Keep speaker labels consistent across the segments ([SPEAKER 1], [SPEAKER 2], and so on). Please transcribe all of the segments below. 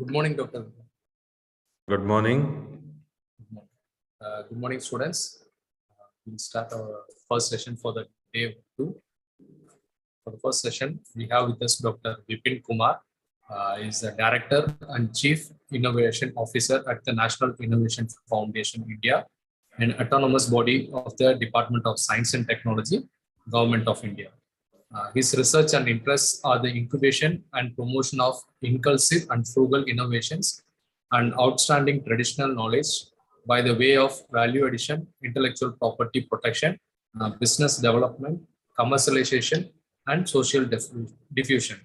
[SPEAKER 1] Good morning, Doctor.
[SPEAKER 2] Good morning.
[SPEAKER 1] Good morning, students. We'll start our first session for the day 2. For the first session, we have with us Dr. Vipin Kumar. He is the Director and Chief Innovation Officer at the National Innovation Foundation India, an autonomous body of the Department of Science and Technology, Government of India. His research and interests are the incubation and promotion of inclusive and frugal innovations and outstanding traditional knowledge by the way of value addition, intellectual property protection, business development, commercialization, and social diffusion.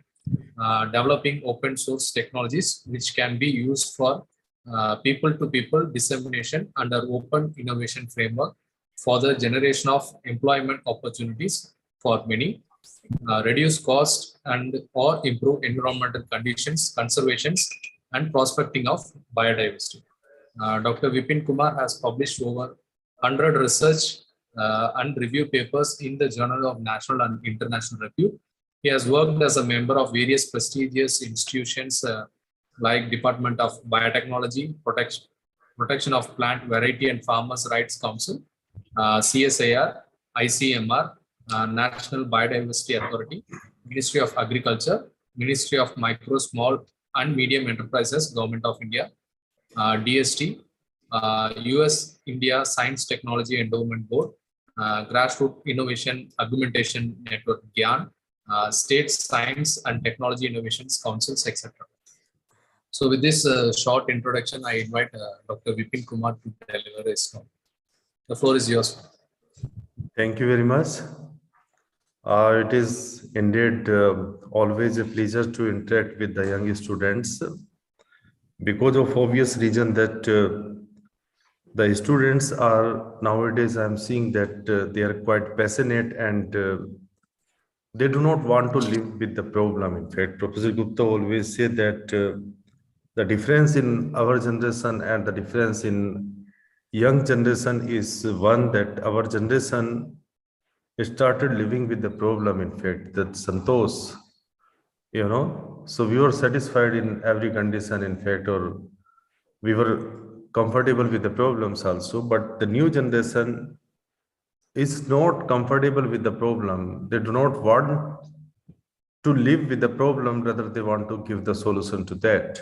[SPEAKER 1] Developing open source technologies which can be used for people-to-people dissemination under open innovation framework for the generation of employment opportunities for many, reduce cost and or improve environmental conditions, conservations, and prospecting of biodiversity. Dr. Vipin Kumar has published over 100 research and review papers in the Journal of National and International Review. He has worked as a member of various prestigious institutions like Department of Biotechnology, Protection of Plant Variety and Farmers' Rights Council, CSIR, ICMR, National Biodiversity Authority, Ministry of Agriculture, Ministry of Micro, Small and Medium Enterprises, Government of India, DST, US India Science Technology Endowment Board, Grassroot Innovation Augmentation Network, GYAN, State Science and Technology Innovations Councils, etc. So with this short introduction, I invite Dr. Vipin Kumar to deliver his talk. The floor is yours.
[SPEAKER 2] Thank you very much. It is indeed always a pleasure to interact with the young students because of obvious reason that the students are nowadays, I'm seeing that they are quite passionate and they do not want to live with the problem. In fact, Professor Gupta always said that the difference in our generation and the difference in young generation is one that our generation started living with the problem. In fact, that Santosh, so we were satisfied in every condition, in fact, or we were comfortable with the problems also. But the new generation is not comfortable with the problem. They do not want to live with the problem, rather they want to give the solution to that.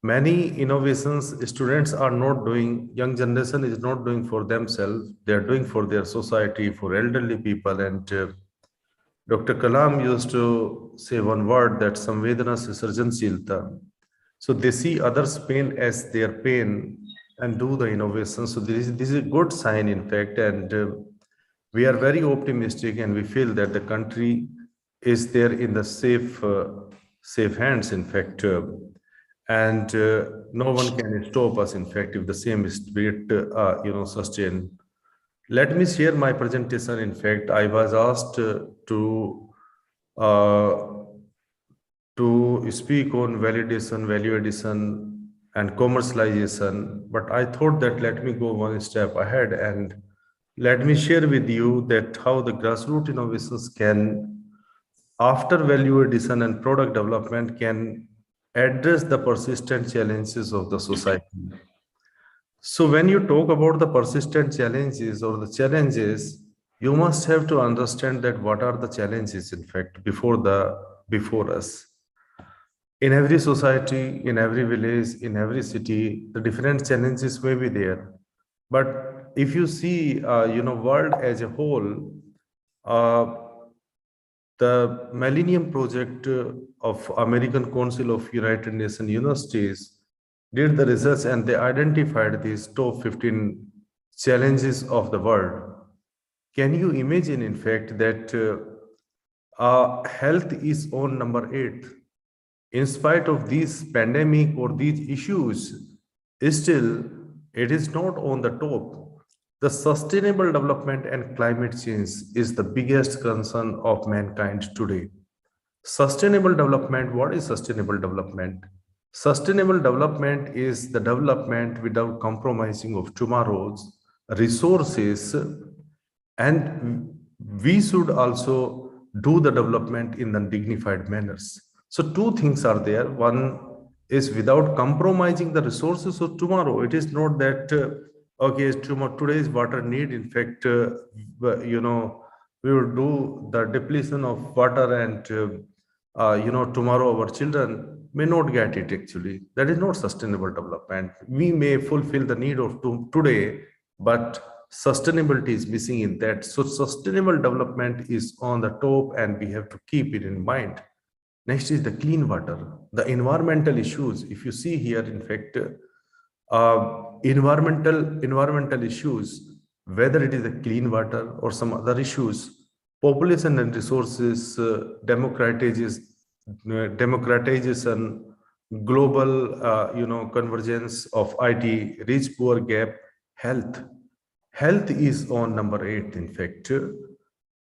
[SPEAKER 2] Many innovations students are not doing, young generation is not doing for themselves, they are doing for their society, for elderly people. And Dr. Kalam used to say one word, that samvedana se sarjanshilta. So they see others' pain as their pain and do the innovation. So this is a good sign, in fact, and we are very optimistic and we feel that the country is there in the safe hands, in fact, and no one can stop us, in fact, if the same spirit, sustain. Let me share my presentation. In fact, I was asked to speak on validation, value addition, and commercialization, but I thought that let me go one step ahead and let me share with you that how the grassroots innovations can, after value addition and product development, can address the persistent challenges of the society. So when you talk about the persistent challenges or the challenges, you must have to understand that what are the challenges, in fact, before us. In every society, in every village, in every city, the different challenges may be there. But if you see, world as a whole, the Millennium Project of American Council of United Nations Universities did the research and they identified these top 15 challenges of the world. Can you imagine, in fact, that health is on number 8? In spite of these pandemic or these issues, still it is not on the top. The sustainable development and climate change is the biggest concern of mankind today. Sustainable development, what is sustainable development? Sustainable development is the development without compromising of tomorrow's resources, and we should also do the development in the dignified manners. So two things are there. One, is without compromising the resources of tomorrow. It is not that okay, tomorrow today's water need. In fact, we will do the depletion of water, and tomorrow our children may not get it. Actually, that is not sustainable development. We may fulfill the need of today, but sustainability is missing in that. So sustainable development is on the top, and we have to keep it in mind. Next is the clean water, the environmental issues. If you see here, in fact, environmental issues, whether it is the clean water or some other issues, population and resources, democratization, global, convergence of IT, rich poor gap, health. Health is on number 8, in fact.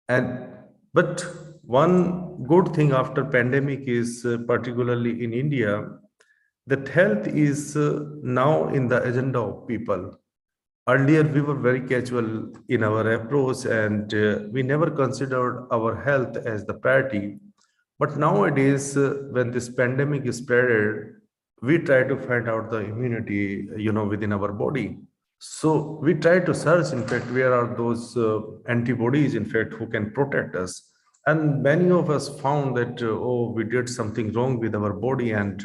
[SPEAKER 2] And but one good thing after pandemic is, particularly in India, that health is now in the agenda of people. Earlier, we were very casual in our approach, and we never considered our health as the priority. But nowadays, when this pandemic is spread, we try to find out the immunity, within our body. So we try to search, in fact, where are those antibodies, in fact, who can protect us. And many of us found that, oh, we did something wrong with our body, and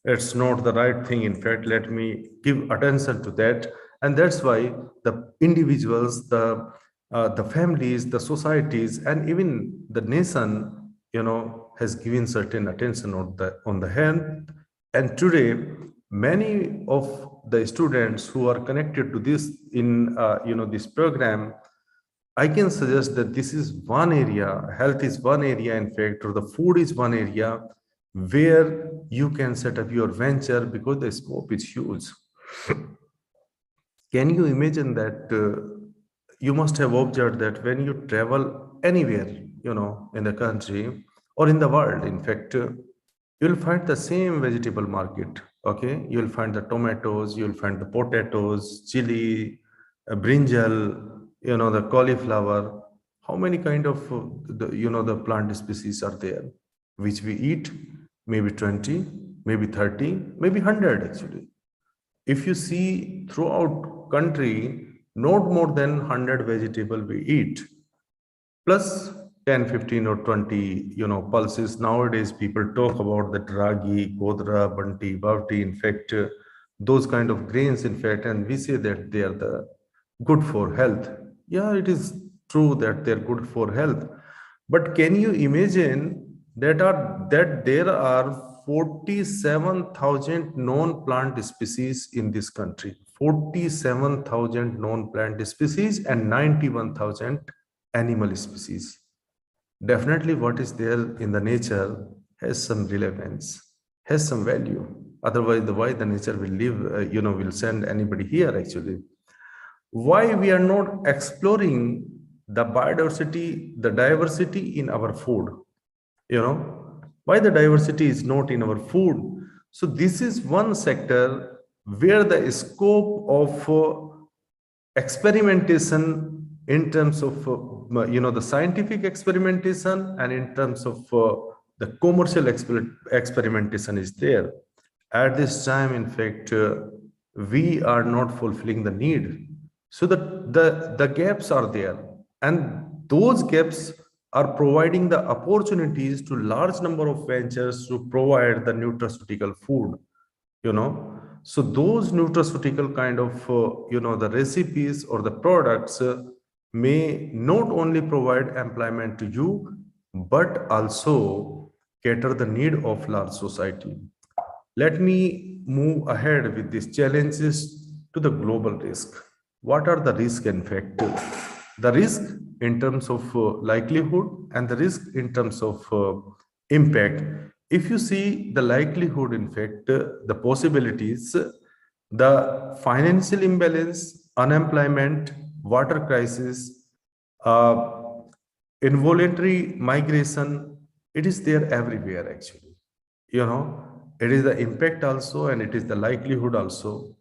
[SPEAKER 2] it's not the right thing. In fact, let me give attention to that. And that's why the individuals, the families, the societies, and even the nation, has given certain attention on the health. And today, many of the students who are connected to this in this program, I can suggest that this is one area, health is one area, in fact, or the food is one area where you can set up your venture, because the scope is huge. Can you imagine that? You must have observed that when you travel anywhere, in the country or in the world, in fact, you'll find the same vegetable market. Okay, you'll find the tomatoes, you'll find the potatoes, chili, brinjal, the cauliflower. How many kind of the plant species are there which we eat? Maybe 20, maybe 30, maybe 100 actually. If you see throughout country, not more than 100 vegetable we eat, plus 10, 15 or 20, pulses. Nowadays, people talk about the ragi, kodra, banti, bhavti, in fact, those kind of grains, in fact, and we say that they are the good for health. Yeah, it is true that they're good for health. But can you imagine that there are 47,000 known plant species in this country? 47,000 known plant species and 91,000 animal species. Definitely what is there in the nature has some relevance, has some value. Otherwise, why the nature will live, will send anybody here actually. Why we are not exploring the biodiversity, the diversity in our food? Why the diversity is not in our food? So this is one sector where the scope of experimentation in terms of the scientific experimentation and in terms of the commercial experimentation is there. At this time, in fact, we are not fulfilling the need. So the gaps are there, and those gaps are providing the opportunities to large number of ventures to provide the nutraceutical food. So those nutraceutical kind of the recipes or the products may not only provide employment to you, but also cater the need of large society. Let me move ahead with these challenges to the global risk. What are the risks, in fact? The risk in terms of likelihood and the risk in terms of impact. If you see the likelihood, in fact, the possibilities, the financial imbalance, unemployment, water crisis, involuntary migration, it is there everywhere actually. It is the impact also, and it is the likelihood also.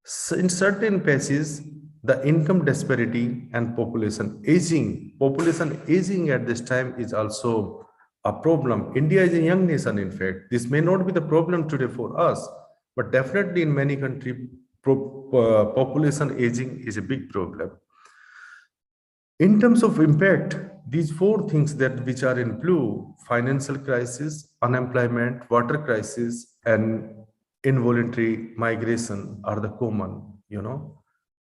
[SPEAKER 2] So in certain places, the income disparity and population aging at this time is also a problem. India is a young nation, in fact. This may not be the problem today for us, but definitely in many countries, population aging is a big problem. In terms of impact, these four things that which are in blue, financial crisis, unemployment, water crisis, and involuntary migration are the common.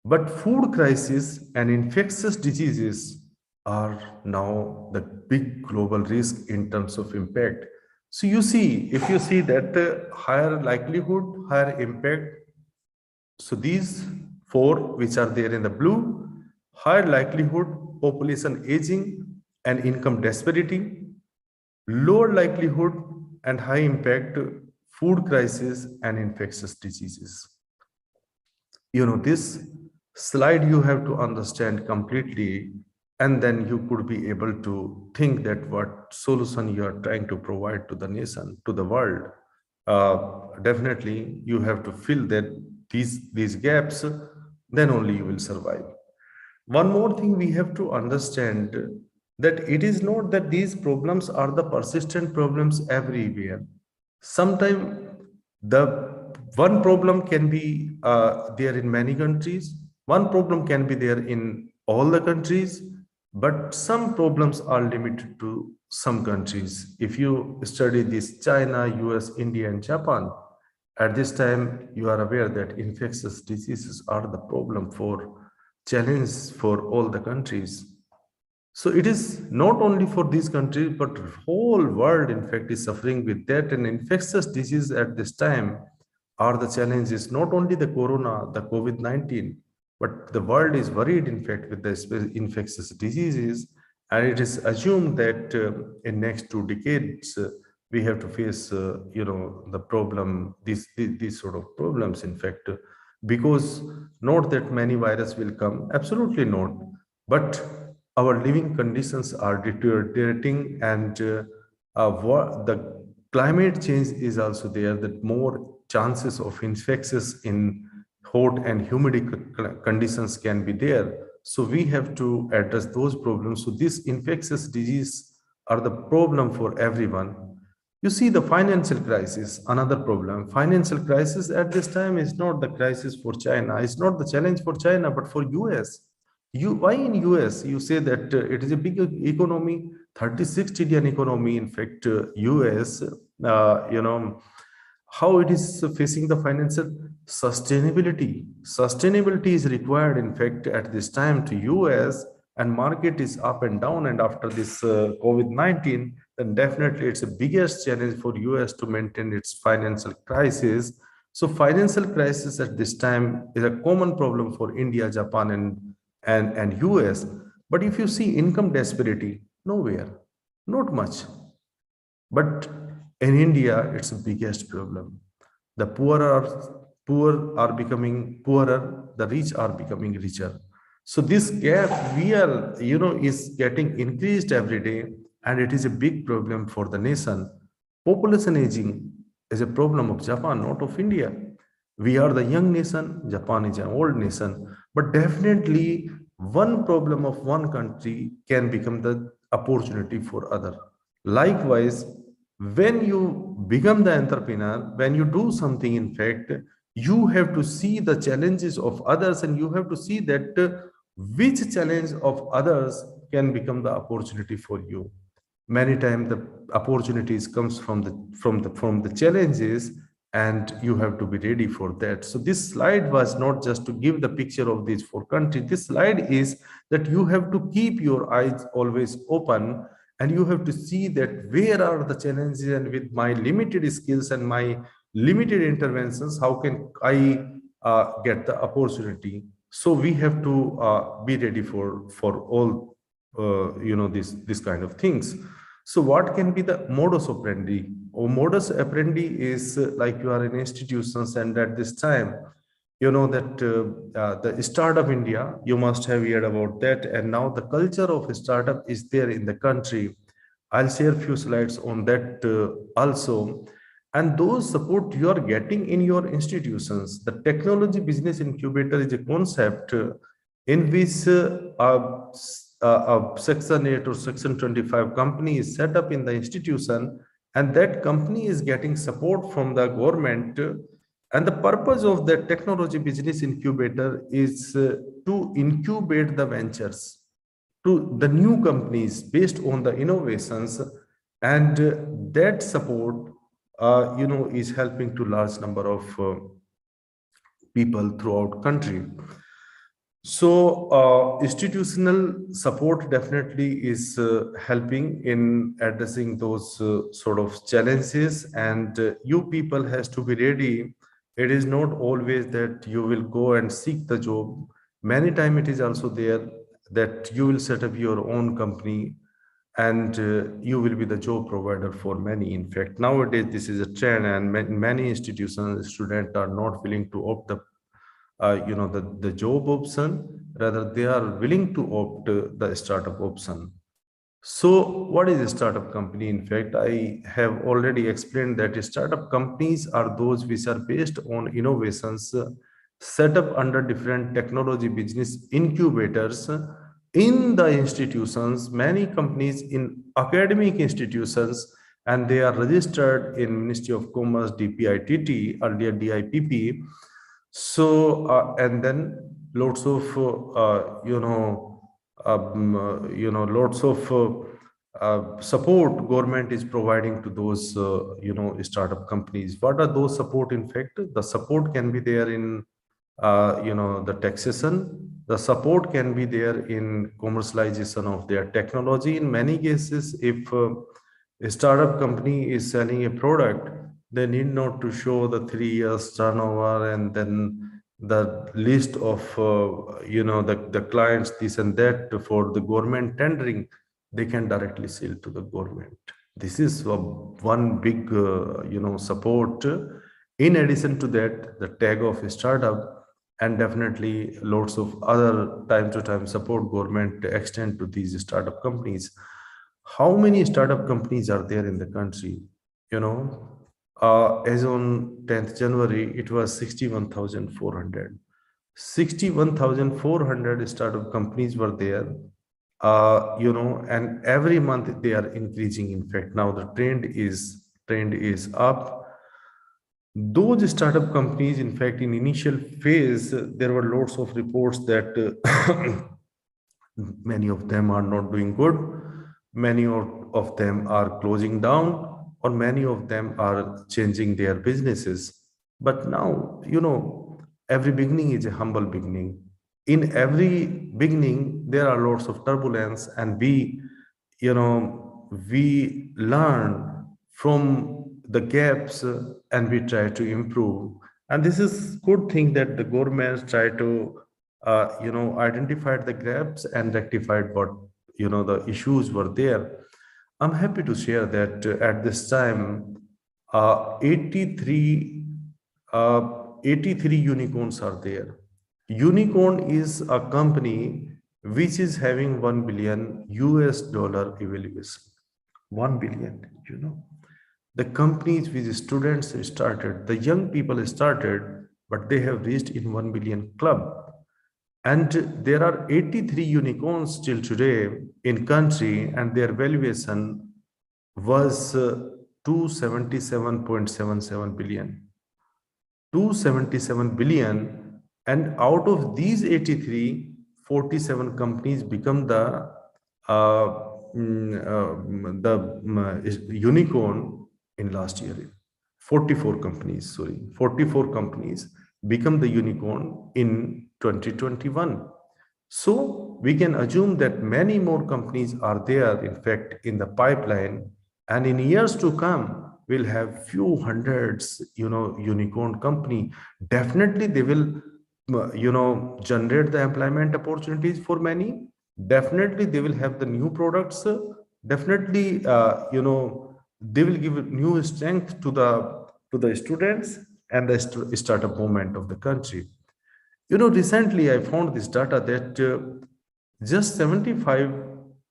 [SPEAKER 2] But food crisis and infectious diseases are now the big global risk in terms of impact. So you see, if you see that higher likelihood, higher impact, so these four which are there in the blue, higher likelihood, population aging and income disparity, lower likelihood and high impact, food crisis and infectious diseases. This slide you have to understand completely, and then you could be able to think that what solution you are trying to provide to the nation, to the world. Definitely you have to fill that these gaps, then only you will survive. One more thing we have to understand, that it is not that these problems are the persistent problems everywhere. Sometimes the one problem can be there in many countries, one problem can be there in all the countries, but some problems are limited to some countries. If you study this China, US, India, and Japan, at this time you are aware that infectious diseases are the problem for challenge for all the countries. So it is not only for these countries, but whole world, in fact, is suffering with that. And infectious disease at this time are the challenges, not only the corona, the COVID-19, but the world is worried, in fact, with the infectious diseases. And it is assumed that in next 2 decades, we have to face, the problem, these sort of problems, in fact, because not that many virus will come, absolutely not, but our living conditions are deteriorating, and the climate change is also there, that more chances of infectious in hot and humid conditions can be there. So we have to address those problems. So these infectious disease are the problem for everyone. You see, the financial crisis, another problem. Financial crisis at this time is not the crisis for China. It's not the challenge for China, but for US. Why in US? You say that it is a big economy, 36 trillion economy. In fact, US, how it is facing the financial sustainability. Sustainability is required, in fact, at this time to US, and market is up and down. And after this COVID-19, then definitely it's the biggest challenge for US to maintain its financial crisis. So financial crisis at this time is a common problem for India, Japan, and US. But if you see income disparity, nowhere, not much. But in India, it's the biggest problem. The poor are becoming poorer, the rich are becoming richer. So this gap is getting increased every day, and it is a big problem for the nation. Population aging is a problem of Japan, not of India. We are the young nation, Japan is an old nation, but definitely one problem of one country can become the opportunity for other. Likewise, when you become the entrepreneur, when you do something, in fact, you have to see the challenges of others, and you have to see that which challenge of others can become the opportunity for you. Many times the opportunities comes from the challenges, and you have to be ready for that. So this slide was not just to give the picture of these four countries. This slide is that you have to keep your eyes always open, and you have to see that where are the challenges, and with my limited skills and my limited interventions, how can I get the opportunity. So we have to be ready for all this kind of things. So what can be the modus operandi? Or modus operandi is like you are in institutions, and at this time, you know that the startup India, you must have heard about that, and now the culture of startup is there in the country. I'll share a few slides on that also. And those support you are getting in your institutions. The technology business incubator is a concept in which a Section 8 or Section 25 company is set up in the institution, and that company is getting support from the government. And the purpose of the technology business incubator is to incubate the ventures to the new companies based on the innovations, and that support, is helping to large number of people throughout country. So institutional support definitely is helping in addressing those sort of challenges, and you people has to be ready. It is not always that you will go and seek the job. Many time it is also there that you will set up your own company, and you will be the job provider for many. In fact, nowadays this is a trend, and many institutions students are not willing to opt the job option, rather they are willing to opt the startup option. So what is a startup company? In fact, I have already explained that startup companies are those which are based on innovations set up under different technology business incubators in the institutions, many companies in academic institutions, and they are registered in Ministry of Commerce, DPITT, earlier DIPP. So and then lots of lots of support government is providing to those startup companies. What are those support? In fact, the support can be there in the taxation. The support can be there in commercialization of their technology. In many cases, if a startup company is selling a product, they need not to show the 3 years turnover and then the list of the clients, this and that, for the government tendering. They can directly sell to the government. This is one big support. In addition to that, the tag of a startup, and definitely lots of other time to time support government extend to these startup companies. How many startup companies are there in the country? As on 10th January, it was 61,400. 61,400 startup companies were there. And every month they are increasing. In fact, now the trend is up. Those startup companies, in fact, in initial phase, there were lots of reports that many of them are not doing good, many of them are closing down, or many of them are changing their businesses. But now, every beginning is a humble beginning. In every beginning, there are lots of turbulence, and we learn from the gaps, and we try to improve. And this is good thing that the governments try to identified the gaps and rectified what the issues were there. I'm happy to share that at this time 83 unicorns are there. Unicorn is a company which is having $1 billion evaluation. 1 billion. The companies which students started, the young people started, but they have reached in 1 billion club. And there are 83 unicorns till today in country, and their valuation was 277.77 billion. 277 billion, and out of these 83, 47 companies become the unicorn in last year. 44 companies become the unicorn in 2021. So we can assume that many more companies are there, in fact, in the pipeline, and in years to come, we'll have few hundreds, unicorn company. Definitely they will, generate the employment opportunities for many. Definitely they will have the new products. Definitely, they will give new strength to the students and the startup movement of the country. Recently I found this data that just 75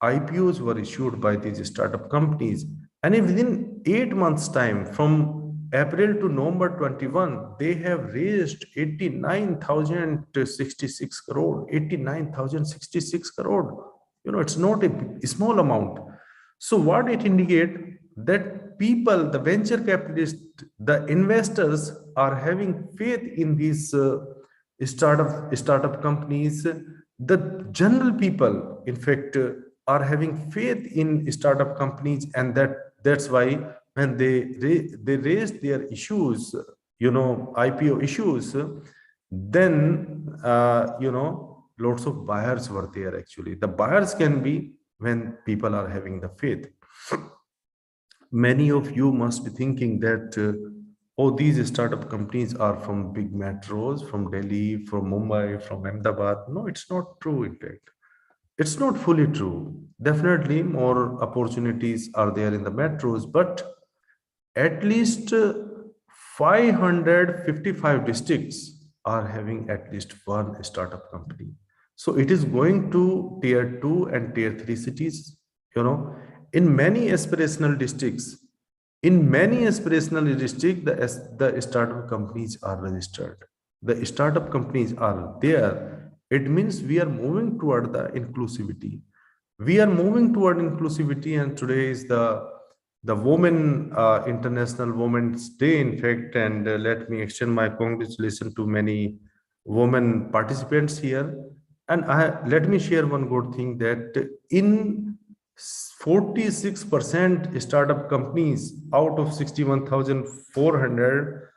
[SPEAKER 2] IPOs were issued by these startup companies, and within 8 months' time, from April to November 21, they have raised 89,066 crore. 89,066 crore. It's not a small amount. So what it indicates, that people, the venture capitalists, the investors are having faith in these startup companies. The general people, in fact, are having faith in startup companies, and that's why when they raised their issues, IPO issues, then lots of buyers were there. Actually, the buyers can be when people are having the faith. Many of you must be thinking that oh, these startup companies are from big metros, from Delhi, from Mumbai, from Ahmedabad. No, it's not true. In fact, it's not fully true. Definitely more opportunities are there in the metros, but at least 555 districts are having at least one startup company. So it is going to tier 2 and tier 3 cities. In many aspirational districts, the startup companies are registered. The startup companies are there. It means we are moving toward the inclusivity. And today is the Women International Women's Day, in fact. And let me extend my congratulations to many women participants here. And let me share one good thing, that in 46% startup companies out of 61,400,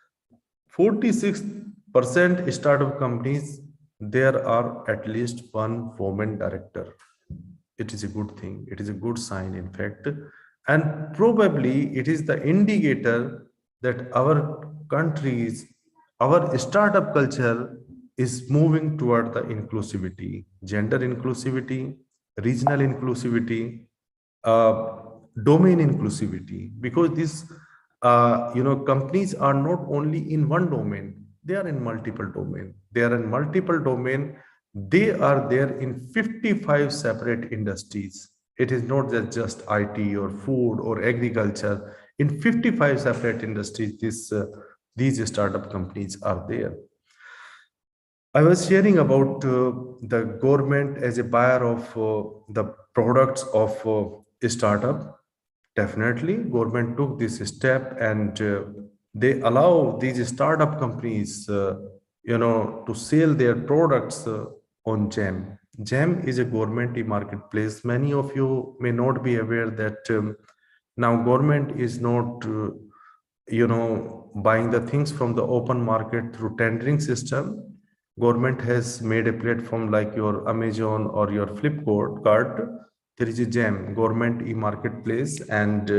[SPEAKER 2] 46% startup companies, there are at least one woman director. It is a good thing. It is a good sign, in fact. And probably it is the indicator that our countries, our startup culture is moving toward the inclusivity, gender inclusivity, regional inclusivity, uh, domain inclusivity, because these companies are not only in one domain, they are in multiple domain. They are there in 55 separate industries. It is not just IT or food or agriculture. In 55 separate industries, these startup companies are there. I was sharing about the government as a buyer of the products of a startup. Definitely, government took this step, and they allow these startup companies, to sell their products on GEM. GEM is a government marketplace. Many of you may not be aware that now government is not, buying the things from the open market through tendering system. Government has made a platform like your Amazon or your Flipkart. There is a GEM, government e-marketplace, and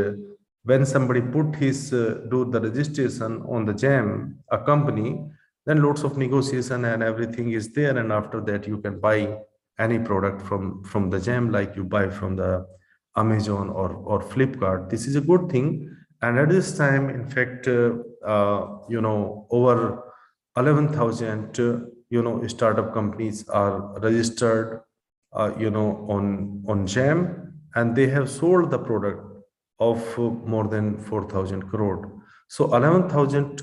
[SPEAKER 2] when somebody put his do the registration on the GEM, a company, then lots of negotiation and everything is there, and after that you can buy any product from the GEM, like you buy from the Amazon or Flipkart. This is a good thing. And at this time, in fact, over 11,000 startup companies are registered on GEM, and they have sold the product of more than 4,000 crore. So 11,000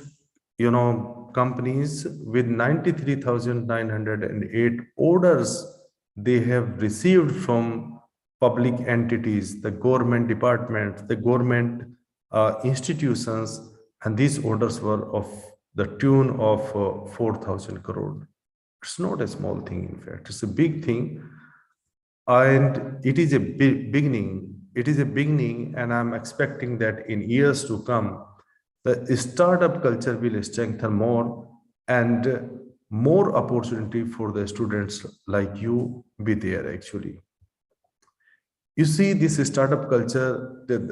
[SPEAKER 2] companies with 93,908 orders they have received from public entities, the government departments, the government institutions, and these orders were of the tune of 4,000 crore. It's not a small thing, in fact, it's a big thing. And it is a beginning. It is a beginning, and I'm expecting that in years to come, the startup culture will strengthen more, and more opportunity for the students like you be there. Actually, you see this startup culture, in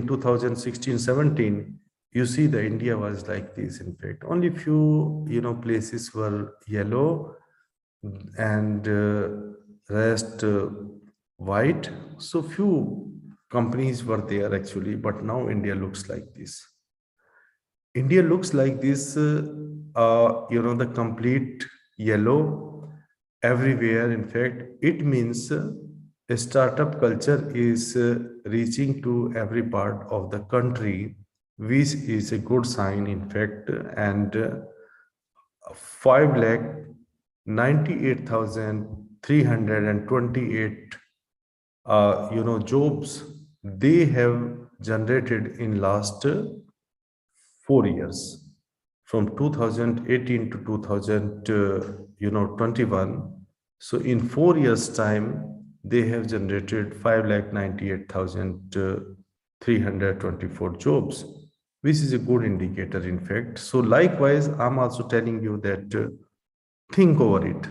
[SPEAKER 2] 2016-17, you see the India was like this. In fact, only few places were yellow, and rest white. So few companies were there actually, but now India looks like this. India looks like this, the complete yellow everywhere. In fact, it means a startup culture is reaching to every part of the country, which is a good sign, in fact. And 5,98,000 328 jobs they have generated in last 4 years, from 2018 to 2021. So in 4 years time they have generated 5,98,324 jobs, which is a good indicator in fact. So likewise, I'm also telling you that think over it.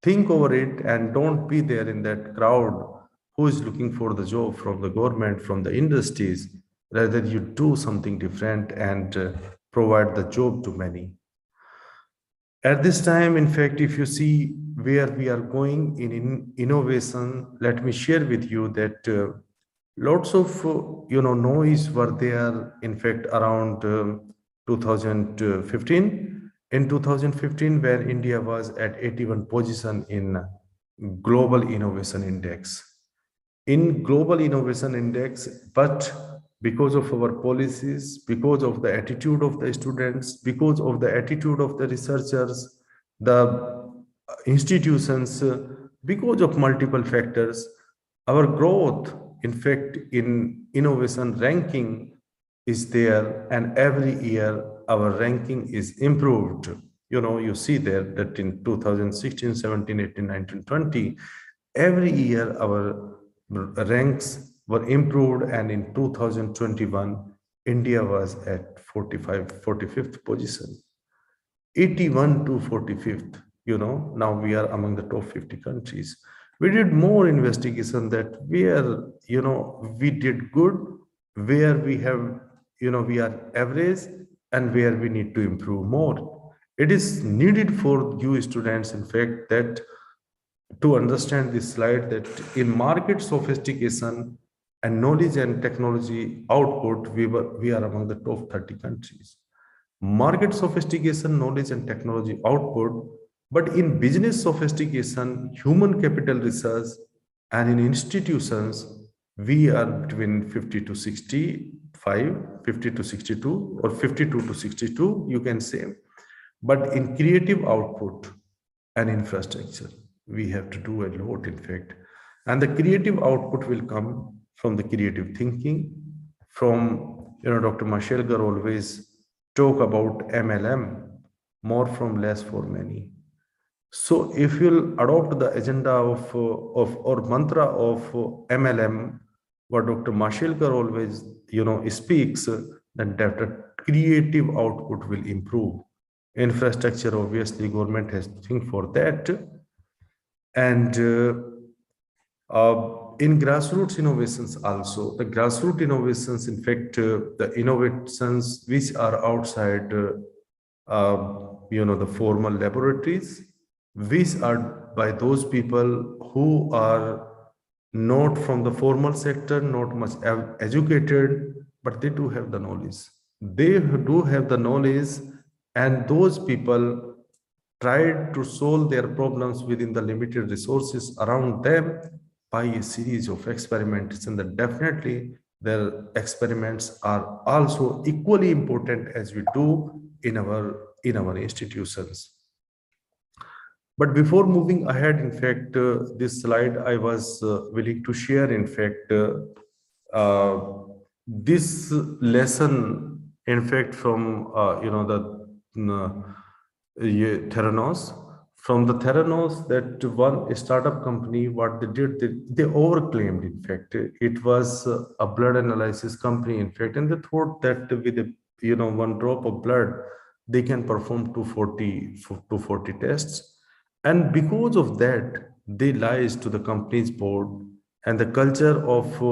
[SPEAKER 2] Think over it and don't be there in that crowd who is looking for the job from the government, from the industries. Rather, you do something different and provide the job to many. At this time, in fact, if you see where we are going in innovation, let me share with you that lots of noise were there. In fact, around 2015. In 2015, where India was at 81 position in Global Innovation Index. In Global Innovation Index, but because of our policies, because of the attitude of the students, because of the attitude of the researchers, the institutions, because of multiple factors, our growth, in fact, in innovation ranking is there, and every year our ranking is improved. You see there that in 2016, 17, 18, 19, 20, every year our ranks were improved, and in 2021 India was at 45 45th position, 81 to 45th. Now we are among the top 50 countries. We did more investigation that where we did good, where we have we are average, and where we need to improve more. It is needed for you students, in fact, that to understand this slide, that in market sophistication and knowledge and technology output, we are among the top 30 countries. Market sophistication, knowledge and technology output, but in business sophistication, human capital research, and in institutions, we are between 50 to 65, 50 to 62, or 52 to 62, you can say. But in creative output and infrastructure, we have to do a lot, in fact. And the creative output will come from the creative thinking, from, Dr. Mashelkar always talk about MLM, more from less for many. So if you'll adopt the agenda of or mantra of MLM, what Dr. Mashelkar always, speaks, then that creative output will improve. Infrastructure, obviously, government has to think for that. And in grassroots innovations also, the grassroots innovations, in fact, the innovations which are outside, the formal laboratories, which are by those people who are not from the formal sector, not much educated, but they do have the knowledge. They do have the knowledge, and those people tried to solve their problems within the limited resources around them by a series of experiments, and that definitely their experiments are also equally important as we do in our institutions. But before moving ahead, in fact, this slide I was willing to share, in fact, this lesson, in fact, from Theranos. From the Theranos, that one startup company, what they did, they overclaimed, in fact. It was a blood analysis company, in fact, and they thought that with one drop of blood, they can perform 240 tests. And because of that, they lies to the company's board, and the culture of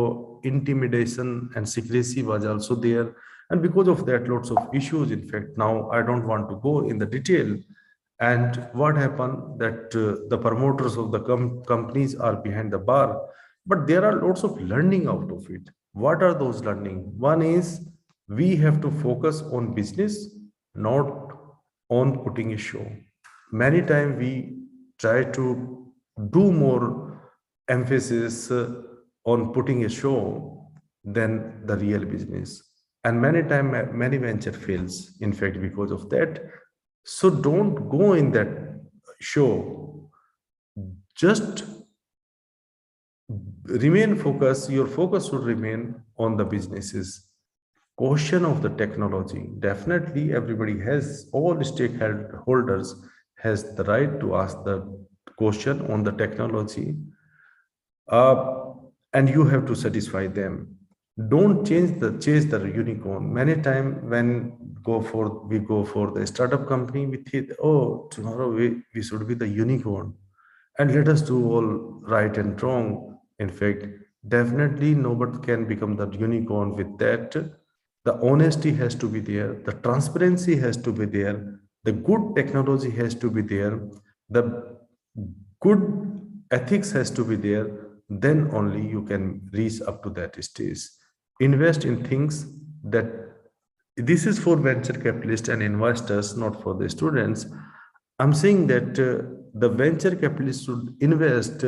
[SPEAKER 2] intimidation and secrecy was also there. And because of that, lots of issues, in fact. Now, I don't want to go in the detail. And what happened that the promoters of the companies are behind the bar, but there are lots of learning out of it. What are those learning? One is we have to focus on business, not on putting a show. Many times we try to do more emphasis on putting a show than the real business. And many times, many venture fails, in fact, because of that. So don't go in that show. Just remain focused. Your focus should remain on the businesses. Question of the technology. Definitely everybody has, all stakeholders has the right to ask the question on the technology, uh, and you have to satisfy them. Don't chase the unicorn. Many times when we go for the startup company, we think, oh, tomorrow we should be the unicorn, and let us do all right and wrong. In fact, definitely nobody can become the unicorn with that. The honesty has to be there, the transparency has to be there, the good technology has to be there, the good ethics has to be there. Then only you can reach up to that stage. Invest in things that, this is for venture capitalists and investors, not for the students. I'm saying that the venture capitalists should invest,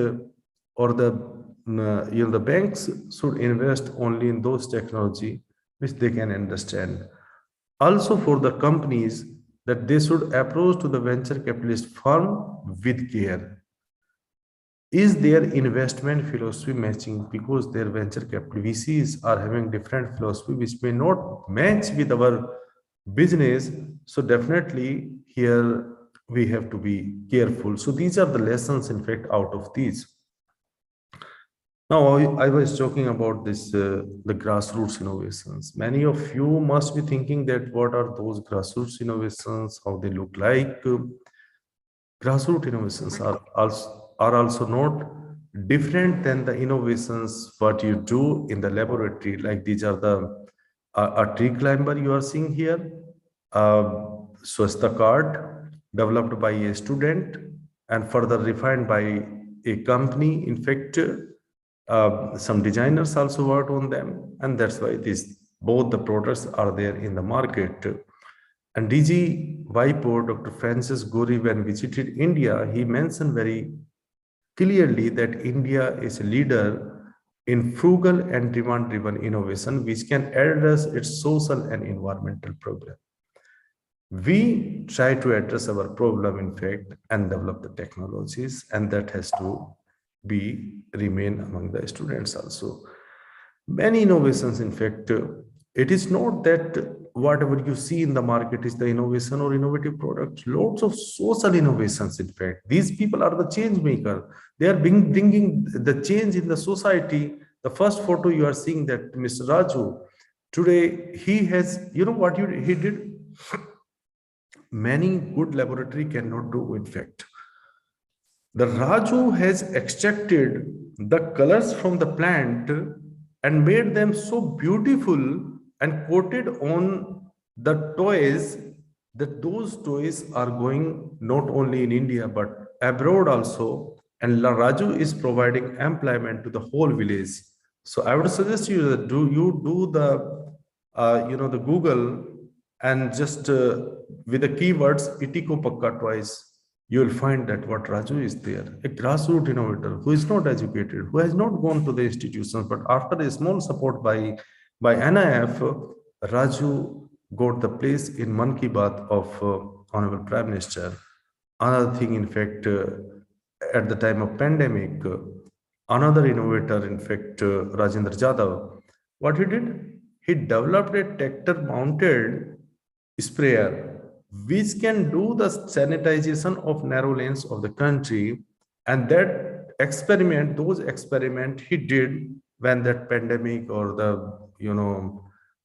[SPEAKER 2] or the banks should invest only in those technology which they can understand. Also for the companies, that they should approach to the venture capitalist firm with care. Is their investment philosophy matching? Because their venture capital VCs are having different philosophy which may not match with our business. So definitely here we have to be careful. So these are the lessons, in fact, out of these. Now, I was talking about this, the grassroots innovations. Many of you must be thinking that what are those grassroots innovations, how they look like. Grassroots innovations are also not different than the innovations what you do in the laboratory. Like these are the a tree climber you are seeing here, Swasta card developed by a student and further refined by a company. In fact, some designers also worked on them, and that's why both the products are there in the market. And DG Vipo, Dr. Francis Gori, when visited India, he mentioned very clearly that India is a leader in frugal and demand-driven innovation, which can address its social and environmental problem. We try to address our problem, in fact, and develop the technologies, and that has to remain among the students also. Many innovations, in fact, it is not that whatever you see in the market is the innovation or innovative product. Lots of social innovations, in fact. These people are the change maker. They are bringing the change in the society. The first photo you are seeing, that Mr. Raju, today he has, you know what he did? Many good laboratory cannot do, in fact. The Raju has extracted the colors from the plant and made them so beautiful and coated on the toys, that those toys are going not only in India but abroad also. And Raju is providing employment to the whole village. So I would suggest you that do the the Google, and just with the keywords Itiko Pakka toys, you will find that what Raju is there, a grassroots innovator who is not educated, who has not gone to the institutions, but after a small support by NIF, Raju got the place in Man Ki Baat of Honorable Prime Minister. Another thing, in fact, at the time of pandemic, another innovator, in fact, Rajendra Jadhav, what he did? He developed a tractor-mounted sprayer which can do the sanitization of narrow lanes of the country. And those experiment he did when that pandemic or the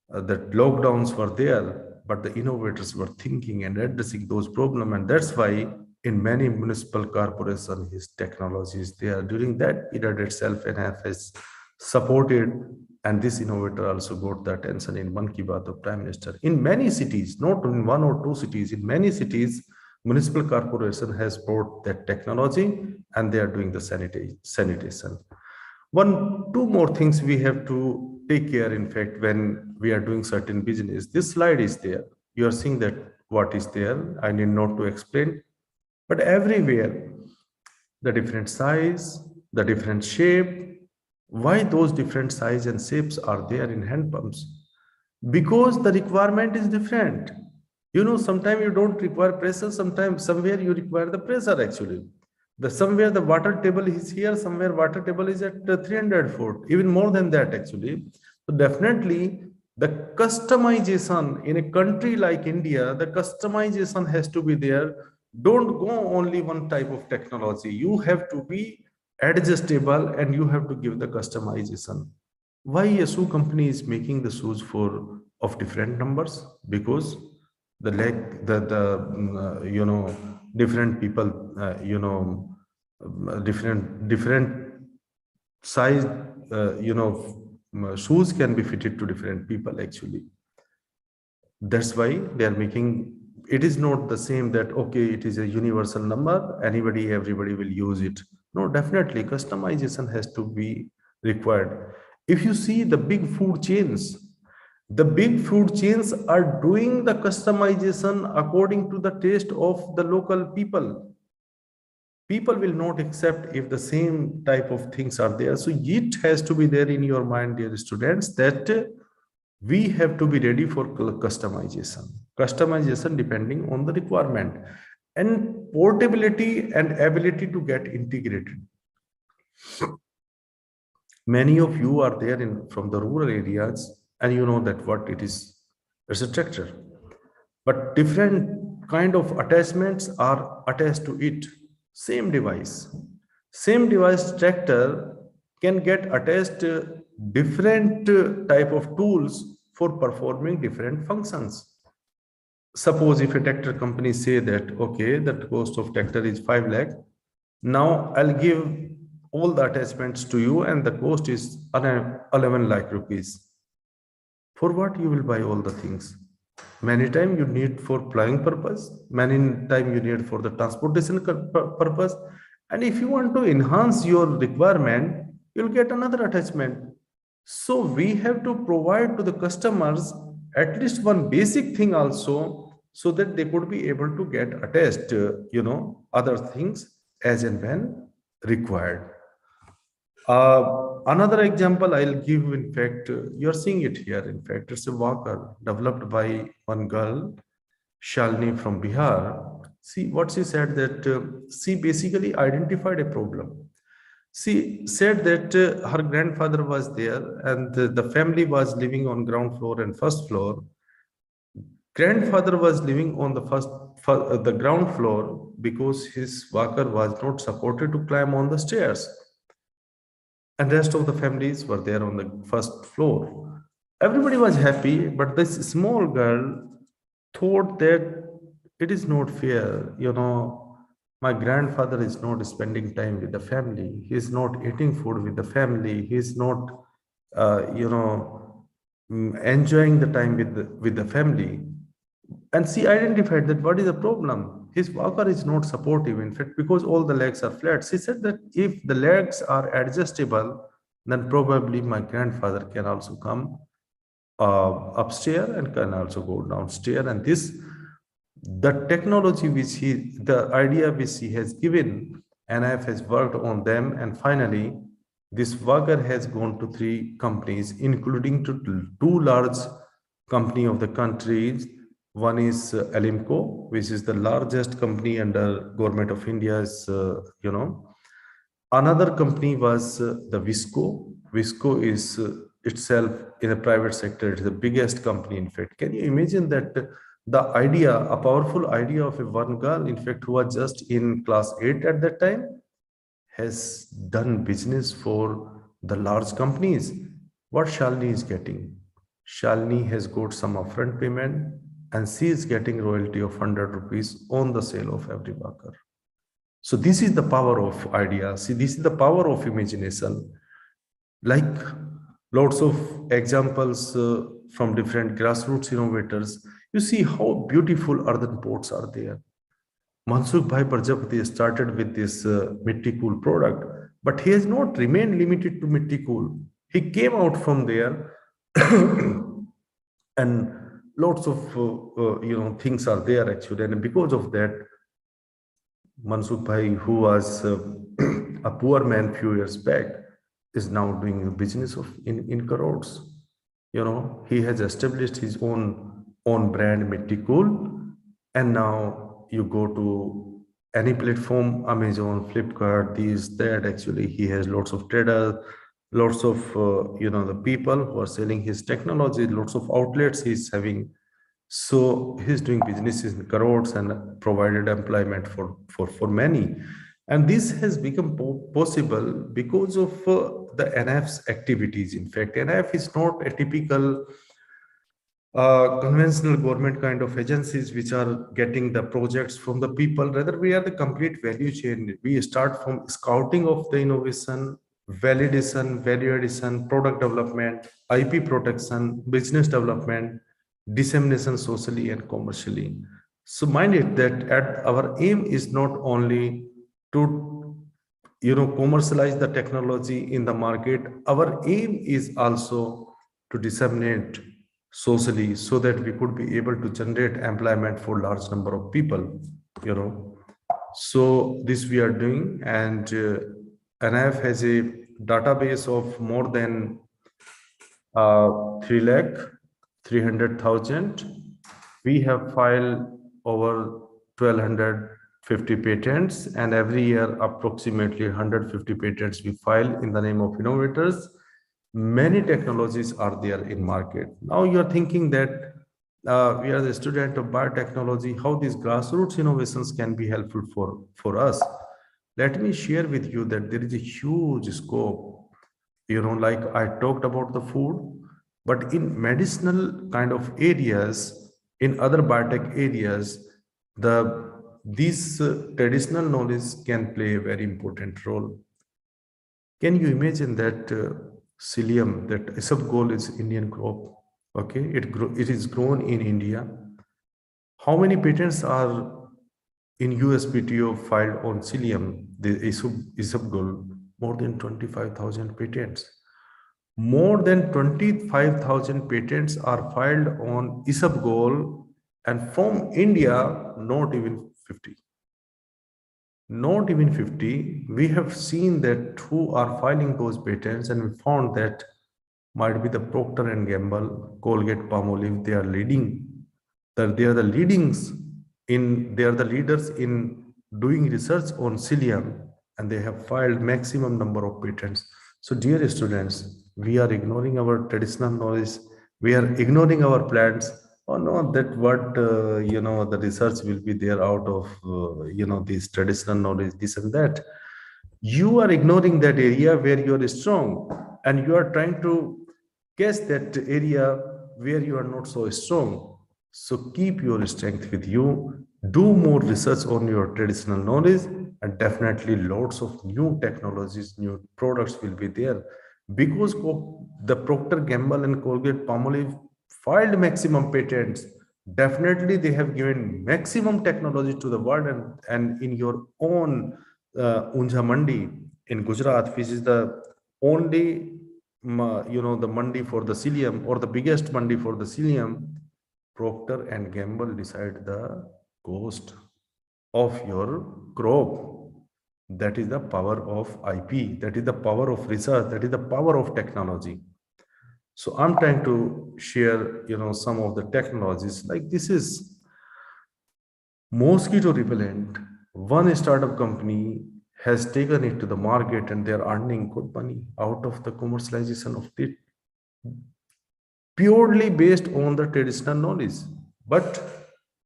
[SPEAKER 2] that lockdowns were there, but the innovators were thinking and addressing those problems, and that's why in many municipal corporations his technology is there. During that period itself, NF has supported, and this innovator also got the attention in Man Ki Baat of Prime Minister. In many cities, not in one or two cities, in many cities, municipal corporation has brought that technology and they are doing the sanitation. Two more things we have to take care, in fact, when we are doing certain business. This slide is there. You are seeing that what is there. I need not to explain, but everywhere, the different size, the different shape. Why those different size and shapes are there in hand pumps? Because the requirement is different. Sometimes you don't require pressure, sometimes somewhere you require the pressure actually. Somewhere the water table is here, somewhere water table is at 300 foot, even more than that actually. So definitely the customization in a country like India, the customization has to be there. Don't go only one type of technology. You have to be adjustable and you have to give the customization. Why a shoe company is making the shoes for of different numbers? Because the leg, different people, different size, shoes can be fitted to different people actually. That's why they are making, it is not the same that okay, it is a universal number, everybody will use it. No, definitely customization has to be required. If you see the big food chains, the big food chains are doing the customization according to the taste of the local people. People will not accept if the same type of things are there. So it has to be there in your mind, dear students, that we have to be ready for customization depending on the requirement, and portability and ability to get integrated. Many of you are there in from the rural areas, and you know that what it is. It's a tractor, but different kind of attachments are attached to it. Same device tractor can get attached different type of tools for performing different functions. Suppose if a tractor company say that okay, the cost of tractor is 5 lakh, now I'll give all the attachments to you and the cost is 11 lakh rupees. For what you will buy all the things? Many time you need for plowing purpose, many time you need for the transportation purpose, and if you want to enhance your requirement, you'll get another attachment. So we have to provide to the customers at least one basic thing also, so that they could be able to get attached other things as and when required. Another example I'll give, in fact, you're seeing it here. In fact, it's a walker developed by one girl, Shalini from Bihar. See what she said, that she basically identified a problem. She said that her grandfather was there and the family was living on ground floor and first floor. Grandfather was living on the ground floor because his walker was not supported to climb on the stairs, and rest of the families were there on the first floor. Everybody was happy, but this small girl thought that it is not fair. My grandfather is not spending time with the family. He is not eating food with the family. He is not, enjoying the time with the family. And she identified that what is the problem? His walker is not supportive, in fact, because all the legs are flat. She said that if the legs are adjustable, then probably my grandfather can also come upstairs and can also go downstairs. And the technology the idea which he has given, NF has worked on them, and finally, this walker has gone to 3 companies, including to 2 large company of the countries. One is Alimco, which is the largest company under Government of India's, Another company was the Visco. Visco is itself in the private sector. It is the biggest company, in fact. Can you imagine that the idea, a powerful idea of a one girl, in fact, who was just in class 8 at that time, has done business for the large companies? What Shalini is getting? Shalini has got some upfront payment and she is getting royalty of 100 rupees on the sale of every worker. So this is the power of idea. See, this is the power of imagination. Like lots of examples from different grassroots innovators, you see how beautiful earthen pots are there. Mansukh Bhai Prajapati started with this Mitti Cool product, but he has not remained limited to Mitti Cool. He came out from there and lots of things are there actually, and because of that, Mansukh Bhai, who was a poor man few years back, is now doing a business of in crores. He has established his own brand Mitti Cool, and now you go to any platform, Amazon, Flipkart, these, that, actually, he has lots of traders, lots of, the people who are selling his technology, lots of outlets he's having. So he's doing businesses in crores and provided employment for many. And this has become possible because of the NF's activities. In fact, NF is not a typical conventional government kind of agencies which are getting the projects from the people. Rather, we are the complete value chain. We start from scouting of the innovation, validation, value addition, product development, IP protection, business development, dissemination socially and commercially. So mind it that our aim is not only to commercialize the technology in the market. Our aim is also to disseminate socially so that we could be able to generate employment for large number of people. So this we are doing, and NIF has a database of more than 3,300,000. We have filed over 1,250 patents, and every year approximately 150 patents we file in the name of innovators. Many technologies are there in market. Now you are thinking that we are the student of biotechnology, how these grassroots innovations can be helpful for us. Let me share with you that there is a huge scope. Like I talked about the food, but in medicinal kind of areas, in other biotech areas, these traditional knowledge can play a very important role. Can you imagine that psyllium, that isabgol is Indian crop? Okay, it is grown in India. How many patents are in USPTO filed on psyllium, the isabgol? More than 25,000 patents. More than 25,000 patents are filed on isabgol, and from India, not even 50. Not even 50. We have seen that who are filing those patents, and we found that might be the Procter and Gamble, Colgate, Palmolive. They are leading. They are the leaders in doing research on psyllium, and they have filed maximum number of patents. So, dear students, we are ignoring our traditional knowledge. We are ignoring our plants. Or not that what the research will be there out of this traditional knowledge, this and that. You are ignoring that area where you are strong, and you are trying to guess that area where you are not so strong. So keep your strength with you. Do more research on your traditional knowledge, and definitely lots of new technologies, new products will be there. Because the Procter Gamble and Colgate Palmolive filed maximum patents, definitely they have given maximum technology to the world. And in your own Unjha Mandi in Gujarat, which is the only the mandi for the psyllium, or the biggest mandi for the psyllium, Procter and Gamble decide the cost of your crop. That is the power of IP. That is the power of research. That is the power of technology. So I'm trying to share, some of the technologies. Like this is mosquito repellent. One startup company has taken it to the market, and they're earning good money out of the commercialization of it, purely based on the traditional knowledge, but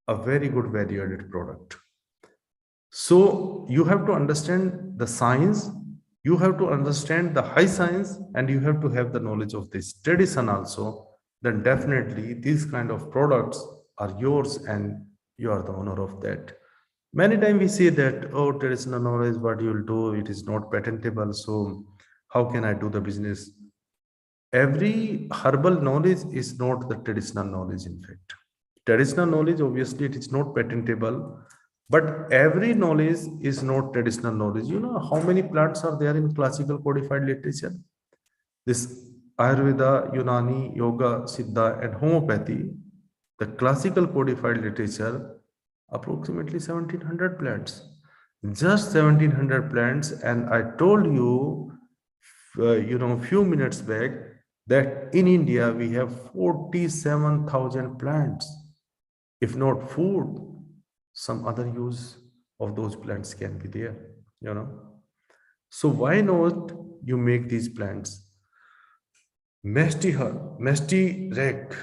[SPEAKER 2] a very good value-added product. So you have to understand the science, you have to understand the high science, and you have to have the knowledge of this tradition also. Then definitely these kind of products are yours, and you are the owner of that. Many times we say that, oh, traditional knowledge, what you will do, it is not patentable. So how can I do the business? Every herbal knowledge is not the traditional knowledge. In fact, traditional knowledge, obviously it is not patentable, but every knowledge is not traditional knowledge. You know how many plants are there in classical codified literature? This Ayurveda, Unani, Yoga, Siddha, and homeopathy, the classical codified literature, approximately 1700 plants. Just 1700 plants. And I told you, few minutes back, that in India we have 47,000 plants. If not food, some other use. of those plants can be there, you know. So why not you make these plants? Mesti Rek,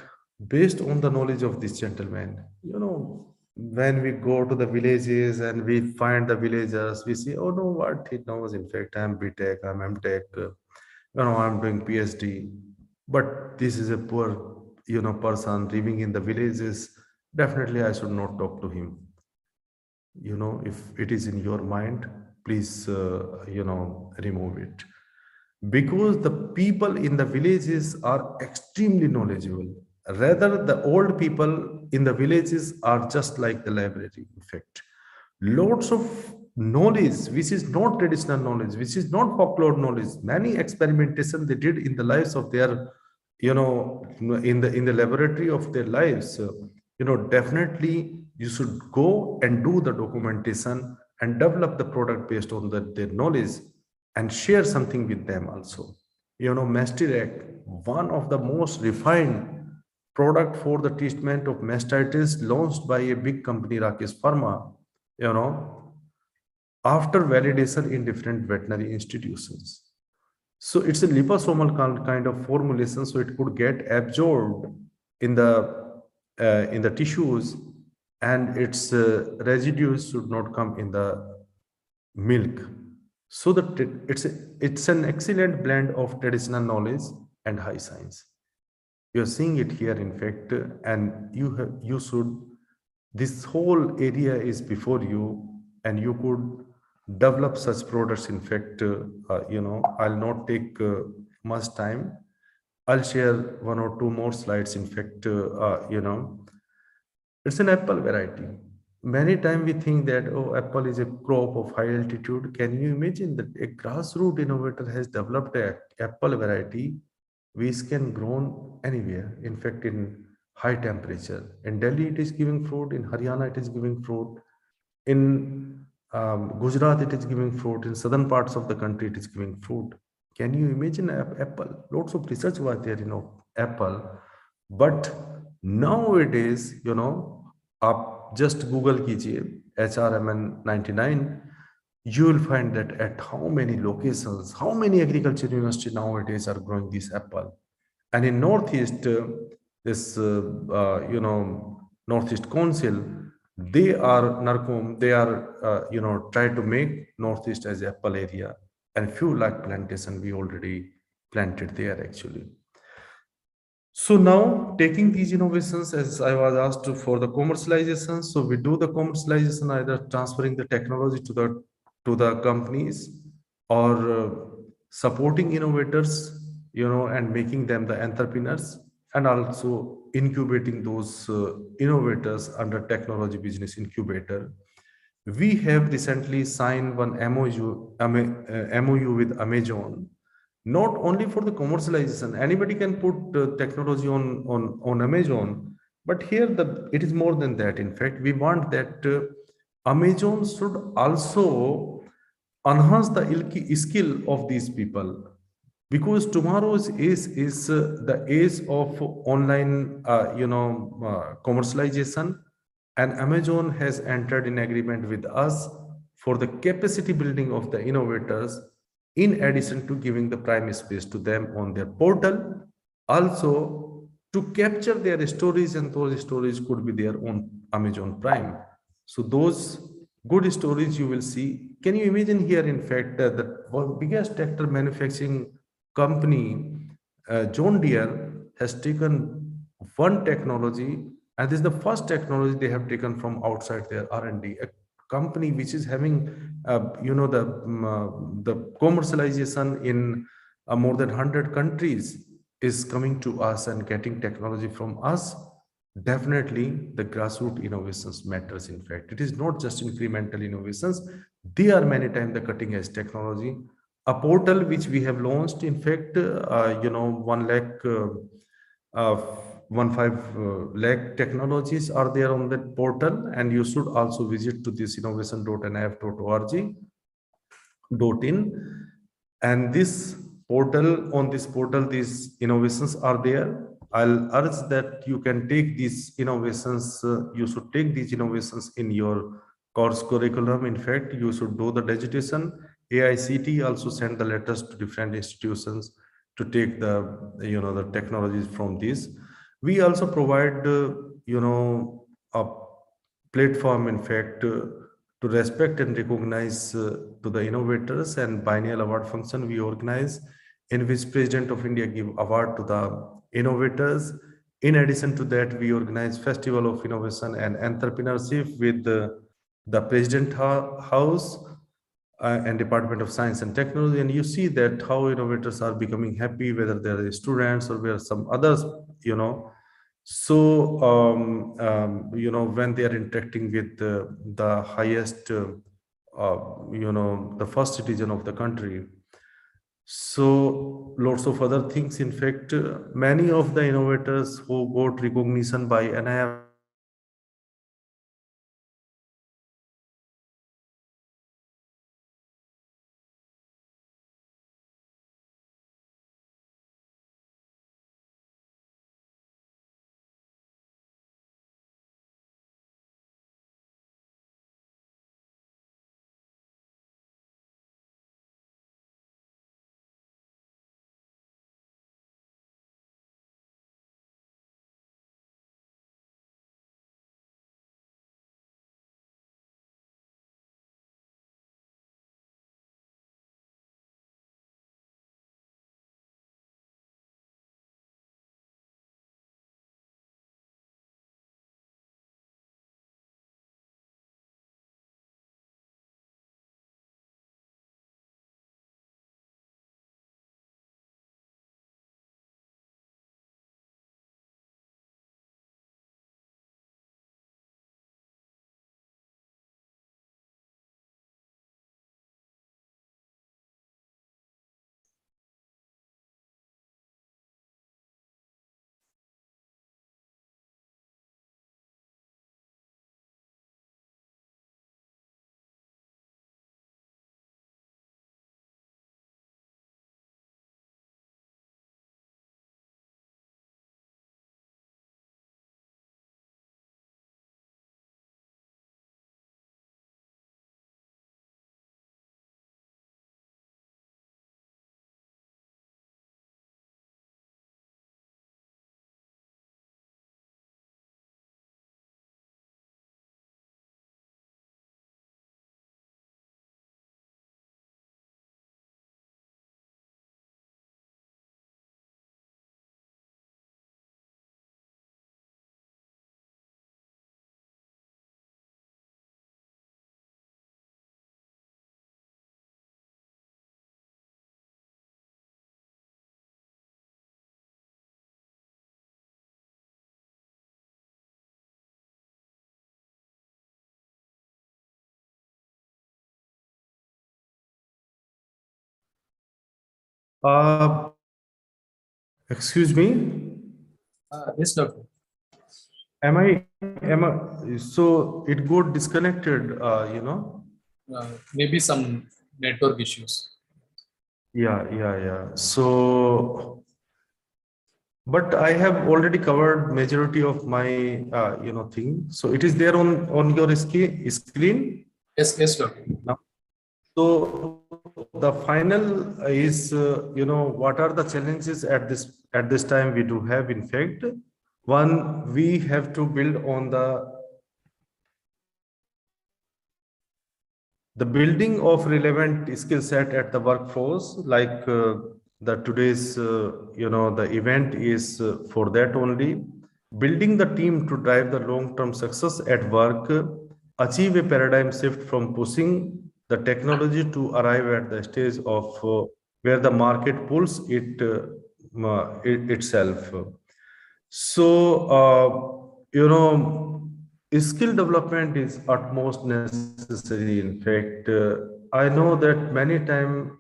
[SPEAKER 2] based on the knowledge of this gentleman, you know, when we go to the villages and we find the villagers, we see, oh no, what he knows. In fact, I'm BTech, I'm MTech, I'm doing PhD. But this is a poor, person living in the villages. Definitely, I should not talk to him. If it is in your mind, please, remove it, because the people in the villages are extremely knowledgeable. Rather, the old people in the villages are just like the library. In fact, lots of knowledge which is not traditional knowledge, which is not folklore knowledge, many experimentation they did in the lives of their, in the laboratory of their lives. Definitely you should go and do the documentation and develop the product based on their knowledge, and share something with them also. Mastirec, one of the most refined product for the treatment of mastitis, launched by a big company, Rakesh Pharma, you know after validation in different veterinary institutions. So it's a liposomal kind of formulation, so it could get absorbed in the tissues, and its residues should not come in the milk. So that it's an excellent blend of traditional knowledge and high science. You're seeing it here, in fact, and you should. This whole area is before you, and you could develop such products. In fact, I'll not take much time. I'll share one or two more slides. In fact, it's an apple variety. Many times we think that, oh, apple is a crop of high altitude. Can you imagine that a grassroots innovator has developed a apple variety which can grow anywhere? In fact, in high temperature. In Delhi, it is giving fruit. In Haryana, it is giving fruit. In Gujarat, it is giving fruit. In southern parts of the country, it is giving fruit. Can you imagine apple? Lots of research was there, apple. But nowadays, आप just Google कीजिए HRMN99, you will find that at how many locations, how many agriculture universities nowadays are growing this apple. And in Northeast, this Northeast Council, they are NARCOM, they are try to make Northeast as apple area, and few lakh plantation we already planted there actually. So now, taking these innovations, as I was asked for the commercialization, so we do the commercialization either transferring the technology to the companies, or supporting innovators, and making them the entrepreneurs, and also incubating those innovators under technology business incubator. We have recently signed one MOU with Amazon, not only for the commercialization. Anybody can put technology on Amazon, but here it is more than that. In fact, we want that Amazon should also enhance the skill of these people, because tomorrow's age is the age of online commercialization, and Amazon has entered in agreement with us for the capacity building of the innovators, in addition to giving the prime space to them on their portal, also to capture their stories, and those stories could be their own Amazon Prime. So those good stories you will see. Can you imagine here, in fact, the biggest tractor manufacturing company, John Deere, has taken one technology, and this is the first technology they have taken from outside their R&D. A company which is having, the commercialization in more than 100 countries is coming to us and getting technology from us. Definitely, the grassroots innovations matters. In fact, it is not just incremental innovations; they are many times the cutting edge technology. A portal which we have launched, in fact, 1 lakh, 1.5 lakh technologies are there on that portal, and you should also visit to this innovation.nif.org.in, and this portal, these innovations are there. I'll urge that you can take these innovations, you should take these innovations in your course curriculum. In fact, you should do the digitation. AICT also send the letters to different institutions to take the the technologies from these. We also provide a platform, in fact, to respect and recognize to the innovators, and biennial award function we organize, in which President of India give award to the innovators. In addition to that, we organize Festival of Innovation and Entrepreneurship with the President House and Department of Science and Technology. And you see that how innovators are becoming happy, whether they're students or where some others, So, when they are interacting with the highest, the first citizen of the country. So, lots of other things. In fact, many of the innovators who got recognition by NIF excuse me.
[SPEAKER 1] Yes, Doctor.
[SPEAKER 2] So it got disconnected,
[SPEAKER 1] Maybe some network issues.
[SPEAKER 2] Yeah. So, but I have already covered majority of my, thing. So it is there on your screen
[SPEAKER 1] Yes, Doctor.
[SPEAKER 2] now. So the final is, what are the challenges at this time we do have? In fact, one, we have to build on the building of relevant skill set at the workforce, like the today's the event is for that only. Building the team to drive the long term success at work, achieve a paradigm shift from pushing the technology to arrive at the stage of where the market pulls itself. So, skill development is utmost necessary. In fact, I know that many times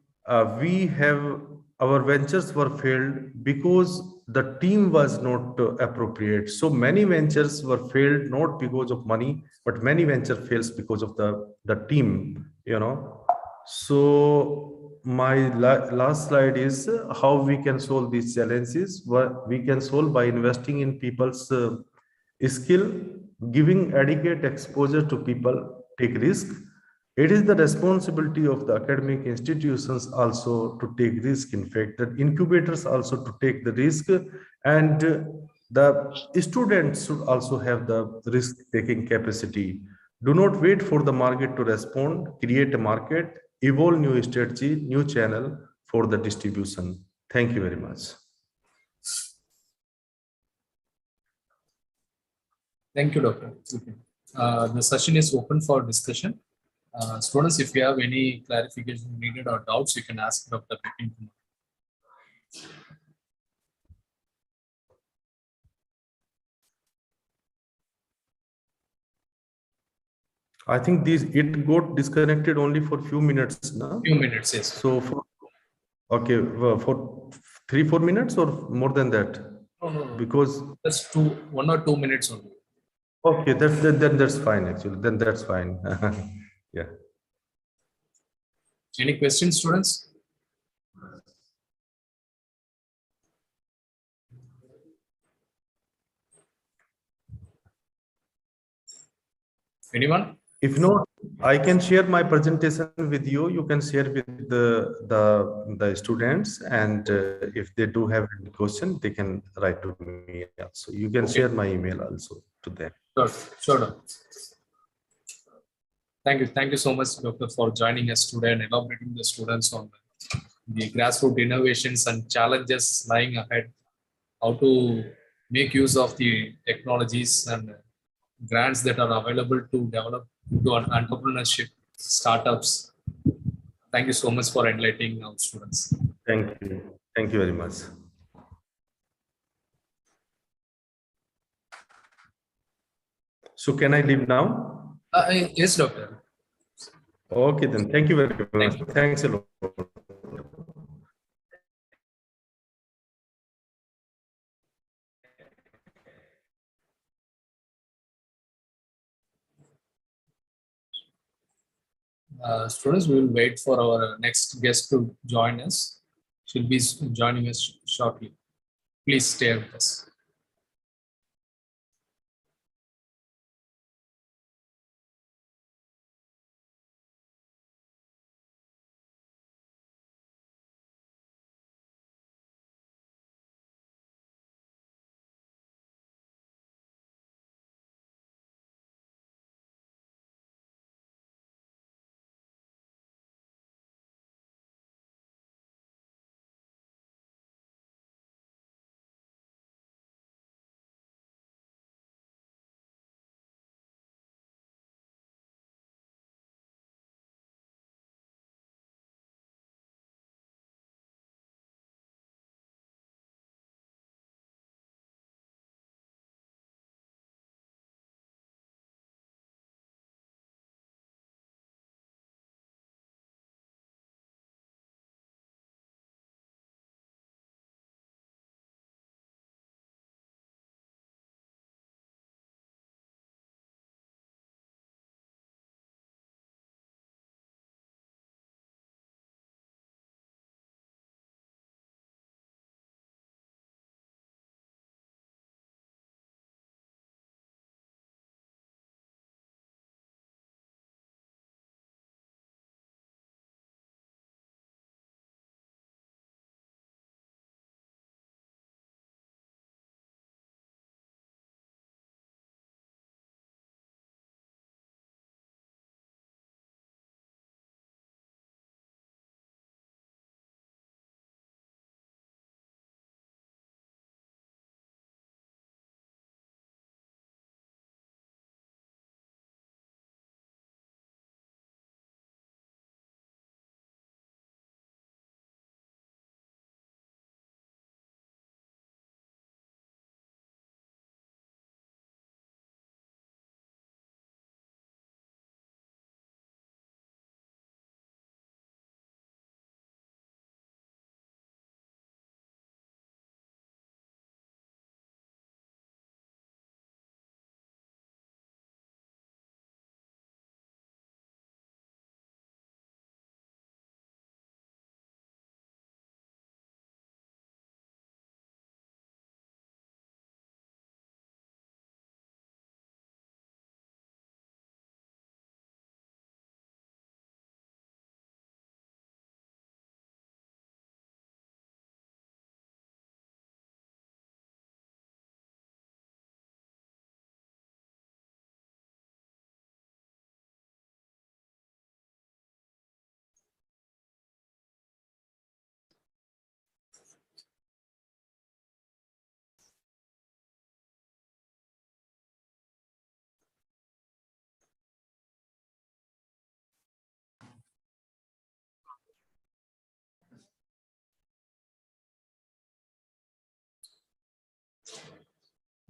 [SPEAKER 2] we have our ventures were failed because the team was not appropriate. So many ventures were failed not because of money, but many venture fails because of the team. So my last slide is how we can solve these challenges. What we can solve by investing in people's skill, giving adequate exposure to people, take risk. It is the responsibility of the academic institutions also to take risk. In fact, the incubators also to take the risk, and the students should also have the risk-taking capacity. Do not wait for the market to respond. Create a market, evolve new strategy, new channel for the distribution. Thank you very much.
[SPEAKER 1] Thank you, Dr. The session is open for discussion. Students, if you have any clarification needed or doubts, you can ask Dr. Vipin Kumar.
[SPEAKER 2] I think it got disconnected only for few minutes now.
[SPEAKER 1] Few minutes, yes.
[SPEAKER 2] So okay, for 3-4 minutes or more than that?
[SPEAKER 1] No.
[SPEAKER 2] Because
[SPEAKER 1] just 1 or 2 minutes only.
[SPEAKER 2] okay, then that's fine actually. Then that's fine. Yeah.
[SPEAKER 1] Any questions, students? Anyone?
[SPEAKER 2] If not, I can share my presentation with you. You can share with the students, and if they do have any question, they can write to me also. You can share my email also to them.
[SPEAKER 1] Sure. Doctor. Thank you so much, Doctor, for joining us today and elaborating the students on the grassroots innovations and challenges lying ahead, how to make use of the technologies and grants that are available to develop to an entrepreneurship startups. Thank you so much for enlightening our students.
[SPEAKER 2] Thank you. Thank you very much. So can I leave now?
[SPEAKER 1] Yes, Doctor.
[SPEAKER 2] Okay, then. Thank you very much. Thanks a lot.
[SPEAKER 1] Students, we will wait for our next guest to join us. She'll be joining us shortly. Please stay with us.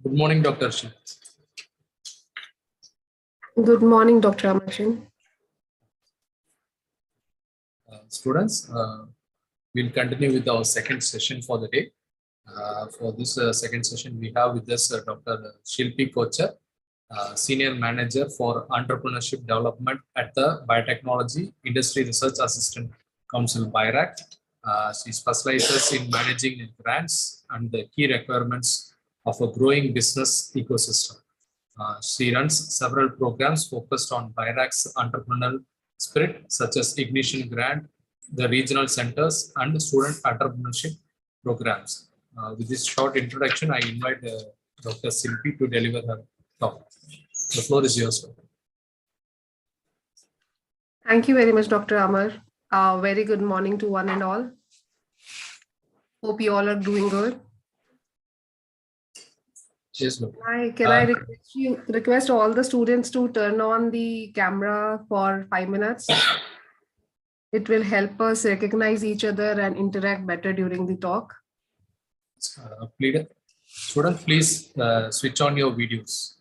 [SPEAKER 1] Good morning, Dr. Shil.
[SPEAKER 3] Good morning, Dr. Amarchin.
[SPEAKER 1] Students, we'll continue with our second session for the day. For this second session, we have with us Dr. Shilpi Kochar, Senior Manager for Entrepreneurship Development at the Biotechnology Industry Research Assistant Council, BIRAC. She specializes in managing grants and the key requirements of a growing business ecosystem. She runs several programs focused on BIRAC's entrepreneurial spirit, such as Ignition Grant, the regional centers, and student entrepreneurship programs. With this short introduction, I invite Dr. Shilpi to deliver her talk. The floor is yours.
[SPEAKER 3] Thank you very much, Dr. Amar. Very good morning to one and all. Hope you all are doing good.
[SPEAKER 1] Yes,
[SPEAKER 3] Can I request all the students to turn on the camera for 5 minutes? It will help us recognize each other and interact better during the talk.
[SPEAKER 1] Student, please switch on your videos.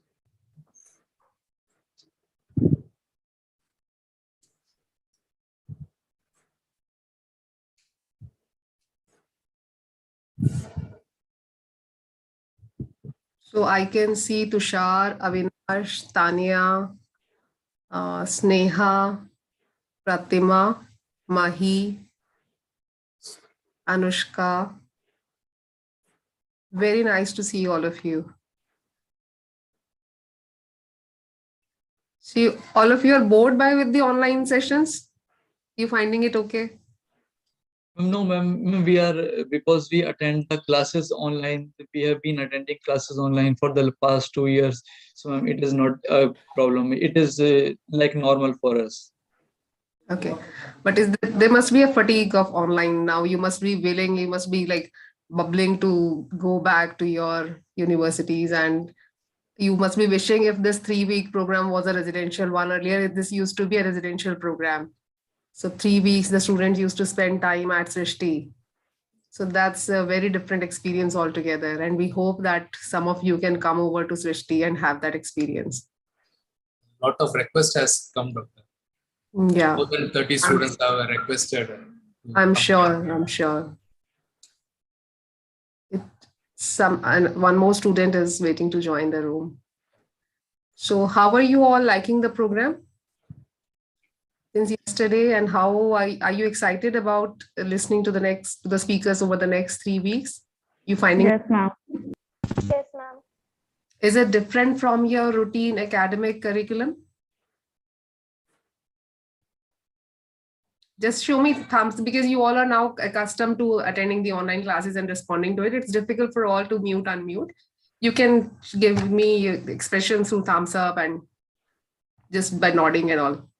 [SPEAKER 3] So I can see Tushar, Avinash, Tanya, Sneha, Pratima, Mahi, Anushka. Very nice to see all of you. See, all of you are bored with the online sessions? You finding it okay?
[SPEAKER 4] No, ma'am, we are, because we attend the classes online. We have been attending classes online for the past 2 years. So, ma'am, it is not a problem. It is like normal for us.
[SPEAKER 3] Okay. But there must be a fatigue of online now. You must be willing, you must be like bubbling to go back to your universities, and you must be wishing if this 3-week program was a residential one. Earlier, this used to be a residential program. So 3 weeks, the students used to spend time at Srishti. So that's a very different experience altogether. And we hope that some of you can come over to Srishti and have that experience.
[SPEAKER 1] A lot of requests has come, Doctor.
[SPEAKER 3] Yeah.
[SPEAKER 1] More than 30 students have requested.
[SPEAKER 3] I'm sure. And one more student is waiting to join the room. So how are you all liking the program since yesterday, and how are you excited about listening to the speakers over the next 3 weeks? You finding?
[SPEAKER 5] Yes, ma'am. Yes, ma'am.
[SPEAKER 3] Is it different from your routine academic curriculum? Just show me thumbs, because you all are now accustomed to attending the online classes and responding to it. It's difficult for all to mute, unmute. You can give me expressions through thumbs up and just by nodding and all.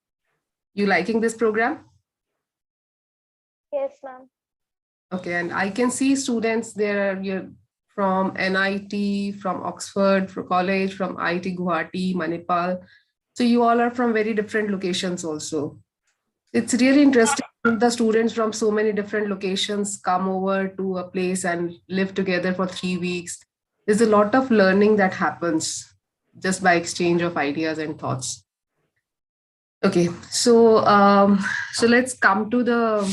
[SPEAKER 3] You liking this program?
[SPEAKER 5] Yes, ma'am.
[SPEAKER 3] Okay, and I can see students there from NIT, from Oxford, from college, from IIT Guwahati, Manipal. So you all are from very different locations also. It's really interesting. The students from so many different locations come over to a place and live together for 3 weeks. There's a lot of learning that happens just by exchange of ideas and thoughts. Okay, so let's come to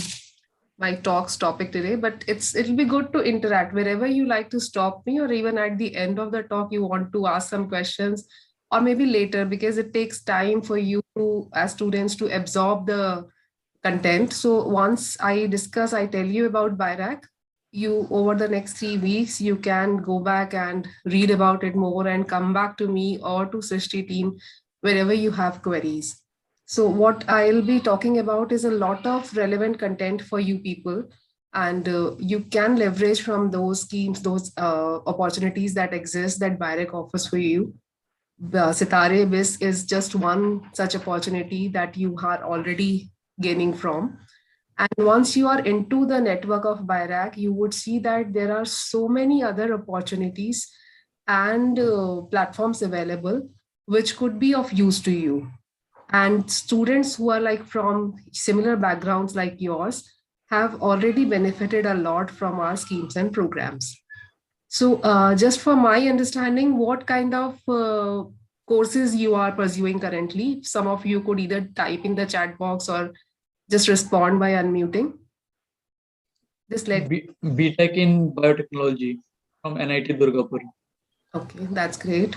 [SPEAKER 3] my talk's topic today, but it'll be good to interact wherever you like to stop me, or even at the end of the talk, you want to ask some questions, or maybe later, because it takes time for you as students to absorb the content. So once I tell you about BIRAC, you over the next 3 weeks, you can go back and read about it more and come back to me or to Srishti team wherever you have queries. So what I'll be talking about is a lot of relevant content for you people, and you can leverage from those schemes, those opportunities that exist that BIRAC offers for you. The Sitare BIS is just one such opportunity that you are already gaining from. And once you are into the network of BIRAC, you would see that there are so many other opportunities and platforms available which could be of use to you. And students who are like from similar backgrounds like yours have already benefited a lot from our schemes and programs. So just for my understanding, what kind of courses you are pursuing currently? Some of you could either type in the chat box or just respond by unmuting. Just let.
[SPEAKER 4] BTech in biotechnology from NIT Durgapur.
[SPEAKER 3] Okay, that's great.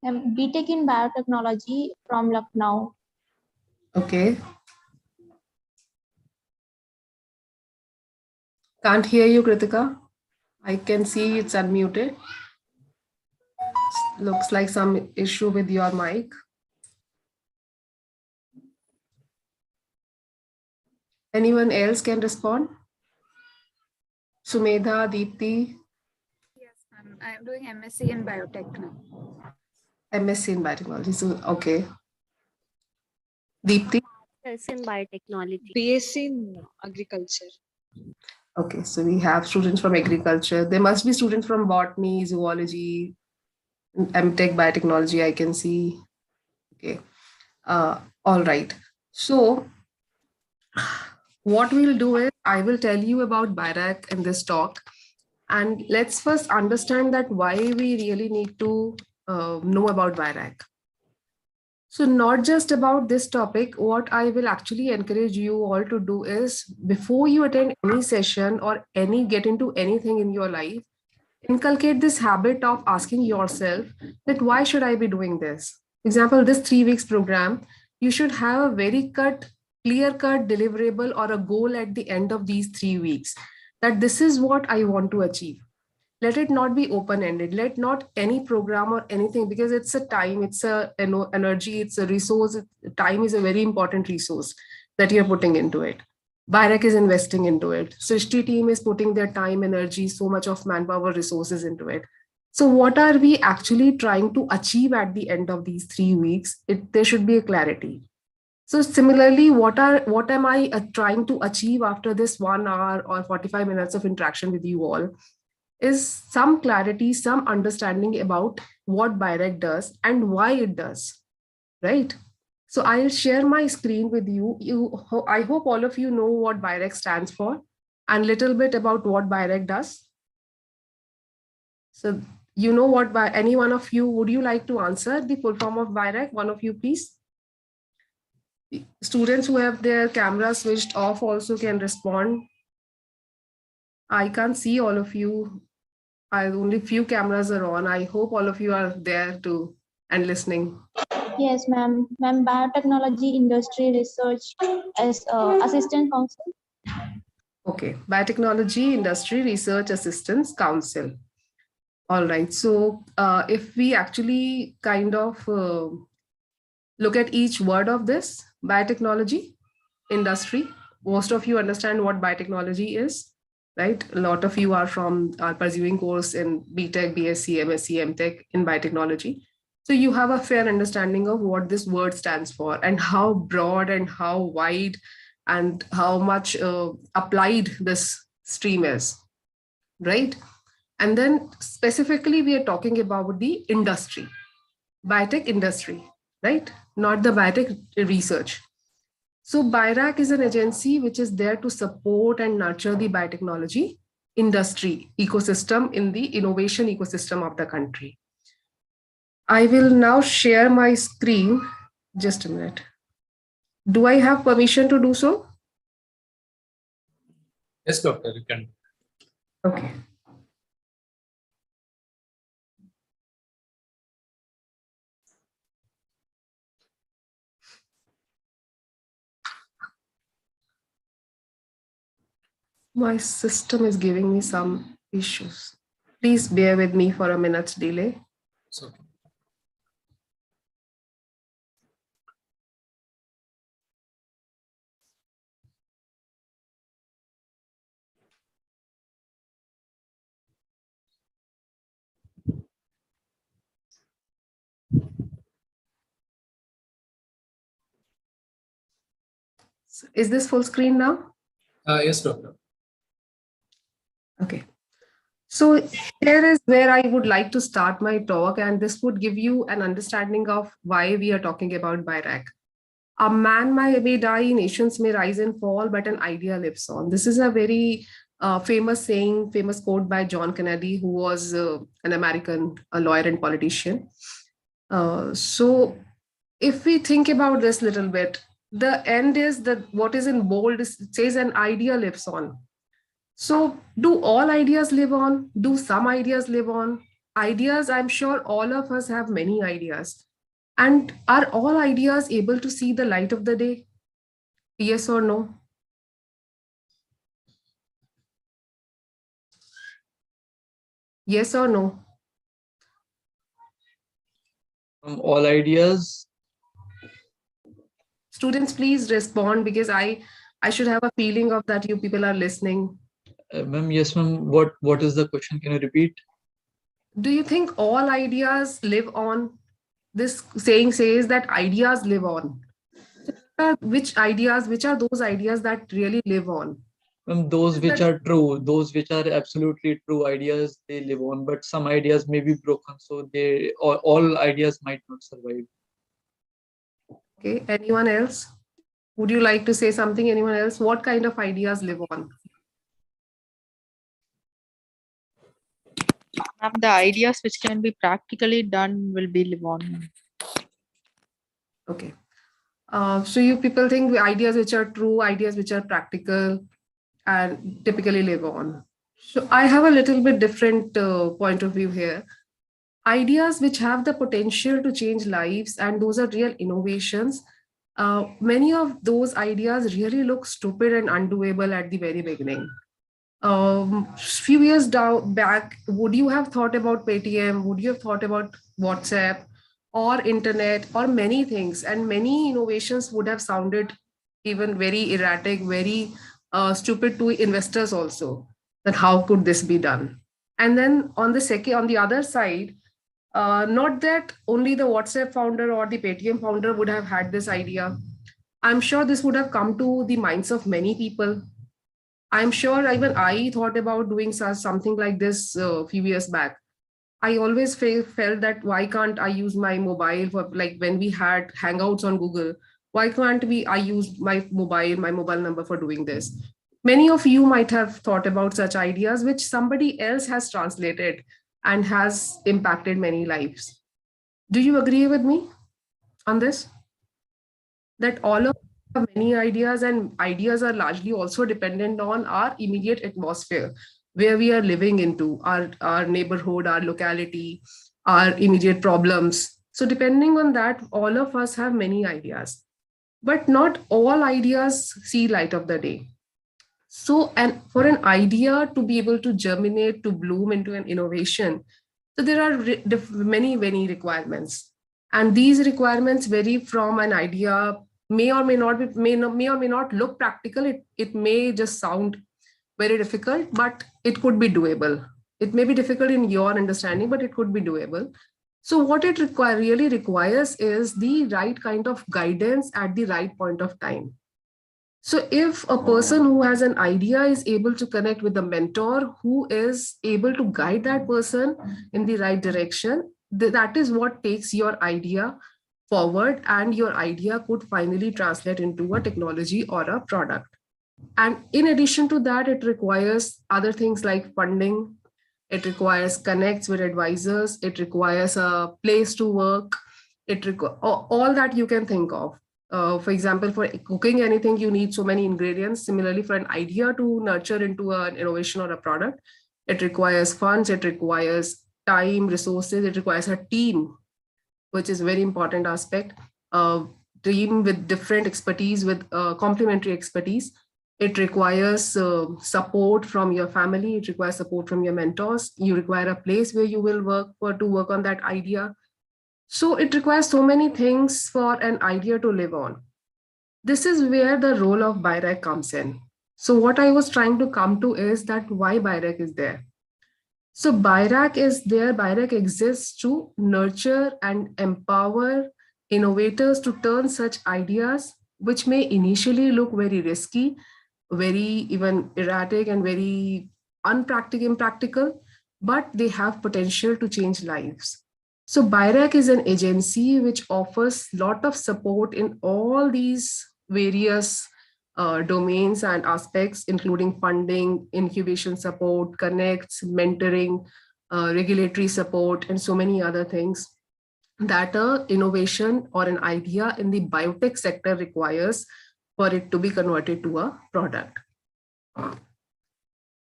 [SPEAKER 5] BTech in biotechnology from Lucknow.
[SPEAKER 3] Okay. Can't hear you, Kritika. I can see it's unmuted. Looks like some issue with your mic. Anyone else can respond? Sumedha, Deepti?
[SPEAKER 6] Yes, I'm doing MSc in biotech now.
[SPEAKER 3] MSc in biotechnology. So, okay. Deepti?
[SPEAKER 7] Yes, in biotechnology.
[SPEAKER 8] BSc in agriculture.
[SPEAKER 3] Okay, so we have students from agriculture. There must be students from botany, zoology, MTech, biotechnology, I can see. Okay. All right. So what we'll do is I will tell you about BIRAC in this talk. And let's first understand that why we really need to know about BIRAC. So not just about this topic, what I will actually encourage you all to do is before you attend any session or get into anything in your life, inculcate this habit of asking yourself that why should I be doing this? Example, this 3 weeks program, you should have a very clear cut deliverable or a goal at the end of these 3 weeks that this is what I want to achieve. Let it not be open-ended. Let not any program or anything, because it's a time, it's a energy, it's a resource. Time is a very important resource that you're putting into it. BIRAC is investing into it. Srishti team is putting their time, energy, so much of manpower resources into it. So what are we actually trying to achieve at the end of these 3 weeks? There should be a clarity. So similarly, what am I trying to achieve after this 1 hour or 45 minutes of interaction with you all? Is some clarity, some understanding about what BIRAC does and why it does, right? So I'll share my screen with you. I hope all of you know what BIRAC stands for and little bit about what BIRAC does. So you know what, by any one of you, would you like to answer the full form of BIRAC? One of you, please. Students who have their camera switched off also can respond. I can't see all of you. Only few cameras are on. I hope all of you are there too and listening.
[SPEAKER 5] Yes, ma'am. Ma'am, biotechnology industry research as assistant counsel.
[SPEAKER 3] Okay, Biotechnology Industry Research Assistance Council. All right, so if we actually kind of look at each word of this, biotechnology industry, most of you understand what biotechnology is, right? A lot of you are pursuing course in BTech, BSc, MSc, MTech in biotechnology. So you have a fair understanding of what this word stands for and how broad and how wide and how much applied this stream is, right? And then specifically, we are talking about the industry, biotech industry, right? Not the biotech research. So BIRAC is an agency which is there to support and nurture the biotechnology industry ecosystem in the innovation ecosystem of the country. I will now share my screen. Just a minute. Do I have permission to do so?
[SPEAKER 1] Yes, doctor, you can.
[SPEAKER 3] Okay. My system is giving me some issues. Please bear with me for a minute's delay.
[SPEAKER 1] So,
[SPEAKER 3] Is this full screen now?
[SPEAKER 1] yes, doctor.
[SPEAKER 3] Okay. So here is where I would like to start my talk, and this would give you an understanding of why we are talking about BIRAC. A man may die, nations may rise and fall, but an idea lives on. This is a very famous saying, famous quote by John Kennedy, who was an American lawyer and politician. So if we think about this little bit, the end is that what is in bold it says an idea lives on. So do all ideas live on? Do some ideas live on? Ideas, I'm sure all of us have many ideas. And are all ideas able to see the light of the day? Yes or no? Yes or no?
[SPEAKER 4] All ideas.
[SPEAKER 3] Students, please respond, because I should have a feeling of that you people are listening.
[SPEAKER 4] Ma'am, yes, ma'am. What is the question? Can you repeat?
[SPEAKER 3] Do you think all ideas live on? This saying says that ideas live on. Which are those ideas that really live on?
[SPEAKER 4] Those which are true, those which are absolutely true ideas, they live on, but some ideas may be broken, so all ideas might not survive.
[SPEAKER 3] Okay, anyone else? Would you like to say something? Anyone else? What kind of ideas live on?
[SPEAKER 8] The ideas which can be practically done will be live on.
[SPEAKER 3] Okay. So you people think ideas which are true, ideas which are practical, and typically live on. So I have a little bit different point of view here. Ideas which have the potential to change lives, and those are real innovations. Many of those ideas really look stupid and undoable at the very beginning. Few years back, would you have thought about Paytm? Would you have thought about WhatsApp or internet or many things? And many innovations would have sounded even very erratic, very stupid to investors also. That how could this be done? And then on the other side, not that only the WhatsApp founder or the Paytm founder would have had this idea. I'm sure this would have come to the minds of many people. I'm sure even I thought about doing something like this a few years back. I always felt that why can't I use my mobile for, like, when we had Hangouts on Google, why can't I use my mobile number for doing this? Many of you might have thought about such ideas, which somebody else has translated and has impacted many lives. Do you agree with me on this? That all of us have many ideas, and ideas are largely also dependent on our immediate atmosphere, where we are living into, our neighborhood, our locality, our immediate problems. So depending on that, all of us have many ideas, but not all ideas see light of the day. So, and for an idea to be able to germinate, to bloom into an innovation, so there are many requirements, and these requirements vary from an idea may or may not be, may or may not look practical. It may just sound very difficult, but it could be doable. It may be difficult in your understanding, but it could be doable. So what it really requires is the right kind of guidance at the right point of time. So if a person who has an idea is able to connect with a mentor who is able to guide that person in the right direction, that is what takes your idea forward, and your idea could finally translate into a technology or a product. And in addition to that, it requires other things like funding. It requires connects with advisors. It requires a place to work. It all that you can think of. For example, for cooking anything, you need so many ingredients. Similarly, for an idea to nurture into an innovation or a product, it requires funds, it requires time, resources, it requires a team, which is a very important aspect. Team with different expertise, with complementary expertise. It requires support from your family. It requires support from your mentors. You require a place where you will to work on that idea. So it requires so many things for an idea to live on. This is where the role of BIRAC comes in. So what I was trying to come to is that why BIRAC is there. So BIRAC is there. BIRAC exists to nurture and empower innovators to turn such ideas, which may initially look very risky, very even erratic, and very impractical, but they have potential to change lives. So BIRAC is an agency which offers a lot of support in all these various domains and aspects, including funding, incubation support, connects, mentoring, regulatory support, and so many other things that a innovation or an idea in the biotech sector requires for it to be converted to a product.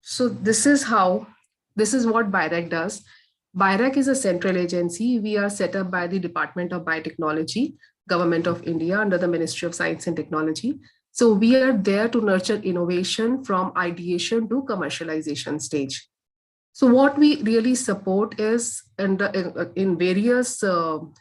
[SPEAKER 3] So this is what BIRAC does. BIRAC is a central agency. We are set up by the Department of Biotechnology, Government of India under the Ministry of Science and Technology. So we are there to nurture innovation from ideation to commercialization stage. So what we really support is in various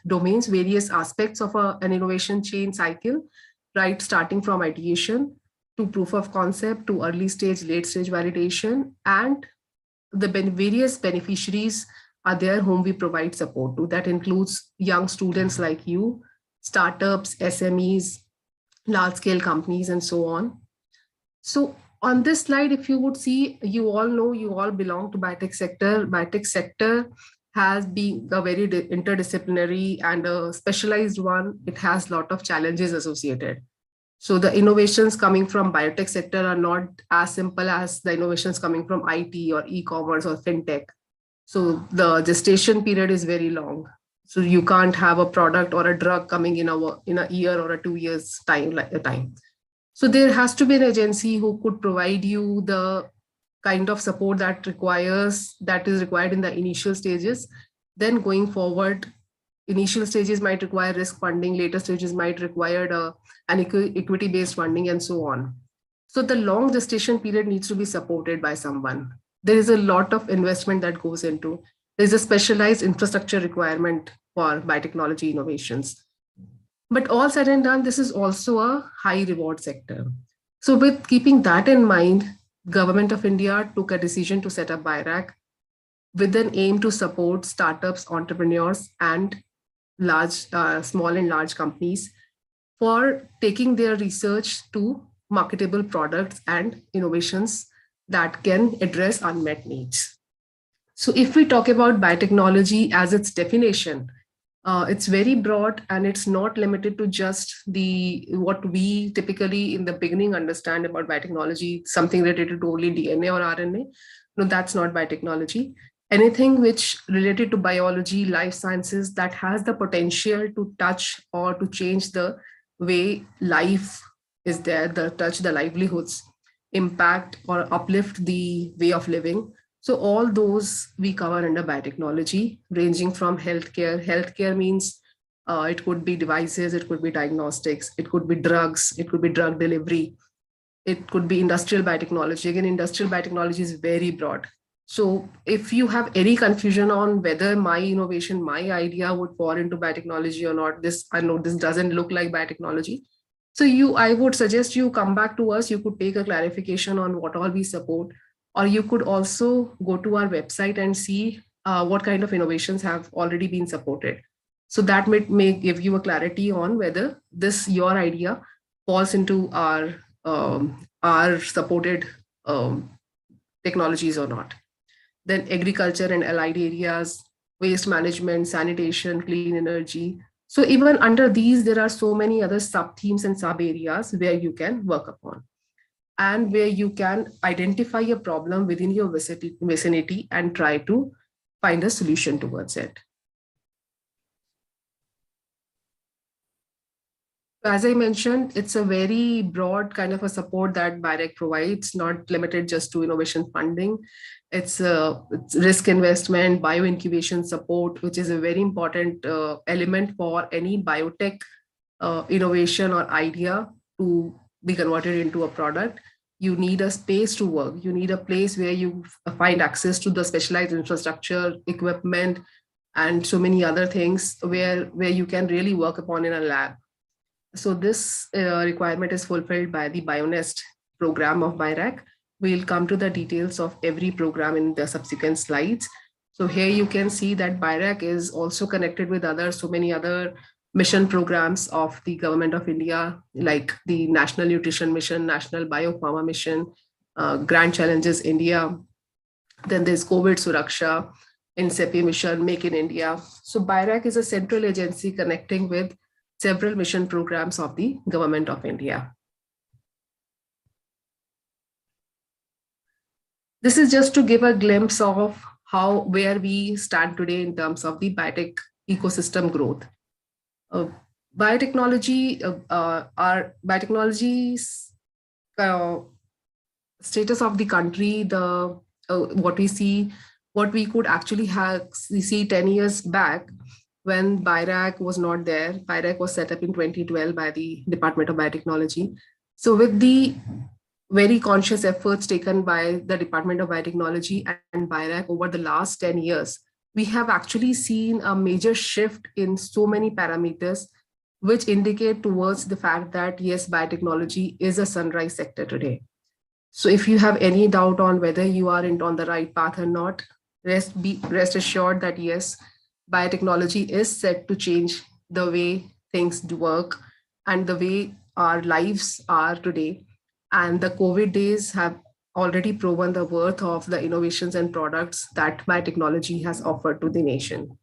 [SPEAKER 3] domains, various aspects of an innovation chain cycle, right? Starting from ideation to proof of concept to early stage, late stage validation, and the various beneficiaries are there whom we provide support to. That includes young students like you, startups, SMEs, large scale companies, and so on. So on this slide, if you would see, you all know, you all belong to biotech sector. Biotech sector has been a very interdisciplinary and a specialized one. It has a lot of challenges associated. So the innovations coming from biotech sector are not as simple as the innovations coming from IT or e-commerce or fintech. So the gestation period is very long. So you can't have a product or a drug coming in a year or a 2 years time. So there has to be an agency who could provide you the kind of support that is required in the initial stages. Then going forward, initial stages might require risk funding, later stages might require an equity-based funding, and so on. So the long gestation period needs to be supported by someone. There is a lot of investment that goes into. There's a specialized infrastructure requirement for biotechnology innovations. But all said and done, this is also a high reward sector. So with keeping that in mind, Government of India took a decision to set up BIRAC with an aim to support startups, entrepreneurs, and small and large companies for taking their research to marketable products and innovations that can address unmet needs. So if we talk about biotechnology as its definition, it's very broad and it's not limited to just what we typically in the beginning understand about biotechnology, something related to only DNA or RNA. No, that's not biotechnology. Anything which related to biology, life sciences that has the potential to touch or to change the way life is there, touch the livelihoods, impact or uplift the way of living. So all those we cover under biotechnology, ranging from healthcare. Healthcare means it could be devices, it could be diagnostics, it could be drugs, it could be drug delivery, it could be industrial biotechnology. Again, industrial biotechnology is very broad. So if you have any confusion on whether my innovation, my idea would fall into biotechnology or not, I know this doesn't look like biotechnology. So I would suggest you come back to us. You could take a clarification on what all we support, or you could also go to our website and see what kind of innovations have already been supported. So that may give you a clarity on whether your idea falls into our supported technologies or not. Then agriculture and allied areas, waste management, sanitation, clean energy. So even under these, there are so many other sub-themes and sub-areas where you can work upon, and where you can identify a problem within your vicinity and try to find a solution towards it. As I mentioned, it's a very broad kind of a support that BIRAC provides, not limited just to innovation funding. It's risk investment, bio-incubation support, which is a very important element for any biotech innovation or idea to be converted into a product. You need a space to work. You need a place where you find access to the specialized infrastructure, equipment, and so many other things where you can really work upon in a lab. So this requirement is fulfilled by the BioNest program of BIRAC. We'll come to the details of every program in the subsequent slides. So here you can see that BIRAC is also connected with so many other mission programs of the Government of India, like the National Nutrition Mission, National Biopharma Mission, Grand Challenges India. Then there's COVID Suraksha, INSEPI mission, Make in India. So BIRAC is a central agency connecting with several mission programs of the Government of India. This is just to give a glimpse of where we stand today in terms of the biotech ecosystem growth. Biotechnology, our biotechnology's status of the country, what we could actually see 10 years back when BIRAC was not there. BIRAC was set up in 2012 by the Department of Biotechnology. So with the very conscious efforts taken by the Department of Biotechnology and BIRAC over the last 10 years, we have actually seen a major shift in so many parameters, which indicate towards the fact that yes, biotechnology is a sunrise sector today. So if you have any doubt on whether you are on the right path or not, rest assured that yes, biotechnology is set to change the way things do work and the way our lives are today. And the COVID days have already proven the worth of the innovations and products that biotechnology has offered to the nation.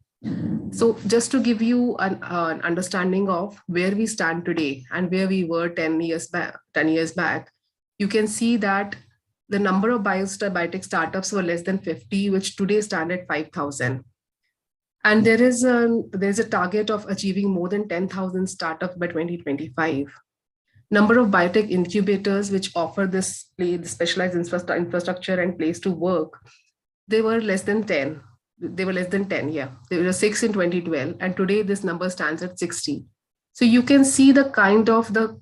[SPEAKER 3] So just to give you an understanding of where we stand today and where we were 10 years back, you can see that the number of biotech startups were less than 50, which today stand at 5,000. And there is a target of achieving more than 10,000 startups by 2025. Number of biotech incubators which offer this specialized infrastructure and place to work, they were less than 10. They were less than 10, yeah. There were 6 in 2012, and today this number stands at 60. So you can see the kind of the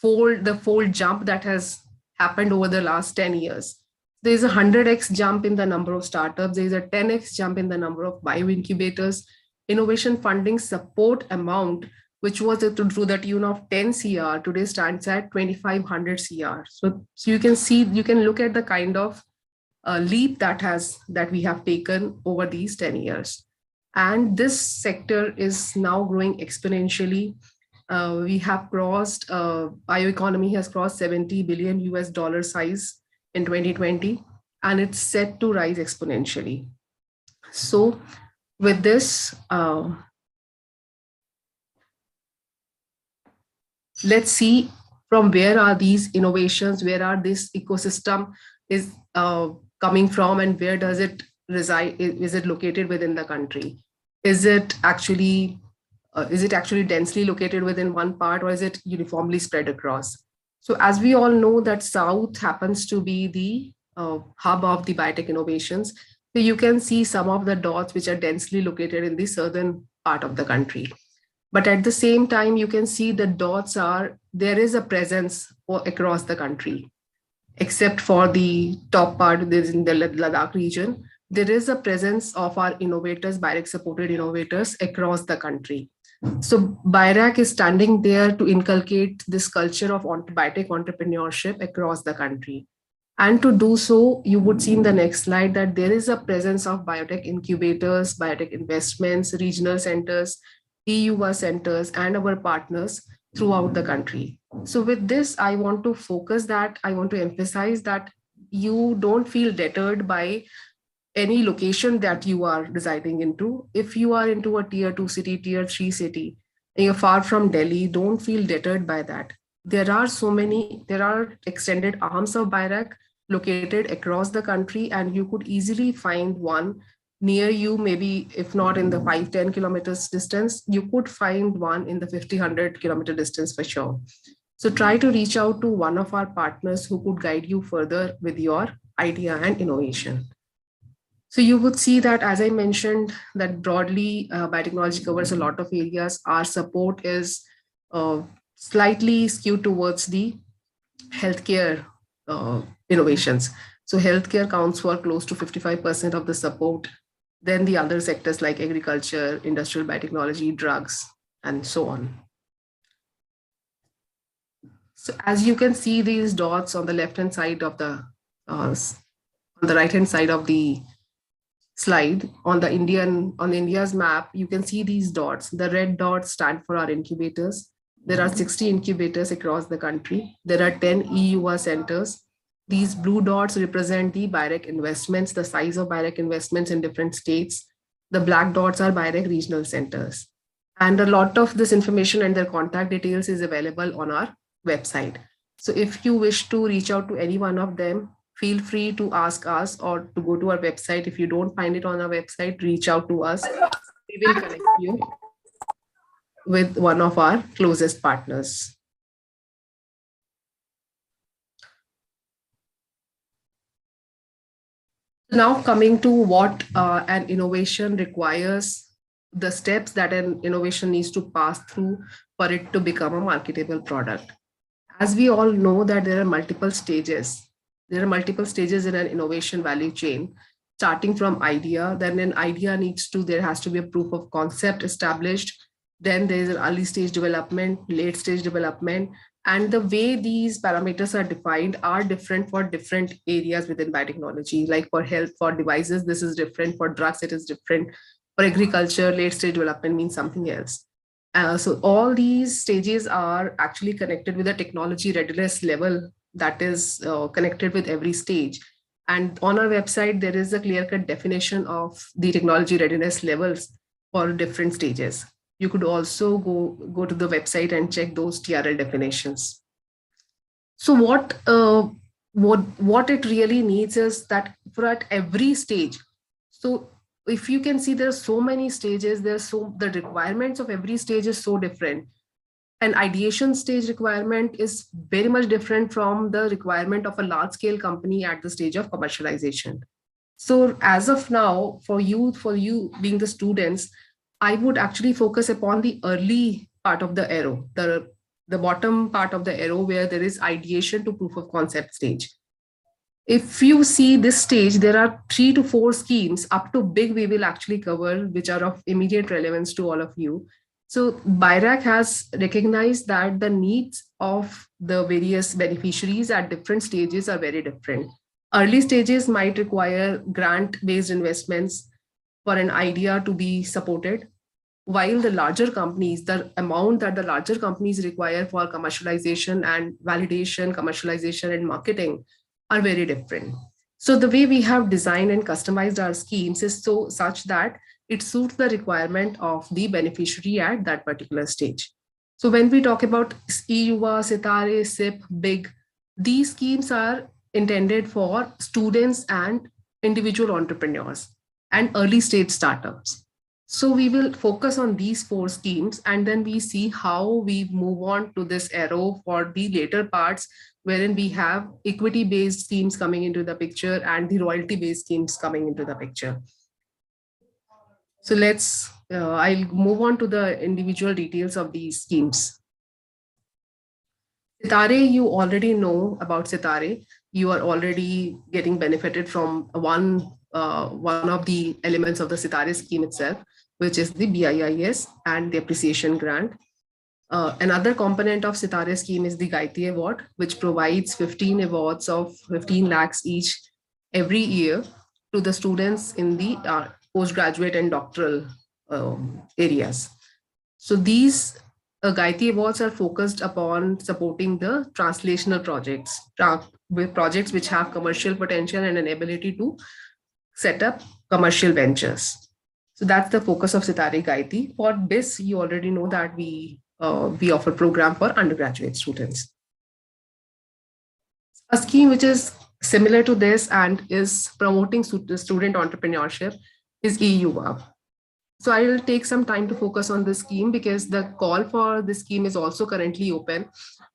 [SPEAKER 3] fold jump that has happened over the last 10 years. There is a 100x jump in the number of startups. There is a 10x jump in the number of bioincubators. Innovation funding support amount, which was to the tune of 10 CR, today stands at 2,500 CR. So you can see, you can look at the kind of leap that we have taken over these 10 years. And this sector is now growing exponentially. We have crossed, bioeconomy has crossed $70 billion US size in 2020, and it's set to rise exponentially. So with this, let's see from where are these innovations, where are this ecosystem is coming from, and where does it reside? Is it located within the country? Is it actually densely located within one part, or is it uniformly spread across? So as we all know that South happens to be the hub of the biotech innovations. So you can see some of the dots which are densely located in the southern part of the country. But at the same time, you can see the dots there is a presence across the country. Except for the top part in the Ladakh region, there is a presence of our innovators, BIRAC-supported innovators across the country. So BIRAC is standing there to inculcate this culture of biotech entrepreneurship across the country. And to do so, you would see in the next slide that there is a presence of biotech incubators, biotech investments, regional centers, EUA centers, and our partners throughout the country. So with this, I want to emphasize that you don't feel deterred by any location that you are residing into. If you are into a tier 2 city, tier 3 city, and you're far from Delhi, don't feel deterred by that. There are extended arms of BIRAC located across the country, and you could easily find one near you, maybe if not in the 5-10 kilometers distance, you could find one in the 50-100 kilometer distance for sure. So try to reach out to one of our partners who could guide you further with your idea and innovation. So you would see that, as I mentioned, that broadly biotechnology covers a lot of areas. Our support is slightly skewed towards the healthcare innovations. So healthcare counts for close to 55% of the support. Then the other sectors like agriculture, industrial biotechnology, drugs, and so on. So as you can see these dots on the left-hand side of on the right-hand side of the slide, on India's map, you can see these dots. The red dots stand for our incubators. There are 60 incubators across the country. There are 10 EUA centers. These blue dots represent the BIREC investments, the size of BIREC investments in different states. The black dots are BIREC regional centers. And a lot of this information and their contact details is available on our website. So if you wish to reach out to any one of them, feel free to ask us or to go to our website. If you don't find it on our website, reach out to us. We will connect you with one of our closest partners. Now coming to what an innovation requires, the steps that an innovation needs to pass through for it to become a marketable product. As we all know that there are multiple stages. There are multiple stages in an innovation value chain, starting from idea, then an idea there has to be a proof of concept established. Then there is an early stage development, late stage development, and the way these parameters are defined are different for different areas within biotechnology. Like for health, for devices, this is different. For drugs, it is different. For agriculture, late stage development means something else. So all these stages are actually connected with a technology readiness level that is connected with every stage. And on our website, there is a clear-cut definition of the technology readiness levels for different stages. You could also go to the website and check those TRL definitions. So what it really needs is that for at every stage. So if you can see, there are so many stages. The requirements of every stage is so different. An ideation stage requirement is very much different from the requirement of a large-scale company at the stage of commercialization. So as of now, for you being the students, I would actually focus upon the early part of the arrow, the bottom part of the arrow where there is ideation to proof of concept stage. If you see this stage, there are 3 to 4 schemes up to big we will actually cover, which are of immediate relevance to all of you. So BIRAC has recognized that the needs of the various beneficiaries at different stages are very different. Early stages might require grant-based investments for an idea to be supported, while the larger companies, the amount that the larger companies require for commercialization and validation, commercialization and marketing are very different. So the way we have designed and customized our schemes is such that it suits the requirement of the beneficiary at that particular stage. So when we talk about EUA, Sitare, SIP, BIG, these schemes are intended for students and individual entrepreneurs and early stage startups. So we will focus on these 4 schemes, and then we see how we move on to this arrow for the later parts, wherein we have equity-based schemes coming into the picture and the royalty-based schemes coming into the picture. So I'll move on to the individual details of these schemes. Sitare, you already know about Sitare. You are already getting benefited from one of the elements of the Sitare scheme itself, which is the BIIS and the appreciation grant. Another component of Sitare scheme is the Gayatri Award, which provides 15 awards of 15 lakhs each every year to the students in the postgraduate and doctoral areas. So these Gayatri Awards are focused upon supporting the translational projects, projects which have commercial potential and an ability to set up commercial ventures. So that's the focus of Sitare Gayatri. For BIIS, you already know that we offer program for undergraduate students. A scheme which is similar to this and is promoting student entrepreneurship is EUA. So I will take some time to focus on this scheme because the call for this scheme is also currently open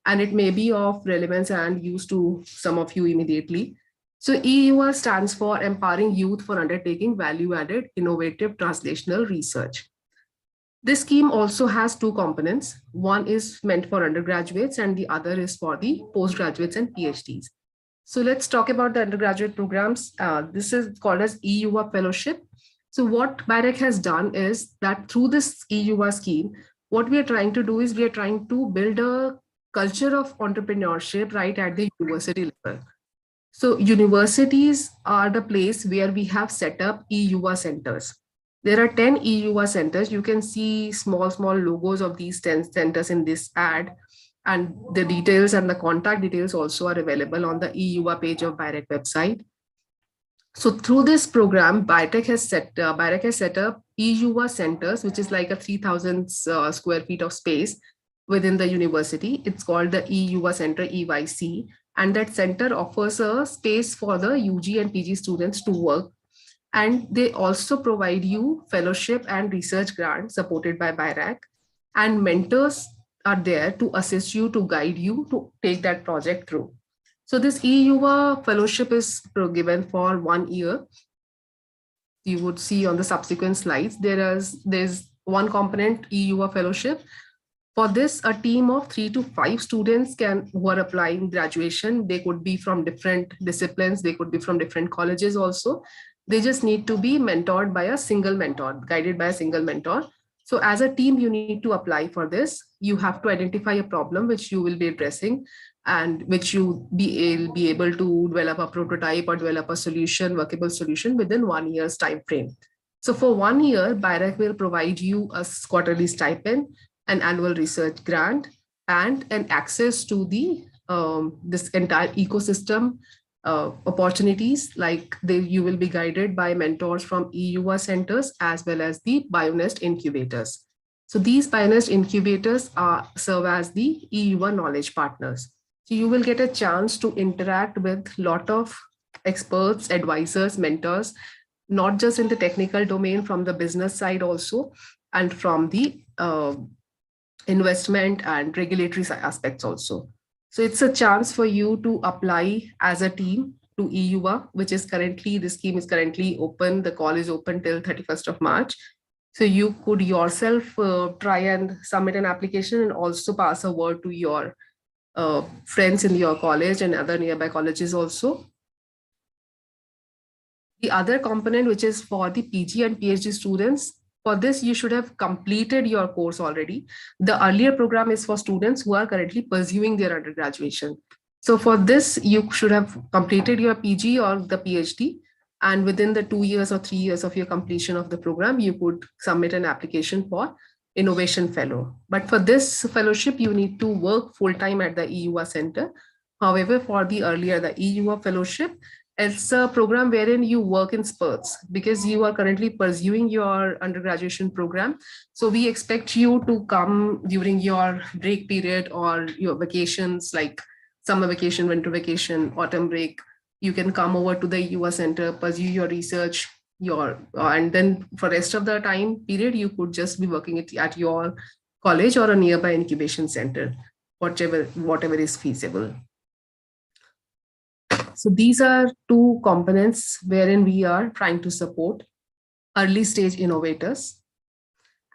[SPEAKER 3] and it may be of relevance and use to some of you immediately. So EUA stands for Empowering Youth for Undertaking Value-Added Innovative Translational Research. This scheme also has 2 components. One is meant for undergraduates and the other is for the postgraduates and PhDs. So let's talk about the undergraduate programs. This is called as EUA Fellowship. So what BIRAC has done is that through this EUA scheme, what we are trying to do is we are trying to build a culture of entrepreneurship right at the university level. So universities are the place where we have set up EUA centers. There are 10 EUA centers. You can see small logos of these 10 centers in this ad. And the details and the contact details also are available on the EUA page of BIRAC website. So through this program, BIRAC has set up EUA centers, which is like a 3,000 square feet of space within the university. It's called the EUA Center, EYC. And that center offers a space for the UG and PG students to work. And they also provide you fellowship and research grants supported by BIRAC. And mentors are there to assist you, to guide you to take that project through. So this EUA fellowship is given for 1 year. You would see on the subsequent slides, there's one component, EUA fellowship. For this, a team of 3 to 5 students who are applying graduation. They could be from different disciplines. They could be from different colleges also. They just need to be mentored by a single mentor, guided by a single mentor. So as a team, you need to apply for this. You have to identify a problem which you will be addressing and which you be able to develop a prototype or develop a solution, workable solution within 1 year's time frame. So for 1 year, BIRAC will provide you a quarterly stipend, an annual research grant, and an access to the this entire ecosystem opportunities. Like you will be guided by mentors from EUA centers as well as the BioNest incubators. So these BioNest incubators serve as the EUA knowledge partners. So you will get a chance to interact with a lot of experts, advisors, mentors, not just in the technical domain, from the business side also, and from the investment and regulatory aspects also. So it's a chance for you to apply as a team to EUA, which is currently, the scheme is currently open. The call is open till 31st of March. So you could yourself try and submit an application and also pass a word to your friends in your college and other nearby colleges also. The other component, which is for the PG and PhD students, for this, you should have completed your course already. The earlier program is for students who are currently pursuing their undergraduation. So for this, you should have completed your PG or the PhD. And within the 2 years or 3 years of your completion of the program, you could submit an application for Innovation Fellow. But for this fellowship, you need to work full-time at the EUA Center. However, for the EUA Fellowship, it's a program wherein you work in spurts because you are currently pursuing your undergraduation program. So we expect you to come during your break period or your vacations, like summer vacation, winter vacation, autumn break. You can come over to the EUA Center, pursue your research, and then for rest of the time period, you could just be working at your college or a nearby incubation center, whatever is feasible. So these are two components wherein we are trying to support early stage innovators.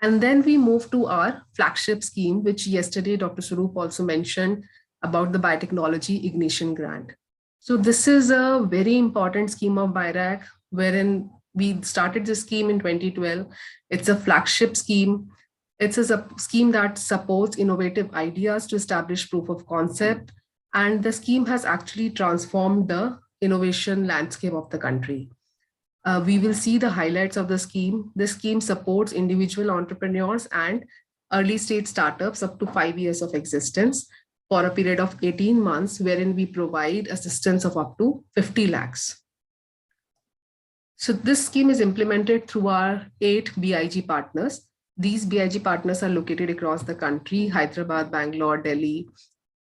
[SPEAKER 3] And then we move to our flagship scheme, which yesterday Dr. Swaroop also mentioned about the Biotechnology Ignition Grant. So this is a very important scheme of BIRAC, wherein we started this scheme in 2012. It's a flagship scheme. It's a scheme that supports innovative ideas to establish proof of concept. And the scheme has actually transformed the innovation landscape of the country. We will see the highlights of the scheme. This scheme supports individual entrepreneurs and early stage startups up to 5 years of existence for a period of 18 months, wherein we provide assistance of up to 50 lakhs. So this scheme is implemented through our 8 BIG partners. These BIG partners are located across the country: Hyderabad, Bangalore, Delhi,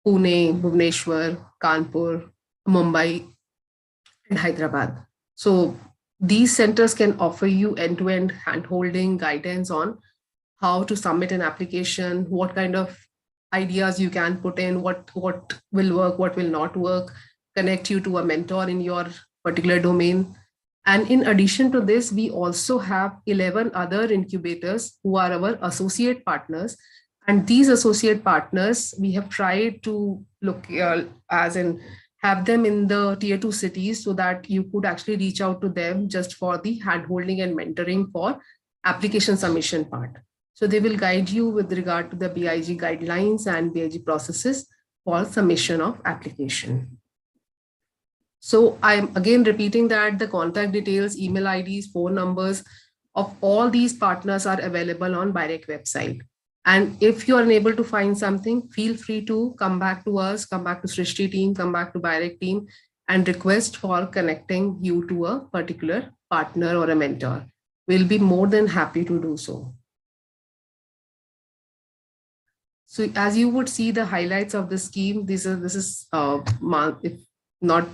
[SPEAKER 3] Pune, Bhubaneswar, Kanpur, Mumbai, and Hyderabad. So these centers can offer you end-to-end hand-holding guidance on how to submit an application, what kind of ideas you can put in, what will work, what will not work, connect you to a mentor in your particular domain. And in addition to this, we also have 11 other incubators who are our associate partners. And these associate partners, we have tried to look as in have them in the tier 2 cities so that you could actually reach out to them just for the handholding and mentoring for application submission part. So they will guide you with regard to the BIG guidelines and BIG processes for submission of application. So I'm again repeating that the contact details, email IDs, phone numbers of all these partners are available on BIRAC website. And if you are unable to find something, feel free to come back to us, come back to Srishti team, come back to BIIS team, and request for connecting you to a particular partner or a mentor. We'll be more than happy to do so. So as you would see the highlights of the scheme, this is if not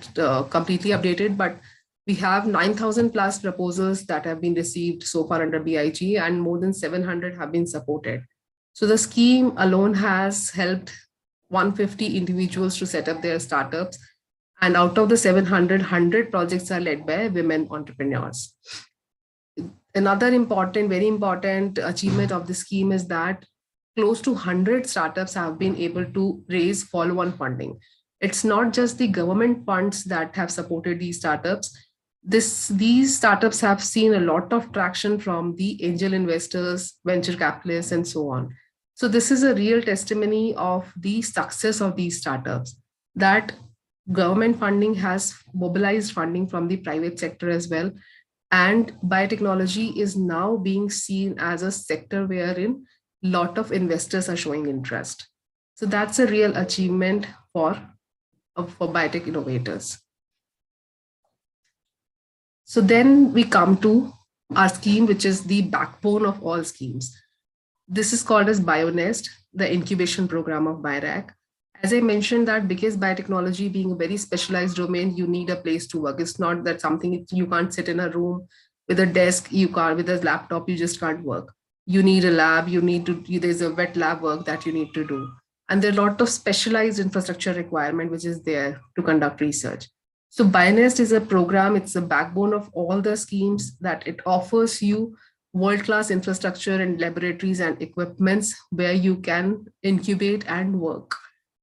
[SPEAKER 3] completely updated, but we have 9,000 plus proposals that have been received so far under BIG, and more than 700 have been supported. So the scheme alone has helped 150 individuals to set up their startups. And out of the 700, 100 projects are led by women entrepreneurs. Another important, very important achievement of the scheme is that close to 100 startups have been able to raise follow-on funding. It's not just the government funds that have supported these startups. These startups have seen a lot of traction from the angel investors, venture capitalists, and so on. So this is a real testimony of the success of these startups, that government funding has mobilized funding from the private sector as well. And biotechnology is now being seen as a sector wherein a lot of investors are showing interest. So that's a real achievement for biotech innovators. So then we come to our scheme, which is the backbone of all schemes. This is called as BioNest, the incubation program of BIRAC. As I mentioned that because biotechnology being a very specialized domain, you need a place to work. It's not that something you can't sit in a room with a desk, you can't, with a laptop, you just can't work. You need a lab, there's a wet lab work that you need to do. And there are a lot of specialized infrastructure requirement which is there to conduct research. So BioNest is a program, it's the backbone of all the schemes, that it offers you world-class infrastructure and laboratories and equipments where you can incubate and work.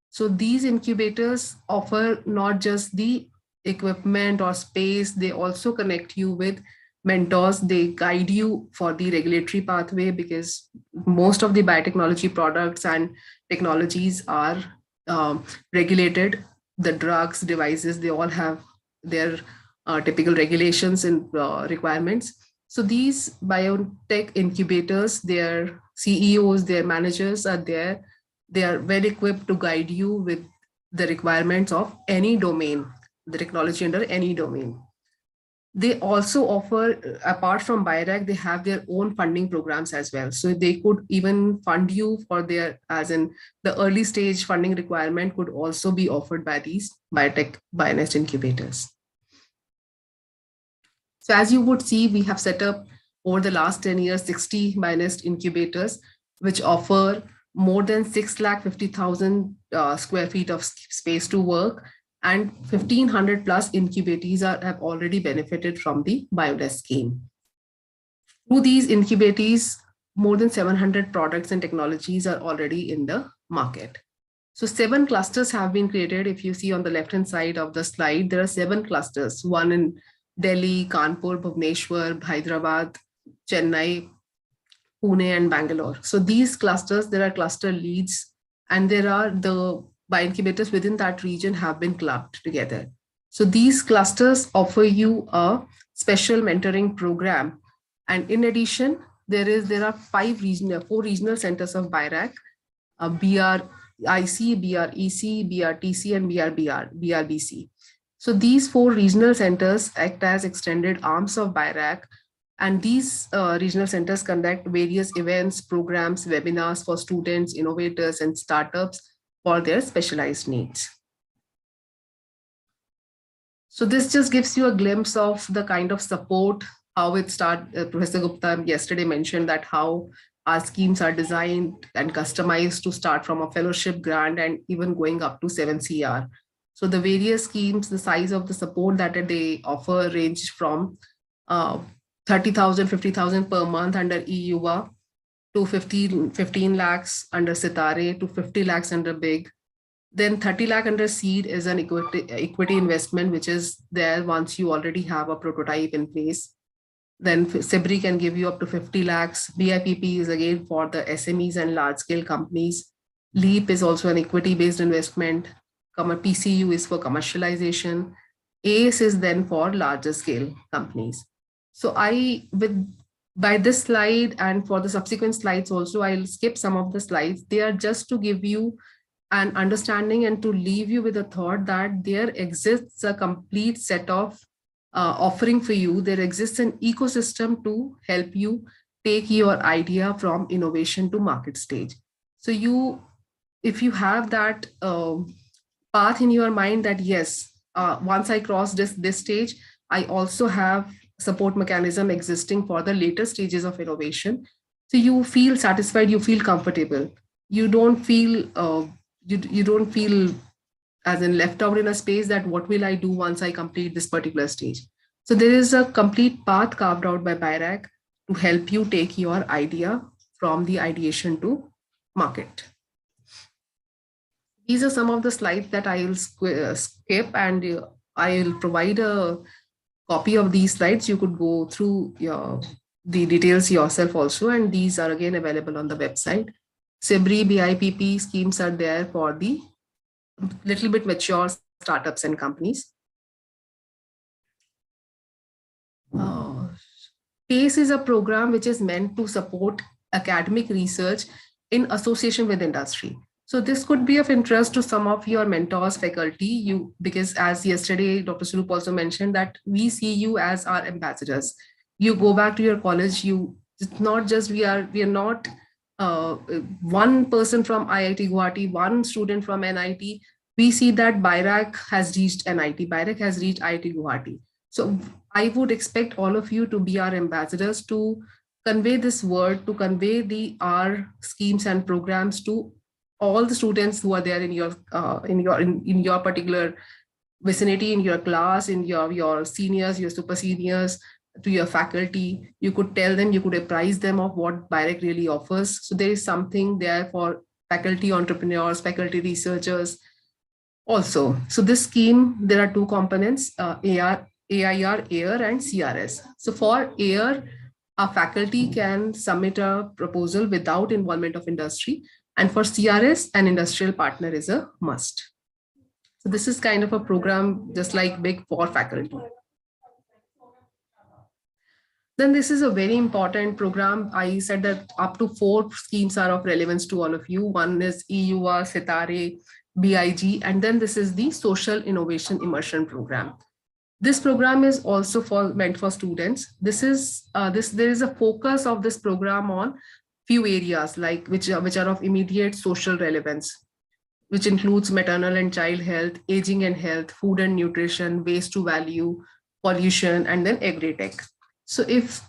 [SPEAKER 3] So these incubators offer not just the equipment or space, they also connect you with mentors. They guide you for the regulatory pathway, because most of the biotechnology products and technologies are regulated. The drugs, devices, they all have their typical regulations and requirements. So these biotech incubators, their CEOs, their managers are there. They are well equipped to guide you with the requirements of any domain, the technology under any domain. They also offer, apart from BIRAC, they have their own funding programs as well. So they could even fund you for their, as in the early stage funding requirement could also be offered by these biotech BioNest incubators. So as you would see, we have set up over the last 10 years, 60 BioNest incubators, which offer more than 650,000 square feet of space to work, and 1,500 plus incubatees have already benefited from the BioNest scheme. Through these incubatees, more than 700 products and technologies are already in the market. So 7 clusters have been created. If you see on the left-hand side of the slide, there are 7 clusters, one in Delhi, Kanpur, Bhubaneswar, Hyderabad, Chennai, Pune, and Bangalore. So these clusters, there are cluster leads, and there are the bioincubators within that region have been clubbed together. So these clusters offer you a special mentoring program. And in addition, there are 4 regional centers of BIRAC, BRIC, BREC, BRTC, and BRBC. So these 4 regional centers act as extended arms of BIRAC. And these regional centers conduct various events, programs, webinars for students, innovators, and startups for their specialized needs. So this just gives you a glimpse of the kind of support, how it started. Professor Gupta yesterday mentioned that how our schemes are designed and customized to start from a fellowship grant and even going up to 7 CR. So the various schemes, the size of the support that they offer range from 30,000, 50,000 per month under EUA to 15 lakhs under Sitare to 50 lakhs under BIG. Then 30 lakh under seed is an equity investment, which is there once you already have a prototype in place. Then SIBRI can give you up to 50 lakhs. BIPP is again for the SMEs and large scale companies. LEAP is also an equity based investment. PCU is for commercialization. ACE is then for larger scale companies. So with By this slide and for the subsequent slides also, I'll skip some of the slides. They are just to give you an understanding and to leave you with a thought that there exists a complete set of offering for you. There exists an ecosystem to help you take your idea from innovation to market stage. So if you have that path in your mind that yes, once I cross this stage, I also have support mechanism existing for the later stages of innovation. So you feel satisfied, you feel comfortable, you don't feel you don't feel as in left out in a space that what will I do once I complete this particular stage. So there is a complete path carved out by BIIS to help you take your idea from the ideation to market. These are some of the slides that I will skip, and I will provide a copy of these slides. You could go through the details yourself also, and these are again available on the website. SIBRI, BIPP schemes are there for the little bit mature startups and companies. PACE is a program which is meant to support academic research in association with industry. So this could be of interest to some of your mentors, faculty, because as yesterday, Dr. Surup also mentioned that we see you as our ambassadors. You go back to your college, it's not just we are not one person from IIT Guwahati, one student from NIT. We see that BIRAC has reached NIT, BIRAC has reached IIT Guwahati. So I would expect all of you to be our ambassadors to convey this word, to convey our schemes and programs to all the students who are there in your particular vicinity, in your class, in your seniors, your super seniors, to your faculty. You could tell them, you could apprise them of what BIRAC really offers. So there is something there for faculty entrepreneurs, faculty researchers also. So this scheme, there are two components, AIR, AIR and CRS. So for AIR, a faculty can submit a proposal without involvement of industry. And for CRS, an industrial partner is a must. So this is kind of a program just like BIG for faculty. Then this is a very important program. I said that up to 4 schemes are of relevance to all of you. One is EUR, Sitare, BIG, and then this is the Social Innovation Immersion Program. This program is also meant for students. There is a focus of this program on few areas like which are of immediate social relevance, which includes maternal and child health, aging and health, food and nutrition, waste to value, pollution, and then agri-tech. So if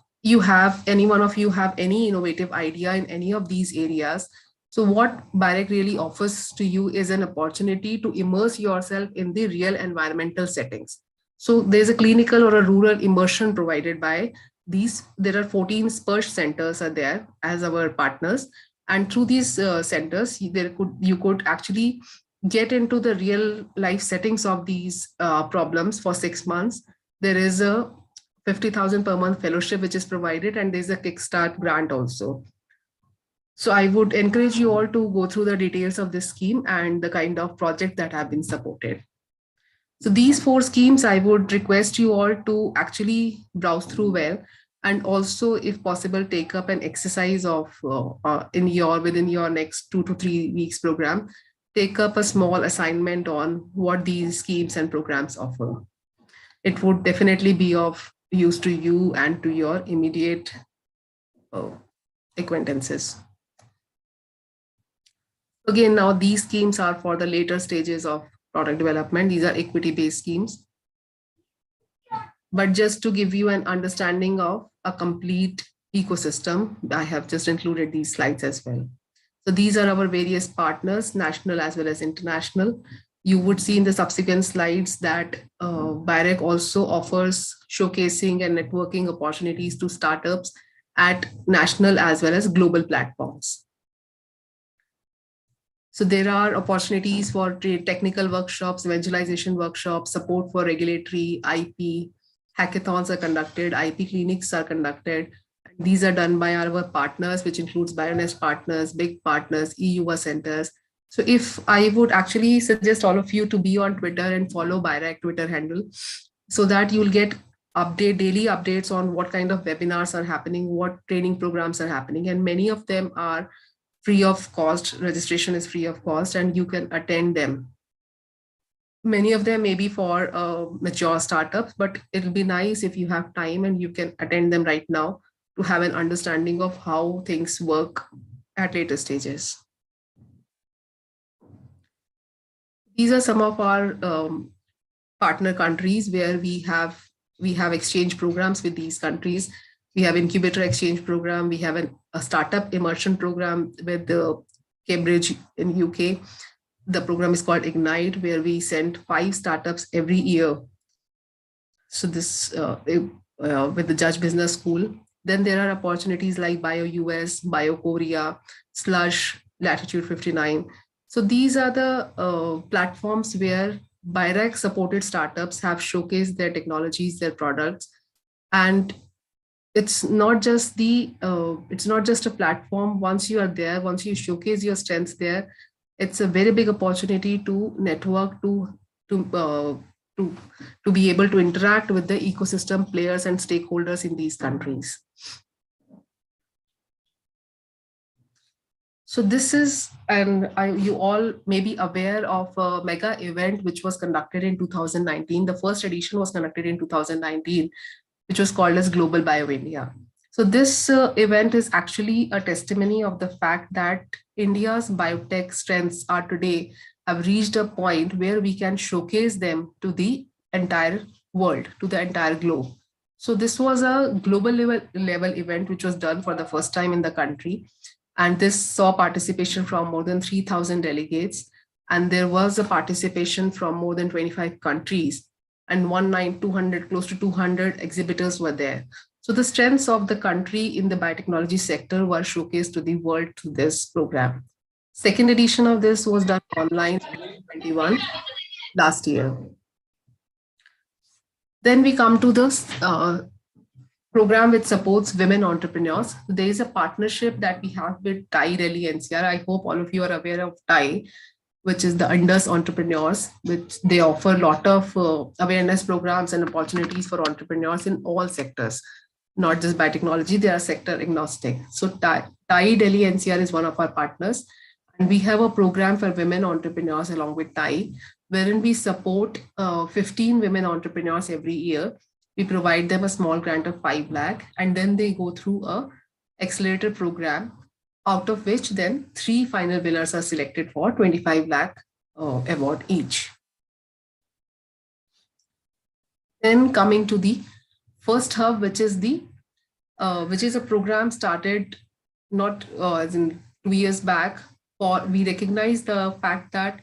[SPEAKER 3] any one of you have any innovative idea in any of these areas, so what BIRAC really offers to you is an opportunity to immerse yourself in the real environmental settings. So there's a clinical or a rural immersion provided by these. There are 14 SPERSH centers are there as our partners. And through these centers, you could actually get into the real life settings of these problems for 6 months. There is a 50,000 per month fellowship which is provided, and there's a Kickstart grant also. So I would encourage you all to go through the details of this scheme and the kind of project that have been supported. So these 4 schemes, I would request you all to actually browse through well, and also, if possible, take up an exercise of within your next 2 to 3 weeks program. Take up a small assignment on what these schemes and programs offer. It would definitely be of use to you and to your immediate acquaintances. Again, now these schemes are for the later stages of product development. These are equity-based schemes. But just to give you an understanding of a complete ecosystem, I have just included these slides as well. So these are our various partners, national as well as international. You would see in the subsequent slides that BIRAC also offers showcasing and networking opportunities to startups at national as well as global platforms. So there are opportunities for technical workshops, evangelization workshops, support for regulatory, IP, hackathons are conducted, IP clinics are conducted. These are done by our partners, which includes BioNest partners, big partners, EUR centers. So if I would actually suggest all of you to be on Twitter and follow BIRAC Twitter handle, so that you'll get daily updates on what kind of webinars are happening, what training programs are happening, and many of them are free of cost. Registration is free of cost, and you can attend them. Many of them may be for mature startups, but it'll be nice if you have time and you can attend them right now to have an understanding of how things work at later stages. These are some of our partner countries where we have exchange programs with these countries. We have incubator exchange program. We have a startup immersion program with the Cambridge in UK. The program is called Ignite, where we send 5 startups every year. So this with the Judge Business School. Then there are opportunities like BioUS, BioKorea, Slush, Latitude 59. So these are the platforms where BIRAC supported startups have showcased their technologies, their products, and it's not just a platform. Once you are there, once you showcase your strengths there, it's a very big opportunity to network, to be able to interact with the ecosystem players and stakeholders in these countries. So this is, and you all may be aware of a mega event which was conducted in 2019. The first edition was conducted in 2019, which was called as Global Bio India. So this event is actually a testimony of the fact that India's biotech strengths are today have reached a point where we can showcase them to the entire world, to the entire globe. So this was a global level event which was done for the first time in the country. And this saw participation from more than 3,000 delegates. And there was a participation from more than 25 countries. And close to 200 exhibitors were there. So the strengths of the country in the biotechnology sector were showcased to the world through this program. Second edition of this was done online in 2021, last year. Then we come to this program which supports women entrepreneurs. There is a partnership that we have with TIE Delhi NCR. I hope all of you are aware of TIE, which is the Indus Entrepreneurs, which they offer a lot of awareness programs and opportunities for entrepreneurs in all sectors, not just biotechnology, they are sector agnostic. So TIE Delhi NCR is one of our partners. And we have a program for women entrepreneurs along with TIE, wherein we support 15 women entrepreneurs every year. We provide them a small grant of 5 lakh, and then they go through a accelerator program, out of which then 3 final winners are selected for 25 lakh award each. Then coming to the first hub, which is a program started not as in 2 years back. We recognize the fact that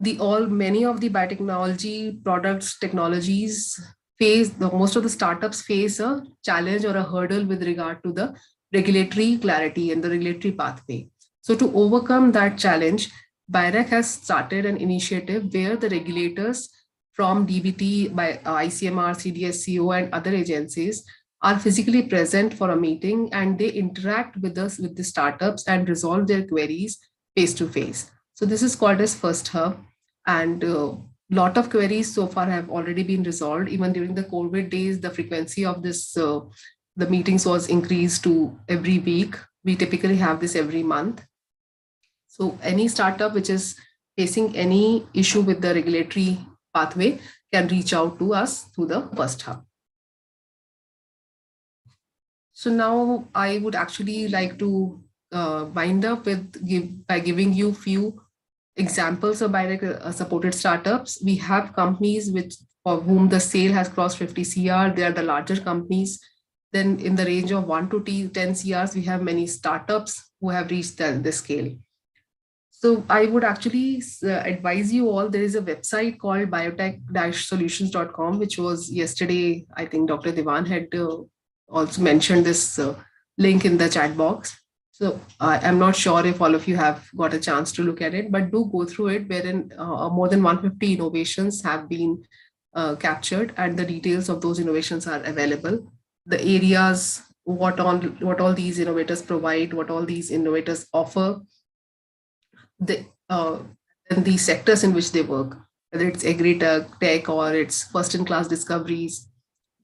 [SPEAKER 3] many of the biotechnology products, technologies most of the startups face a challenge or a hurdle with regard to the regulatory clarity and the regulatory pathway. So to overcome that challenge, BIRAC has started an initiative where the regulators from DBT, by ICMR, CDSCO, and other agencies are physically present for a meeting, and they interact with the startups and resolve their queries face to face. So this is called as First Hub, and lot of queries so far have already been resolved. Even during the COVID days, the frequency of this, the meetings was increased to every week. We typically have this every month. So any startup which is facing any issue with the regulatory pathway can reach out to us through the First Hub. So now I would actually like to wind up by giving you few examples of BIRAC supported startups. We have companies for whom the sale has crossed 50 CR. They are the larger companies. Then in the range of 1 to 10 CRs, we have many startups who have reached the scale. So I would actually advise you all, there is a website called biotech-solutions.com, which was yesterday, I think Dr. Diwan had also mentioned this link in the chat box. So I'm not sure if all of you have got a chance to look at it, but do go through it, wherein more than 150 innovations have been captured, and the details of those innovations are available. The areas, what all these innovators provide, what all these innovators offer, and the sectors in which they work, whether it's agri-tech or it's first-in-class discoveries,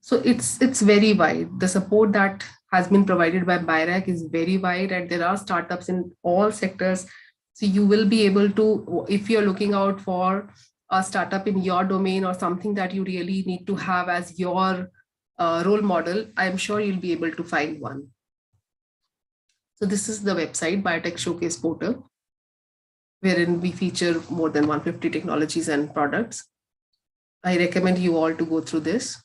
[SPEAKER 3] So it's very wide. The support that has been provided by BIRAC is very wide, and there are startups in all sectors. So you will be able to, if you're looking out for a startup in your domain or something that you really need to have as your role model, I'm sure you'll be able to find one. So this is the website, Biotech Showcase Portal, wherein we feature more than 150 technologies and products. I recommend you all to go through this.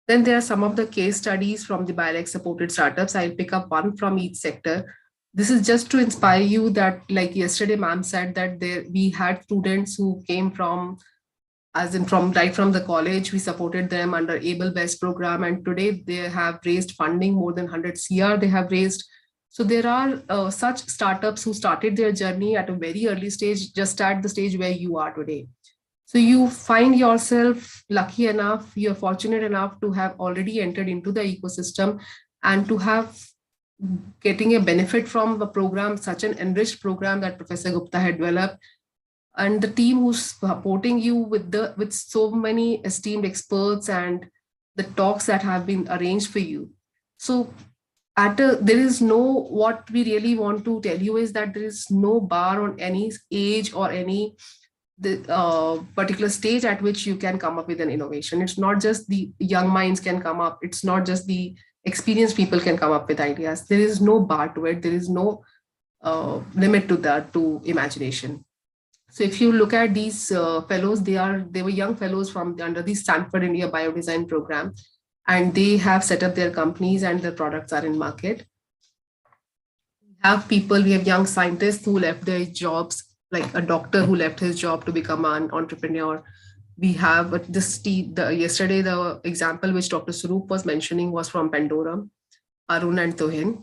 [SPEAKER 3] Then there are some of the case studies from the BIRAC supported startups. I'll pick up one from each sector. This is just to inspire you that, like yesterday, ma'am said that we had students who came from, as in from right from the college. We supported them under Able Best program, and today they have raised funding, more than 100 CR they have raised. So there are such startups who started their journey at a very early stage, just at the stage where you are today. So you find yourself lucky enough, you're fortunate enough to have already entered into the ecosystem and to have getting a benefit from a program, such an enriched program that Professor Gupta had developed, and the team who's supporting you with so many esteemed experts and the talks that have been arranged for you. So there is no, what we really want to tell you is that there is no bar on any age or any particular stage at which you can come up with an innovation. It's not just the young minds can come up. It's not just the experienced people can come up with ideas. There is no bar to it. There is no limit to that, to imagination. So if you look at these fellows, they were young fellows from under the Stanford India Biodesign program, and they have set up their companies and their products are in market. We have young scientists who left their jobs, like a doctor who left his job to become an entrepreneur. We have yesterday, the example which Dr. Surup was mentioning was from Pandora, Arun and Tohin.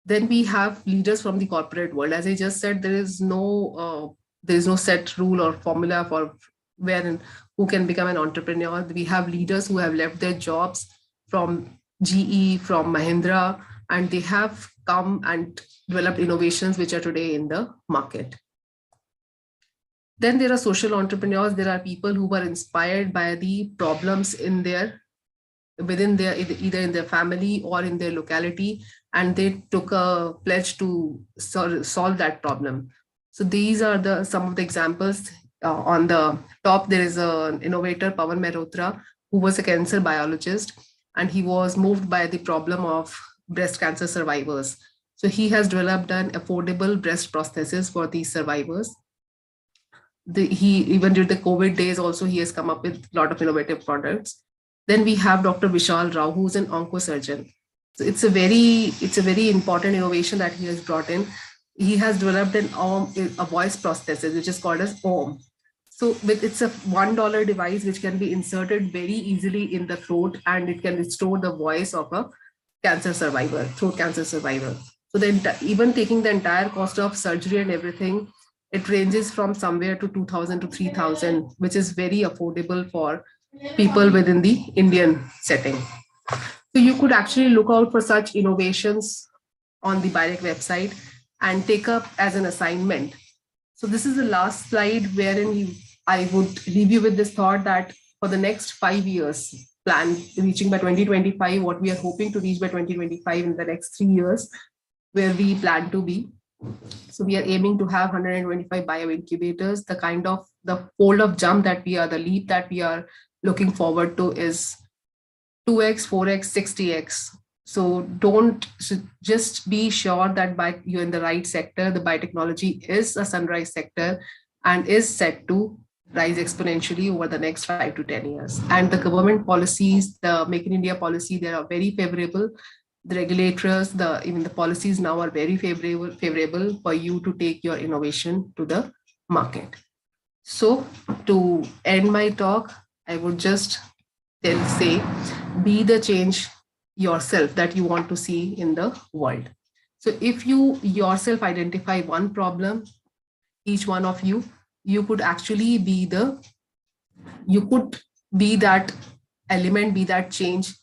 [SPEAKER 3] Then we have leaders from the corporate world. As I just said, there is no set rule or formula for who can become an entrepreneur. We have leaders who have left their jobs from GE, from Mahindra, and they have come and developed innovations which are today in the market. Then there are social entrepreneurs. There are people who were inspired by the problems within either in their family or in their locality, and they took a pledge to solve that problem. So these are some of the examples. On the top, there is an innovator, Pawan Mehrotra, who was a cancer biologist, and he was moved by the problem of breast cancer survivors. So he has developed an affordable breast prosthesis for these survivors. Even during the COVID days also, he has come up with a lot of innovative products. Then we have Dr. Vishal Rao, who's an oncosurgeon. So it's a very important innovation that he has brought in. He has developed a voice prosthesis, which is called as OM. So it's a $1 device which can be inserted very easily in the throat, and it can restore the voice of a throat cancer survivor. So even taking the entire cost of surgery and everything, it ranges from somewhere to 2,000 to 3,000, which is very affordable for people within the Indian setting. So you could actually look out for such innovations on the BIRAC website and take up as an assignment. So this is the last slide wherein I would leave you with this thought that for the next 5 years, plan reaching by 2025, what we are hoping to reach by 2025 in the next 3 years, where we plan to be. So we are aiming to have 125 bio incubators. The fold of jump the leap that we are looking forward to is 2x, 4x, 60x. So just be sure that you're in the right sector. The biotechnology is a sunrise sector and is set to rise exponentially over the next 5 to 10 years. And the government policies, the Make in India policy, they are very favorable. The regulators, even the policies now are very favorable for you to take your innovation to the market. So to end my talk, I would just say, be the change yourself that you want to see in the world. So if you yourself identify one problem, each one of you could actually be that element, be that change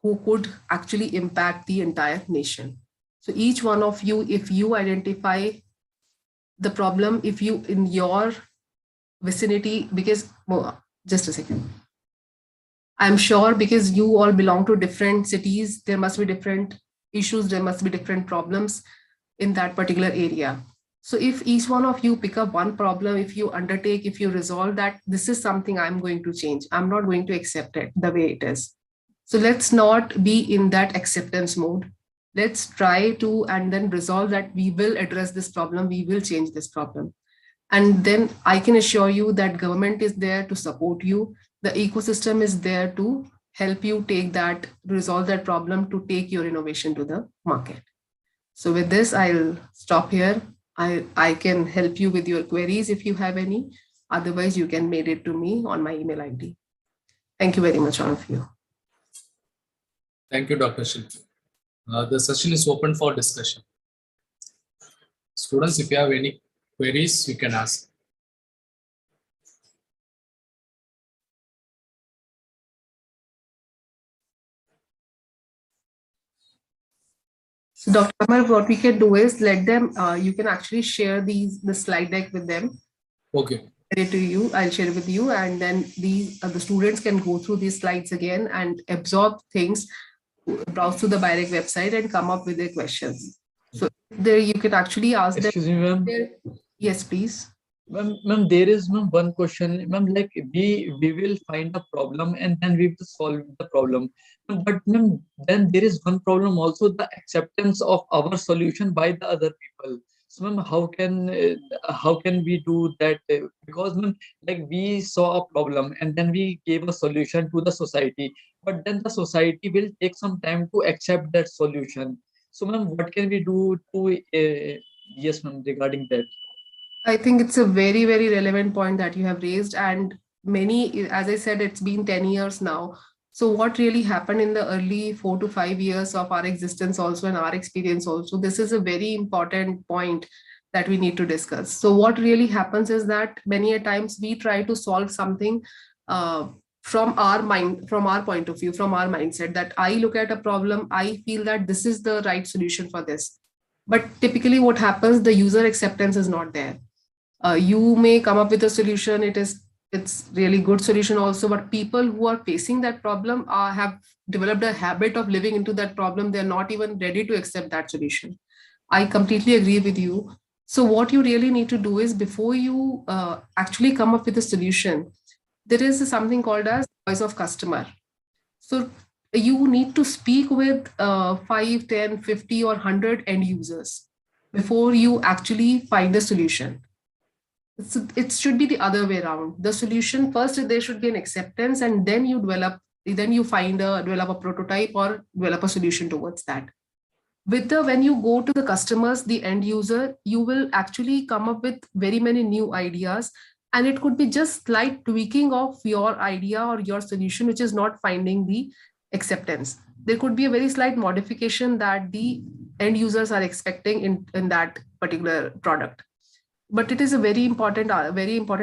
[SPEAKER 3] who could actually impact the entire nation. So each one of you, if you identify the problem, if you in your vicinity, because just a second. I'm sure because you all belong to different cities, there must be different issues, there must be different problems in that particular area. So if each one of you pick up one problem, if you undertake, if you resolve that, this is something I'm going to change. I'm not going to accept it the way it is. So let's not be in that acceptance mode. Let's try to and then resolve that we will address this problem, we will change this problem. And then I can assure you that government is there to support you. The ecosystem is there to help you take that, resolve that problem, to take your innovation to the market. So with this, I'll stop here. I can help you with your queries if you have any. Otherwise, you can mail it to me on my email ID. Thank you very much, all of you.
[SPEAKER 1] Thank you, Dr. Shilpi. The session is open for discussion. Students, if you have any queries, you can ask.
[SPEAKER 3] So Dr. Amar, what we can do is let them, you can actually share the slide deck with them.
[SPEAKER 1] Okay.
[SPEAKER 3] It to you, I'll share it with you, and then the students can go through these slides again and absorb things, browse through the BIIS website and come up with their questions. So there you can actually ask them.
[SPEAKER 4] Excuse me, ma'am.
[SPEAKER 3] Yes, please.
[SPEAKER 4] Ma'am, there is one question, ma'am, like we will find a problem and then we will solve the problem. But ma'am, then there is one problem also, the acceptance of our solution by the other people. So ma'am, how can we do that? Because ma'am, like we saw a problem and then we gave a solution to the society, but then the society will take some time to accept that solution. So ma'am, what can we do to yes ma'am, regarding that?
[SPEAKER 3] I think it's a very, very relevant point that you have raised. And many, as I said, it's been 10 years now. So what really happened in the early 4 to 5 years of our existence also, and our experience also, this is a very important point that we need to discuss. So what really happens is that many a times we try to solve something from our mind, from our point of view, from our mindset, that I look at a problem, I feel that this is the right solution for this. But typically what happens, the user acceptance is not there. You may come up with a solution, it's really good solution also, but people who are facing that problem have developed a habit of living into that problem. They're not even ready to accept that solution. I completely agree with you. So what you really need to do is, before you actually come up with a solution, there is something called as voice of customer. So you need to speak with 5, 10, 50 or 100 end users before you actually find a solution. It should be the other way around. The solution first, there should be an acceptance, and then you develop a prototype or develop a solution towards that. When you go to the customers, the end user, you will actually come up with very many new ideas, and it could be just slight tweaking of your idea or your solution, which is not finding the acceptance. There could be a very slight modification that the end users are expecting in that particular product. But it is a very important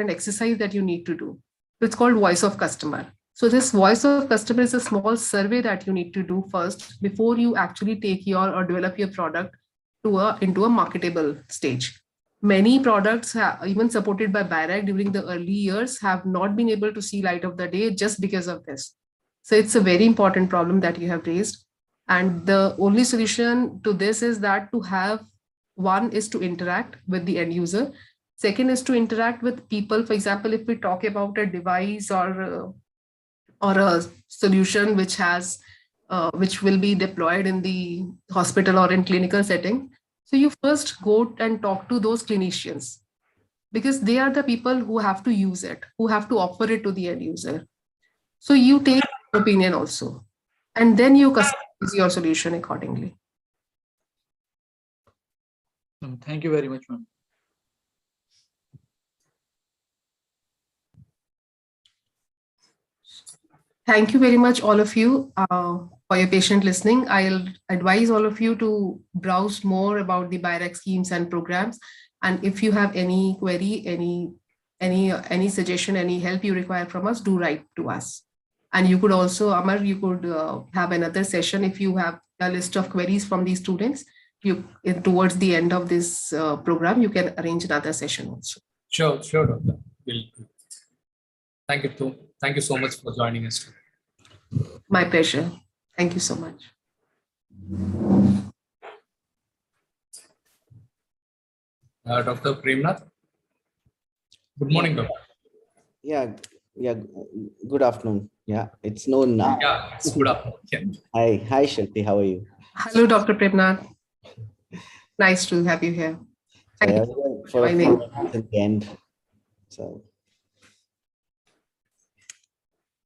[SPEAKER 3] exercise that you need to do. It's called voice of customer. So this voice of customer is a small survey that you need to do first before you actually take or develop your product into a marketable stage. Many products, even supported by BIIS during the early years, have not been able to see light of the day just because of this. So it's a very important problem that you have raised. And the only solution to this is that one is to interact with the end user. Second is to interact with people. For example, if we talk about a device or a solution which will be deployed in the hospital or in clinical setting, so you first go and talk to those clinicians, because they are the people who have to use it, who have to offer it to the end user. So you take opinion also, and then you customize your solution accordingly.
[SPEAKER 4] Thank you very much, ma'am.
[SPEAKER 3] Thank you very much, all of you, for your patient listening. I'll advise all of you to browse more about the BIIS schemes and programs. And if you have any query, any suggestion, any help you require from us, do write to us. And you could also, Amar, you could have another session if you have a list of queries from these students. Towards the end of this program, you can arrange another session also.
[SPEAKER 1] Sure, Doctor. We'll Thank you too. Thank you so much for joining us.
[SPEAKER 3] My pleasure. Thank you so much.
[SPEAKER 1] Dr. Premnath. Good morning, Doctor.
[SPEAKER 9] Yeah, good afternoon. Yeah, it's noon now.
[SPEAKER 1] Yeah, it's good afternoon.
[SPEAKER 9] Yeah. Hi, Shilpi, how are you?
[SPEAKER 3] Hello, Dr. Premnath. Nice to have you here. Thank you
[SPEAKER 9] for a few minutes at the end. So,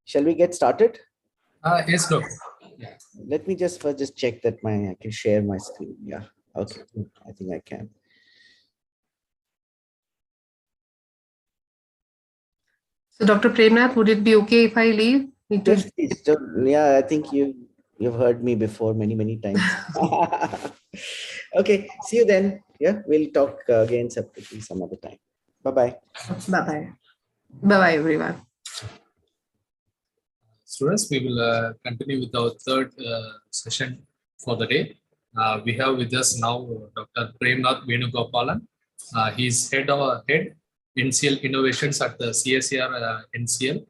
[SPEAKER 9] shall we get started?
[SPEAKER 1] Yes, Doctor.
[SPEAKER 9] Yeah. Let me just check that I can share my screen. Yeah. Okay. I think I can.
[SPEAKER 3] So, Dr. Premnath, would it be okay if I leave?
[SPEAKER 9] Yes, please. Yeah, I think you've heard me before many times. Okay. See you then. Yeah, we'll talk again separately some other time. Bye-bye.
[SPEAKER 3] Bye-bye. Bye-bye, everyone.
[SPEAKER 1] Students, we will continue with our third session for the day. We have with us now Dr. Premnath Venugopalan. He is head NCL Innovations at the CSR NCL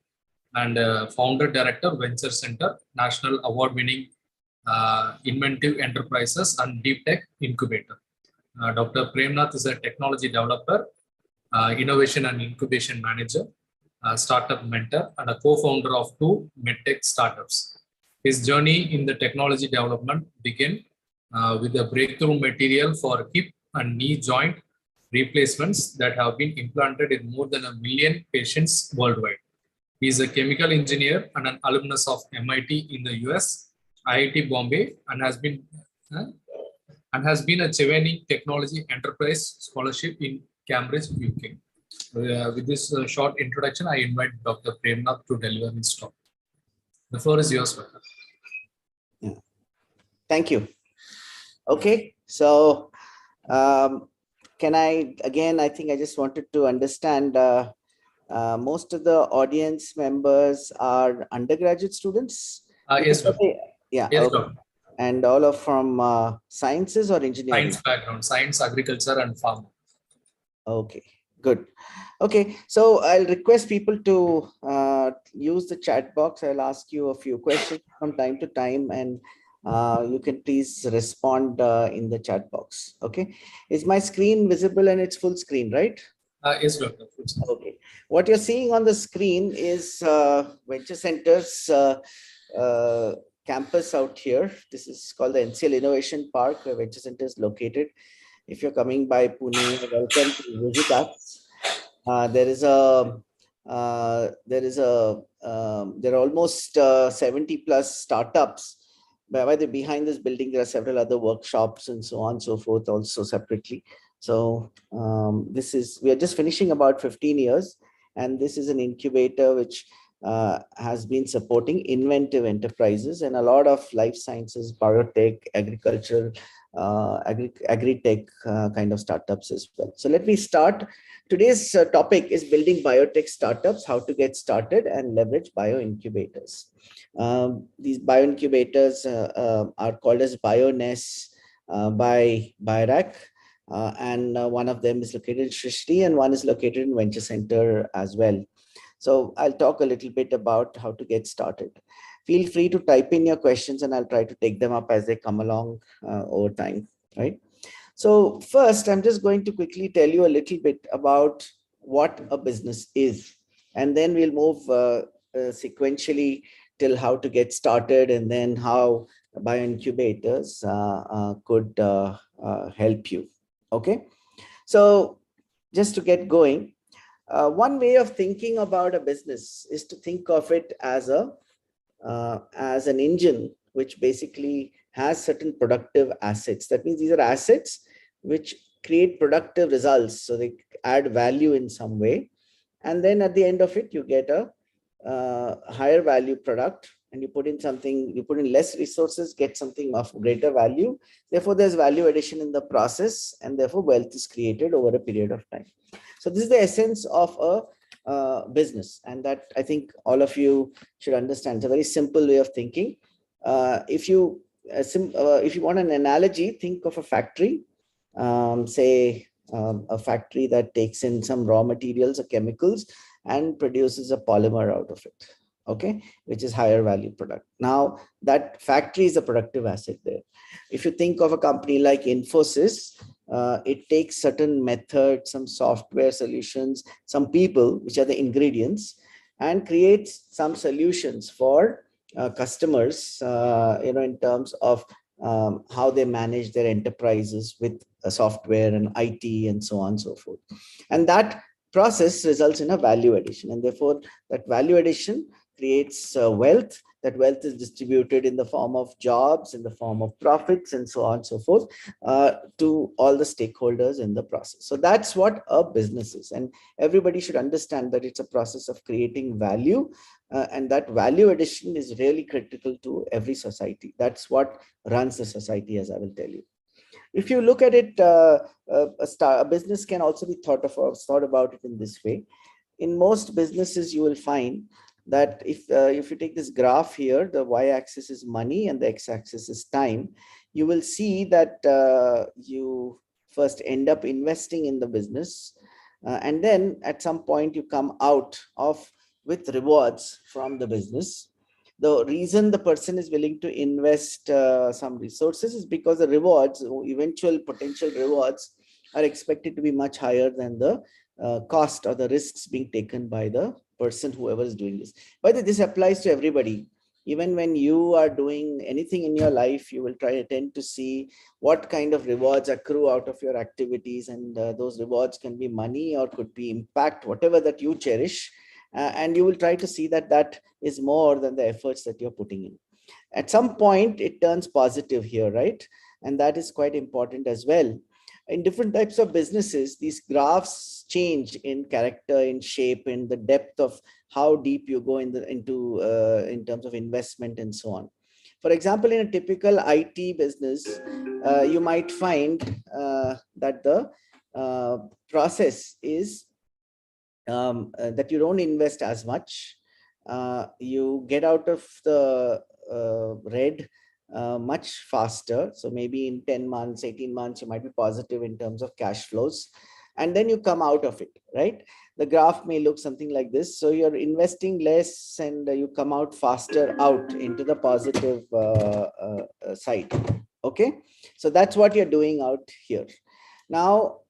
[SPEAKER 1] and founder director Venture Center, National Award-winning Inventive Enterprises and Deep Tech Incubator. Dr. Premnath is a technology developer, innovation and incubation manager, startup mentor, and a co-founder of 2 medtech startups. His journey in the technology development began with a breakthrough material for hip and knee joint replacements that have been implanted in more than 1 million patients worldwide. He is a chemical engineer and an alumnus of MIT in the US, IIT Bombay, and has been a Chevening Technology Enterprise Scholarship in Cambridge, UK. With this short introduction, I invite Dr. Premnath to deliver his talk. The floor is yours, Dr.
[SPEAKER 9] Yeah. Thank you. Okay, so I think I just wanted to understand, most of the audience members are undergraduate students?
[SPEAKER 1] Yes, Doctor.
[SPEAKER 9] Yeah.
[SPEAKER 1] Yes,
[SPEAKER 9] okay.
[SPEAKER 1] Doctor.
[SPEAKER 9] And all are from sciences or engineering?
[SPEAKER 1] Science background, science, agriculture, and farm.
[SPEAKER 9] Okay, good. Okay, so I'll request people to use the chat box. I'll ask you a few questions from time to time, and you can please respond in the chat box. Okay, is my screen visible and it's full screen, right?
[SPEAKER 1] Yes, Doctor.
[SPEAKER 9] Okay, what you're seeing on the screen is Venture Center's campus out here. This is called the NCL Innovation Park, where Venture Center is located. If you're coming by Pune, welcome to visit us. There are almost 70 plus startups. Behind this building, there are several other workshops and so on and so forth also separately. So we are just finishing about 15 years, and this is an incubator which has been supporting inventive enterprises and a lot of life sciences, biotech, agriculture, agri-tech kind of startups as well. So let me start. Today's topic is building biotech startups, how to get started and leverage bio-incubators. These bio-incubators are called as BIIS by BIRAC. And one of them is located in Srishti and one is located in Venture Center as well. So I'll talk a little bit about how to get started. Feel free to type in your questions and I'll try to take them up as they come along over time, right? So first, I'm just going to quickly tell you a little bit about what a business is, and then we'll move sequentially till how to get started and then how bioincubators could help you. Okay, so just to get going, one way of thinking about a business is to think of it as an engine which basically has certain productive assets. That means these are assets which create productive results, so they add value in some way, and then at the end of it you get a higher value product, and you put in less resources, get something of greater value. Therefore there's value addition in the process, and therefore wealth is created over a period of time. So this is the essence of a business, and that I think all of you should understand. It's a very simple way of thinking. If you want an analogy, think of a factory, say a factory that takes in some raw materials or chemicals and produces a polymer out of it, okay, which is higher value product. Now that factory is a productive asset there. If you think of a company like Infosys, it takes certain methods, some software solutions, some people, which are the ingredients, and creates some solutions for customers, in terms of how they manage their enterprises with software and IT and so on and so forth. And that process results in a value addition, and therefore that value addition creates wealth. That wealth is distributed in the form of jobs, in the form of profits, and so on and so forth, to all the stakeholders in the process. So that's what a business is, and everybody should understand that it's a process of creating value, and that value addition is really critical to every society. That's what runs the society, as I will tell you. If you look at it, a business can also be thought about it in this way. In most businesses, you will find that if you take this graph here, the y-axis is money and the x-axis is time, you will see that you first end up investing in the business, and then at some point you come out with rewards from the business. The reason the person is willing to invest some resources is because the rewards, eventual potential rewards, are expected to be much higher than the cost or the risks being taken by the person, whoever is doing this. But this applies to everybody. Even when you are doing anything in your life, you will tend to see what kind of rewards accrue out of your activities, and those rewards can be money or could be impact, whatever that you cherish. And you will try to see that that is more than the efforts that you're putting in. At some point, it turns positive here, right? And that is quite important as well. In different types of businesses, these graphs change in character, in shape, in the depth of how deep you go in terms of investment and so on. For example, in a typical IT business, you might find that the process is that you don't invest as much. You get out of the red much faster. So maybe in 10 months, 18 months, you might be positive in terms of cash flows. And then you come out of it, right? The graph may look something like this. So you're investing less and you come out faster out into the positive side. Okay. So that's what you're doing out here. Now,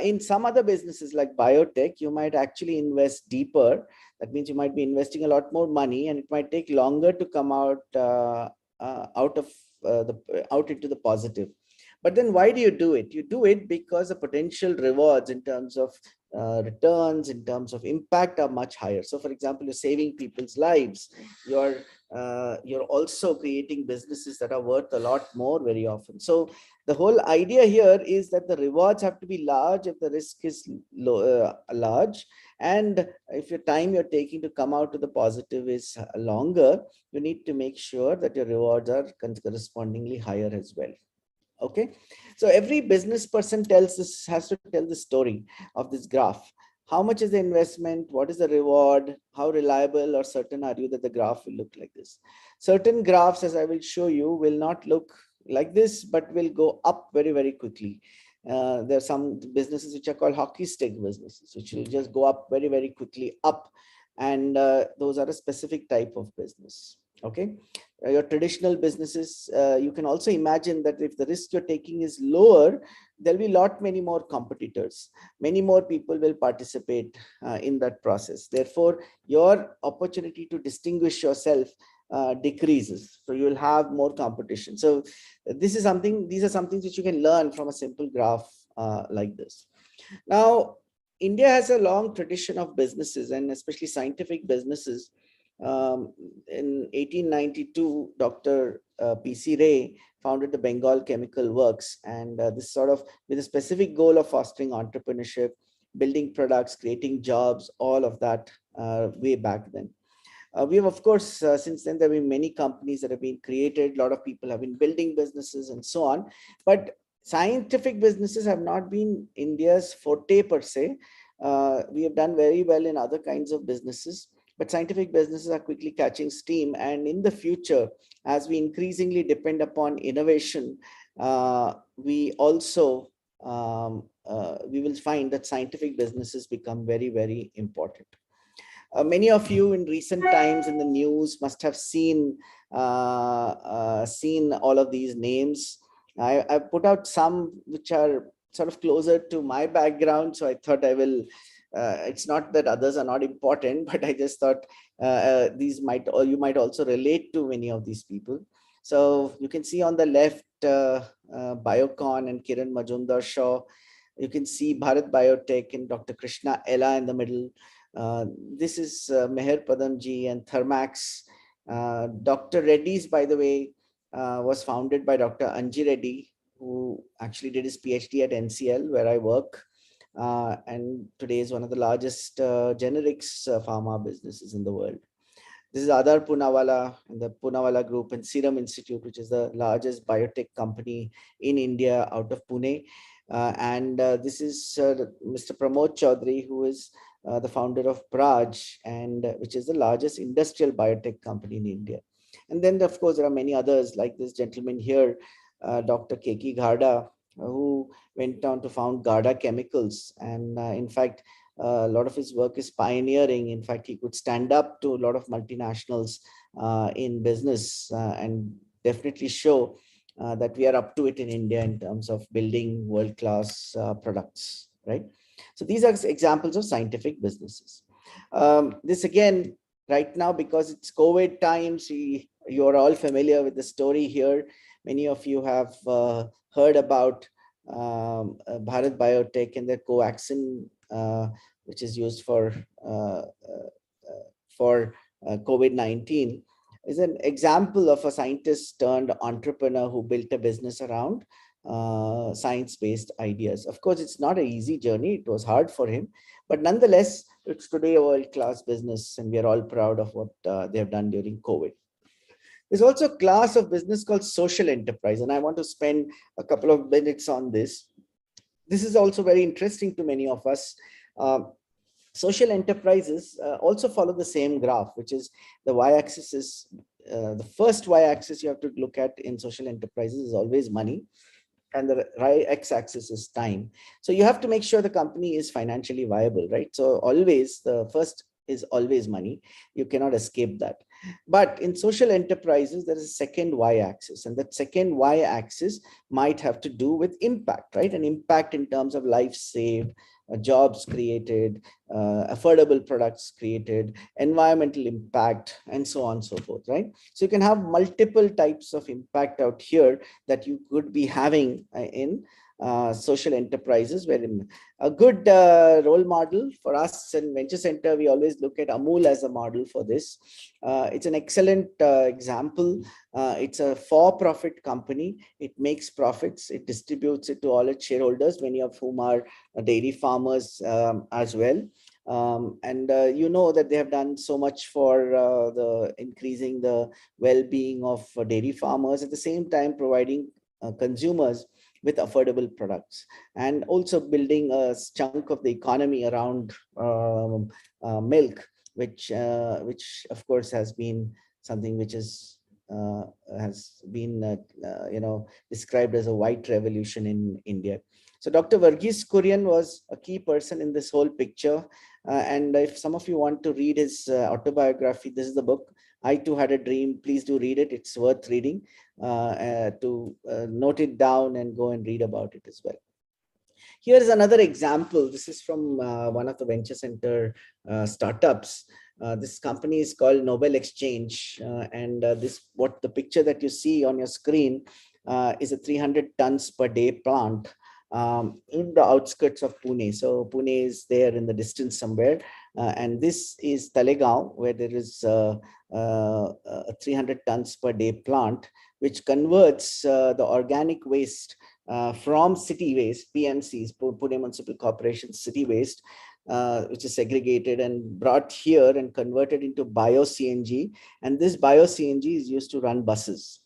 [SPEAKER 9] in some other businesses like biotech, you might actually invest deeper. That means you might be investing a lot more money, and it might take longer to come out into the positive. But then why do you do it? You do it because the potential rewards in terms of returns, in terms of impact, are much higher. So, for example, you're saving people's lives. You're also creating businesses that are worth a lot more very often. So the whole idea here is that the rewards have to be large if the risk is large. And if your time you're taking to come out to the positive is longer, you need to make sure that your rewards are correspondingly higher as well. Okay, so every business person has to tell the story of this graph. How much is the investment? What is the reward? How reliable or certain are you that the graph will look like this? Certain graphs, as I will show you, will not look like this, but will go up very, very quickly. There are some businesses which are called hockey stick businesses, which will just go up very, very quickly up. And those are a specific type of business. Okay, your traditional businesses, you can also imagine that if the risk you're taking is lower, there'll be many more competitors. Many more people will participate in that process. Therefore, your opportunity to distinguish yourself decreases. So you will have more competition. So these are some things which you can learn from a simple graph like this. Now, India has a long tradition of businesses, and especially scientific businesses. In 1892, Dr. P.C. Ray founded the Bengal Chemical Works, and this sort of with a specific goal of fostering entrepreneurship, building products, creating jobs, all of that way back then. We have, of course, since then, there have been many companies that have been created. A lot of people have been building businesses and so on. But scientific businesses have not been India's forte per se. We have done very well in other kinds of businesses. But scientific businesses are quickly catching steam. And in the future, as we increasingly depend upon innovation, we also we will find that scientific businesses become very, very important. Many of you in recent times in the news must have seen all of these names. I put out some which are sort of closer to my background, so I thought I will. It's not that others are not important, but I just thought these might, or you might also relate to many of these people. So you can see on the left, Biocon and Kiran Majumdar-Shaw. You can see Bharat Biotech and Dr. Krishna Ella in the middle. This is Meher Padamji and Thermax. Dr. Reddy's, by the way, was founded by Dr. Anji Reddy, who actually did his PhD at NCL, where I work. And today is one of the largest generics pharma businesses in the world. This is Adar Poonawalla and the Poonawalla Group and Serum Institute, which is the largest biotech company in India out of Pune. This is Mr. Pramod Chaudhary, who is the founder of Praj, and which is the largest industrial biotech company in India. And then, of course, there are many others like this gentleman here, Dr. Keki Gharda, who went on to found Garda Chemicals. And in fact, a lot of his work is pioneering. In fact, he could stand up to a lot of multinationals in business and definitely show that we are up to it in India in terms of building world-class products, right? So these are examples of scientific businesses. This again, right now, because it's COVID times, you're all familiar with the story here. Many of you have heard about Bharat Biotech and their coaxin, which is used for COVID-19, is an example of a scientist turned entrepreneur who built a business around science-based ideas. Of course, it's not an easy journey. It was hard for him, but nonetheless, it's today a world-class business, and we are all proud of what they have done during COVID. There's also a class of business called social enterprise, and I want to spend a couple of minutes on this. This is also very interesting to many of us. Social enterprises also follow the same graph, which is the y-axis is the first y-axis you have to look at in social enterprises is always money, and the right x-axis is time. So you have to make sure the company is financially viable, right? So always the first is always money. You cannot escape that. But in social enterprises, there is a second y-axis, and that second y-axis might have to do with impact, right? An impact in terms of lives saved, jobs created, affordable products created, environmental impact, and so on and so forth, right? So you can have multiple types of impact out here that you could be having in social enterprises, wherein a good role model for us in Venture Center, we always look at Amul as a model for this. It's an excellent example. It's a for-profit company. It makes profits. It distributes it to all its shareholders, many of whom are dairy farmers as well. You know that they have done so much for the increasing the well-being of dairy farmers, at the same time providing consumers with affordable products, and also building a chunk of the economy around milk, which of course has been something which is has been described as a white revolution in India. So Dr. Varghese Kurian was a key person in this whole picture. And if some of you want to read his autobiography, this is the book, I Too Had a Dream. Please do read it. It's worth reading, to note it down and go and read about it as well. Here is another example. This is from one of the Venture Center startups. This company is called Nobel Exchange. What the picture that you see on your screen is a 300 tons per day plant in the outskirts of Pune. So Pune is there in the distance somewhere. And this is Talegaon, where there is a 300 tons per day plant, which converts the organic waste from city waste, PMCs, Pune Municipal Corporation city waste, which is segregated and brought here and converted into bio-CNG. And this bio-CNG is used to run buses,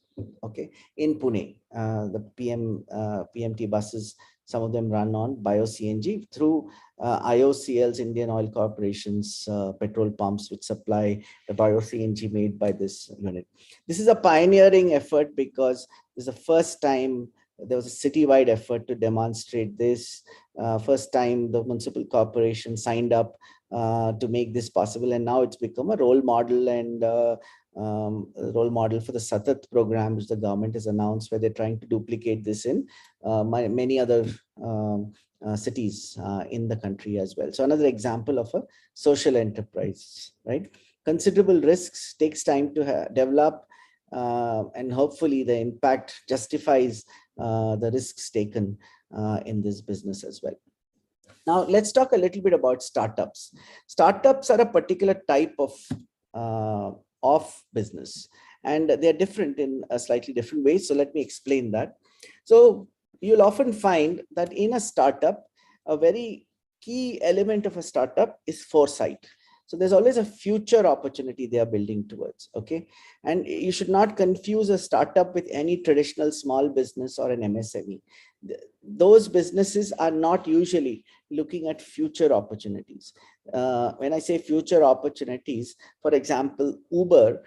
[SPEAKER 9] okay, in Pune. The PMT buses, some of them run on bio-CNG through IOCL's, Indian Oil Corporation's petrol pumps, which supply the bio-CNG made by this unit. This is a pioneering effort because this is the first time there was a citywide effort to demonstrate this. First time the municipal corporation signed up to make this possible, and now it's become a role model and role model for the Satat program, which the government has announced, where they're trying to duplicate this in many other cities in the country as well. So another example of a social enterprise, right? Considerable risks, takes time to develop, and hopefully the impact justifies the risks taken in this business as well. Now, let's talk a little bit about startups. Startups are a particular type of business, and they're different in a slightly different way. So let me explain that. So you'll often find that in a startup, a very key element of a startup is foresight. So there's always a future opportunity they are building towards, okay? And you should not confuse a startup with any traditional small business or an MSME. Those businesses are not usually looking at future opportunities. When I say future opportunities, for example, Uber,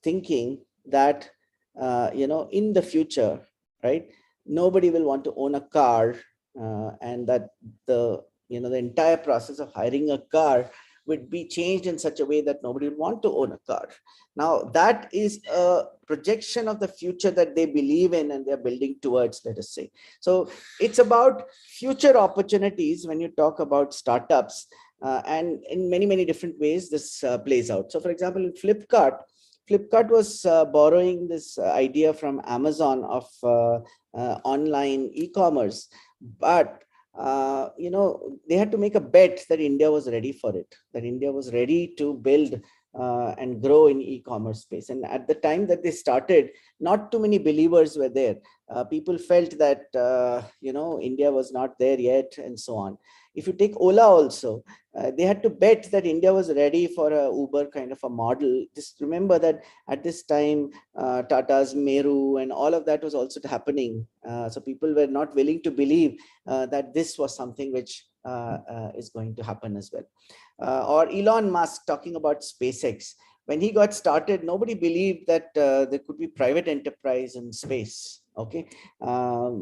[SPEAKER 9] thinking that, in the future, right, nobody will want to own a car, and that the entire process of hiring a car would be changed in such a way that nobody would want to own a car. Now, that is a projection of the future that they believe in and they're building towards, let us say. So it's about future opportunities when you talk about startups, and in many, many different ways this plays out. So for example, in Flipkart was borrowing this idea from Amazon of online e-commerce, but they had to make a bet that India was ready for it, that India was ready to build and grow in e-commerce space. And at the time that they started, not too many believers were there. People felt that, India was not there yet, and so on. If you take Ola also, they had to bet that India was ready for a Uber kind of a model. Just remember that at this time, Tata's Meru and all of that was also happening. So people were not willing to believe that this was something which is going to happen as well. Or Elon Musk talking about SpaceX. When he got started, nobody believed that there could be private enterprise in space. Okay,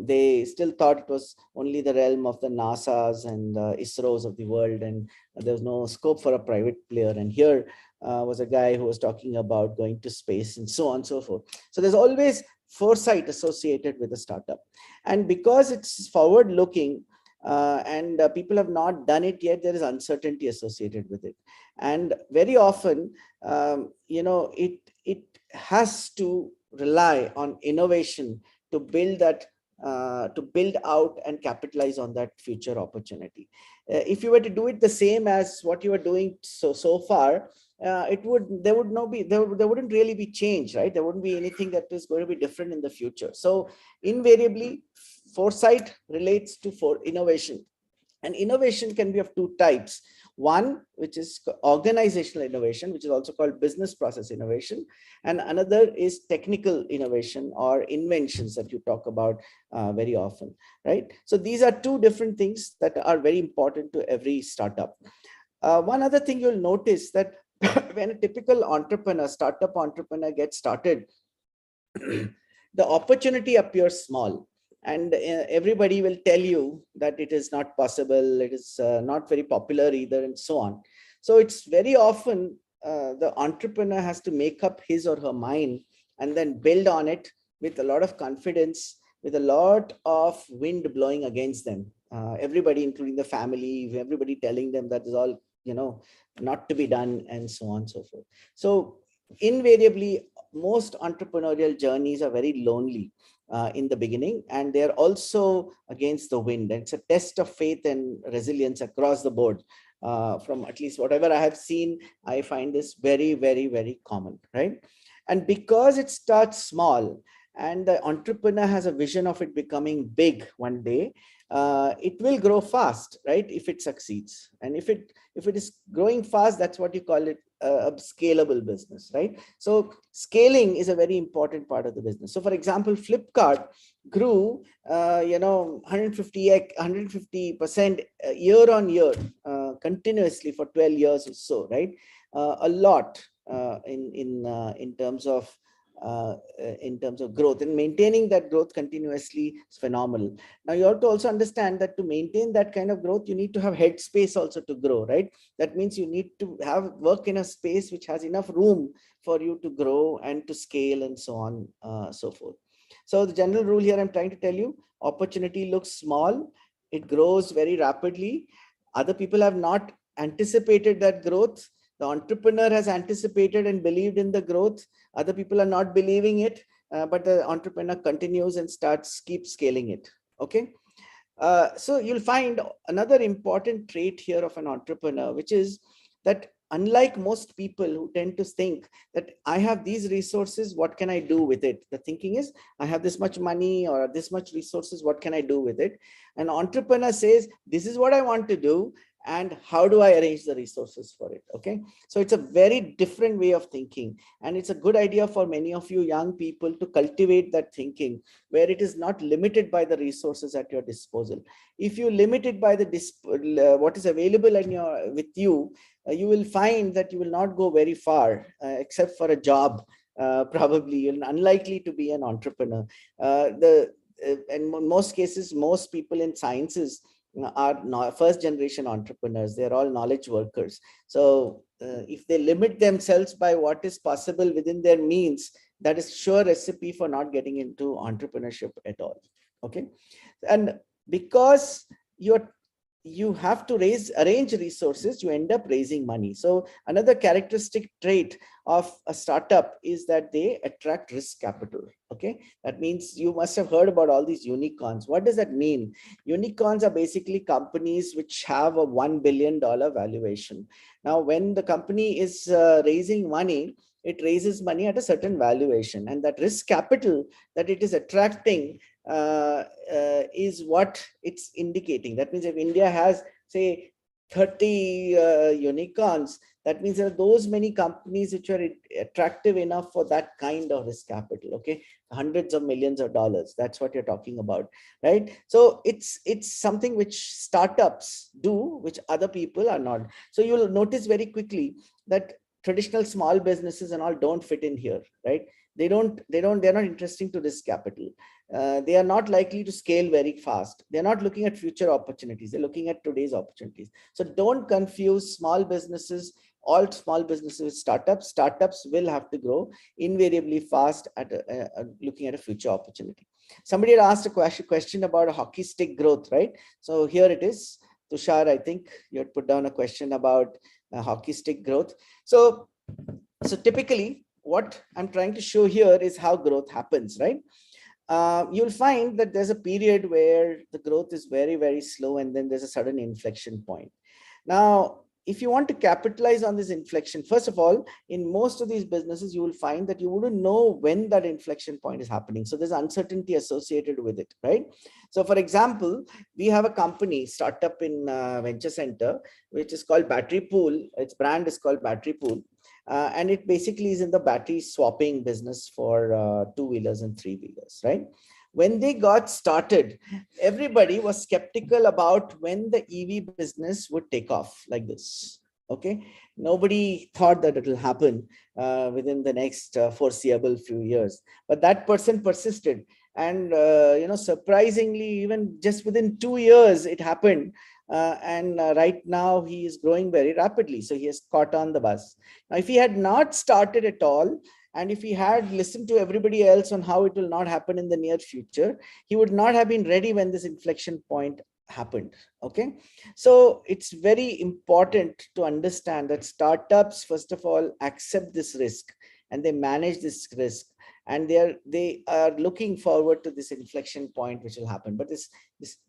[SPEAKER 9] they still thought it was only the realm of the NASAs and ISROs of the world, and there was no scope for a private player. And here was a guy who was talking about going to space and so on and so forth. So there's always foresight associated with a startup, and because it's forward looking, and people have not done it yet, there is uncertainty associated with it. And very often, it has to rely on innovation to build that, to build out and capitalize on that future opportunity. If you were to do it the same as what you were doing so far, there wouldn't really be change, right? There wouldn't be anything that is going to be different in the future. So invariably, foresight relates to innovation, and innovation can be of two types. One, which is organizational innovation, which is also called business process innovation. And another is technical innovation or inventions that you talk about very often, right? So these are two different things that are very important to every startup. One other thing you'll notice that when a typical startup entrepreneur gets started, the opportunity appears small. And everybody will tell you that it is not possible, it is not very popular either, and so on. So it's very often the entrepreneur has to make up his or her mind and then build on it with a lot of confidence, with a lot of wind blowing against them. Everybody, including the family, everybody telling them that is all, not to be done, and so on and so forth. So invariably, most entrepreneurial journeys are very lonely in the beginning, and they're also against the wind. And it's a test of faith and resilience across the board. From at least whatever I have seen, I find this very, very, very common, right? And because it starts small and the entrepreneur has a vision of it becoming big one day, it will grow fast, right? If it succeeds. And if it is growing fast, that's what you call it a scalable business, right? So scaling is a very important part of the business. So for example, Flipkart grew 150% year on year continuously for 12 years or so, right? A lot in terms of in terms of growth, and maintaining that growth continuously is phenomenal. Now you have to also understand that to maintain that kind of growth, you need to have headspace also to grow, right? That means you need to have work in a space which has enough room for you to grow and to scale and so on, so forth. So the general rule here I'm trying to tell you, opportunity looks small, it grows very rapidly. Other people have not anticipated that growth. The entrepreneur has anticipated and believed in the growth. Other people are not believing it, but the entrepreneur continues and keeps scaling it. Okay. So you'll find another important trait here of an entrepreneur, which is that unlike most people who tend to think that I have these resources, what can I do with it? The thinking is, I have this much money or this much resources, what can I do with it? An entrepreneur says, this is what I want to do, and how do I arrange the resources for it? Okay, so it's a very different way of thinking, and it's a good idea for many of you young people to cultivate that thinking, where it is not limited by the resources at your disposal. If you limit it by the what is available with you, you will find that you will not go very far, except for a job. Probably you're unlikely to be an entrepreneur. In most cases, most people in sciences are not first generation entrepreneurs. They're all knowledge workers. So if they limit themselves by what is possible within their means, that is sure recipe for not getting into entrepreneurship at all. Okay, and because you have to arrange resources, you end up raising money. So another characteristic trait of a startup is that they attract risk capital. Okay, that means you must have heard about all these unicorns. What does that mean? Unicorns are basically companies which have a $1 billion valuation. Now, when the company is raising money, it raises money at a certain valuation, and that risk capital that it is attracting is what it's indicating. That means if India has, say, 30 unicorns, that means there are those many companies which are attractive enough for that kind of risk capital. Okay, hundreds of millions of dollars. That's what you're talking about, right? So it's something which startups do, which other people are not. So you'll notice very quickly that traditional small businesses and all don't fit in here, right? They're not interesting to risk capital. They are not likely to scale very fast. They're not looking at future opportunities. They're looking at today's opportunities. So don't confuse small businesses, all small businesses with startups. Startups will have to grow invariably fast at looking at a future opportunity. Somebody had asked a question about a hockey stick growth, right? So here it is. Tushar, I think you had put down a question about hockey stick growth. So typically what I'm trying to show here is how growth happens, right? You'll find that there's a period where the growth is very, very slow, and then there's a sudden inflection point. Now, if you want to capitalize on this inflection, first of all, in most of these businesses, you will find that you wouldn't know when that inflection point is happening. So there's uncertainty associated with it, right? So for example, we have a company startup in Venture Center, which is called Battery Pool. Its brand is called Battery Pool. And it basically is in the battery swapping business for two-wheelers and three-wheelers, right? When they got started, everybody was skeptical about when the EV business would take off like this. Okay, nobody thought that it will happen within the next foreseeable few years. But that person persisted, and surprisingly, even just within 2 years, it happened. And right now he is growing very rapidly. So he has caught on the bus. Now, if he had not started at all, and if he had listened to everybody else on how it will not happen in the near future, he would not have been ready when this inflection point happened. Okay, so it's very important to understand that startups, first of all, accept this risk and they manage this risk, and they are looking forward to this inflection point which will happen. But this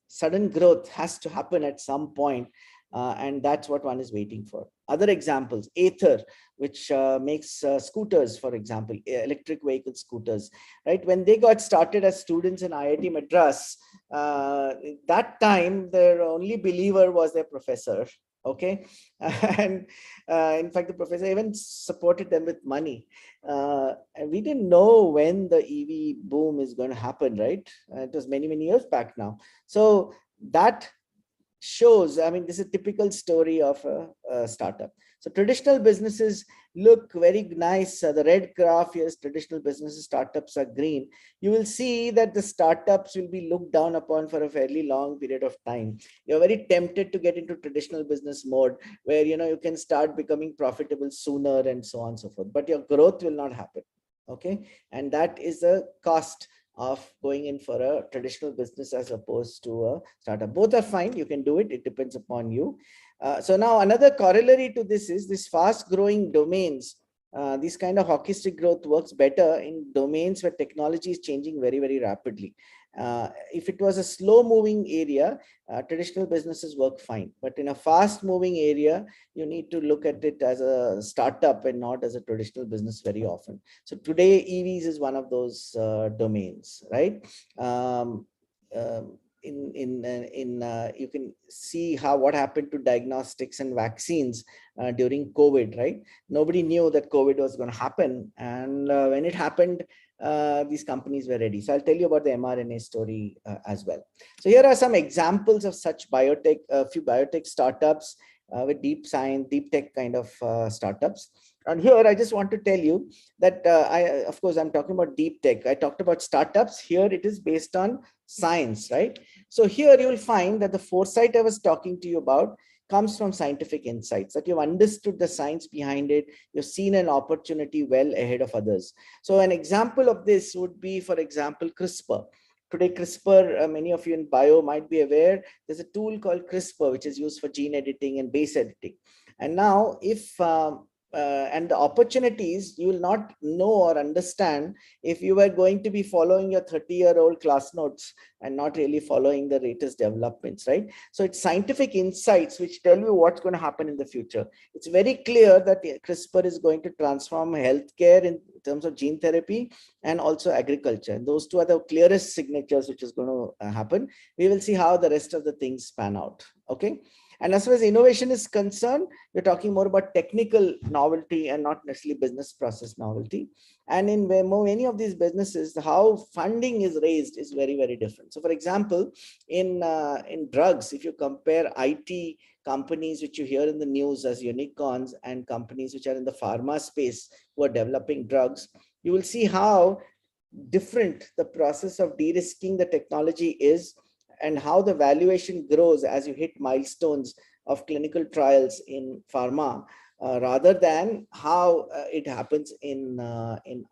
[SPEAKER 9] sudden growth has to happen at some point, and that's what one is waiting for. Other examples, Ather, which makes scooters, for example, electric vehicle scooters, right? When they got started as students in IIT Madras, that time their only believer was their professor. Okay, and in fact, the professor even supported them with money. And we didn't know when the EV boom is going to happen, right? It was many, many years back now. So that shows, I mean, this is a typical story of a startup. So traditional businesses look very nice. The red graph here is traditional businesses, startups are green. You will see that the startups will be looked down upon for a fairly long period of time. You're very tempted to get into traditional business mode where, you know, you can start becoming profitable sooner and so on and so forth, but your growth will not happen. Okay. And that is the cost of going in for a traditional business as opposed to a startup. Both are fine. You can do it. It depends upon you. So now another corollary to this is this fast growing domains. This kind of hockey stick growth works better in domains where technology is changing very, very rapidly. If it was a slow moving area, traditional businesses work fine. But in a fast moving area, you need to look at it as a startup and not as a traditional business very often. So today, EVs is one of those domains, right? You can see how what happened to diagnostics and vaccines during COVID, right? Nobody knew that COVID was going to happen, and when it happened, these companies were ready. So I'll tell you about the mRNA story as well. So here are some examples of such biotech, a few biotech startups with deep science, deep tech kind of startups. And here I just want to tell you that of course, I'm talking about deep tech. I talked about startups. Here it is based on science, right? So here you will find that the foresight I was talking to you about comes from scientific insights, that you've understood the science behind it. You've seen an opportunity well ahead of others. So an example of this would be, for example, CRISPR. Today, CRISPR, many of you in bio might be aware, there's a tool called CRISPR, which is used for gene editing and base editing. And now if and the opportunities you will not know or understand if you were going to be following your 30-year-old class notes and not really following the latest developments, right? So it's scientific insights which tell you what's going to happen in the future. It's very clear that CRISPR is going to transform healthcare in terms of gene therapy and also agriculture. And those two are the clearest signatures which is going to happen. We will see how the rest of the things pan out. Okay. And as far as innovation is concerned, we're talking more about technical novelty and not necessarily business process novelty. And in many of these businesses, how funding is raised is very, very different. So for example, in drugs, if you compare IT companies which you hear in the news as unicorns and companies which are in the pharma space who are developing drugs, you will see how different the process of de-risking the technology is, and how the valuation grows as you hit milestones of clinical trials in pharma, rather than how it happens in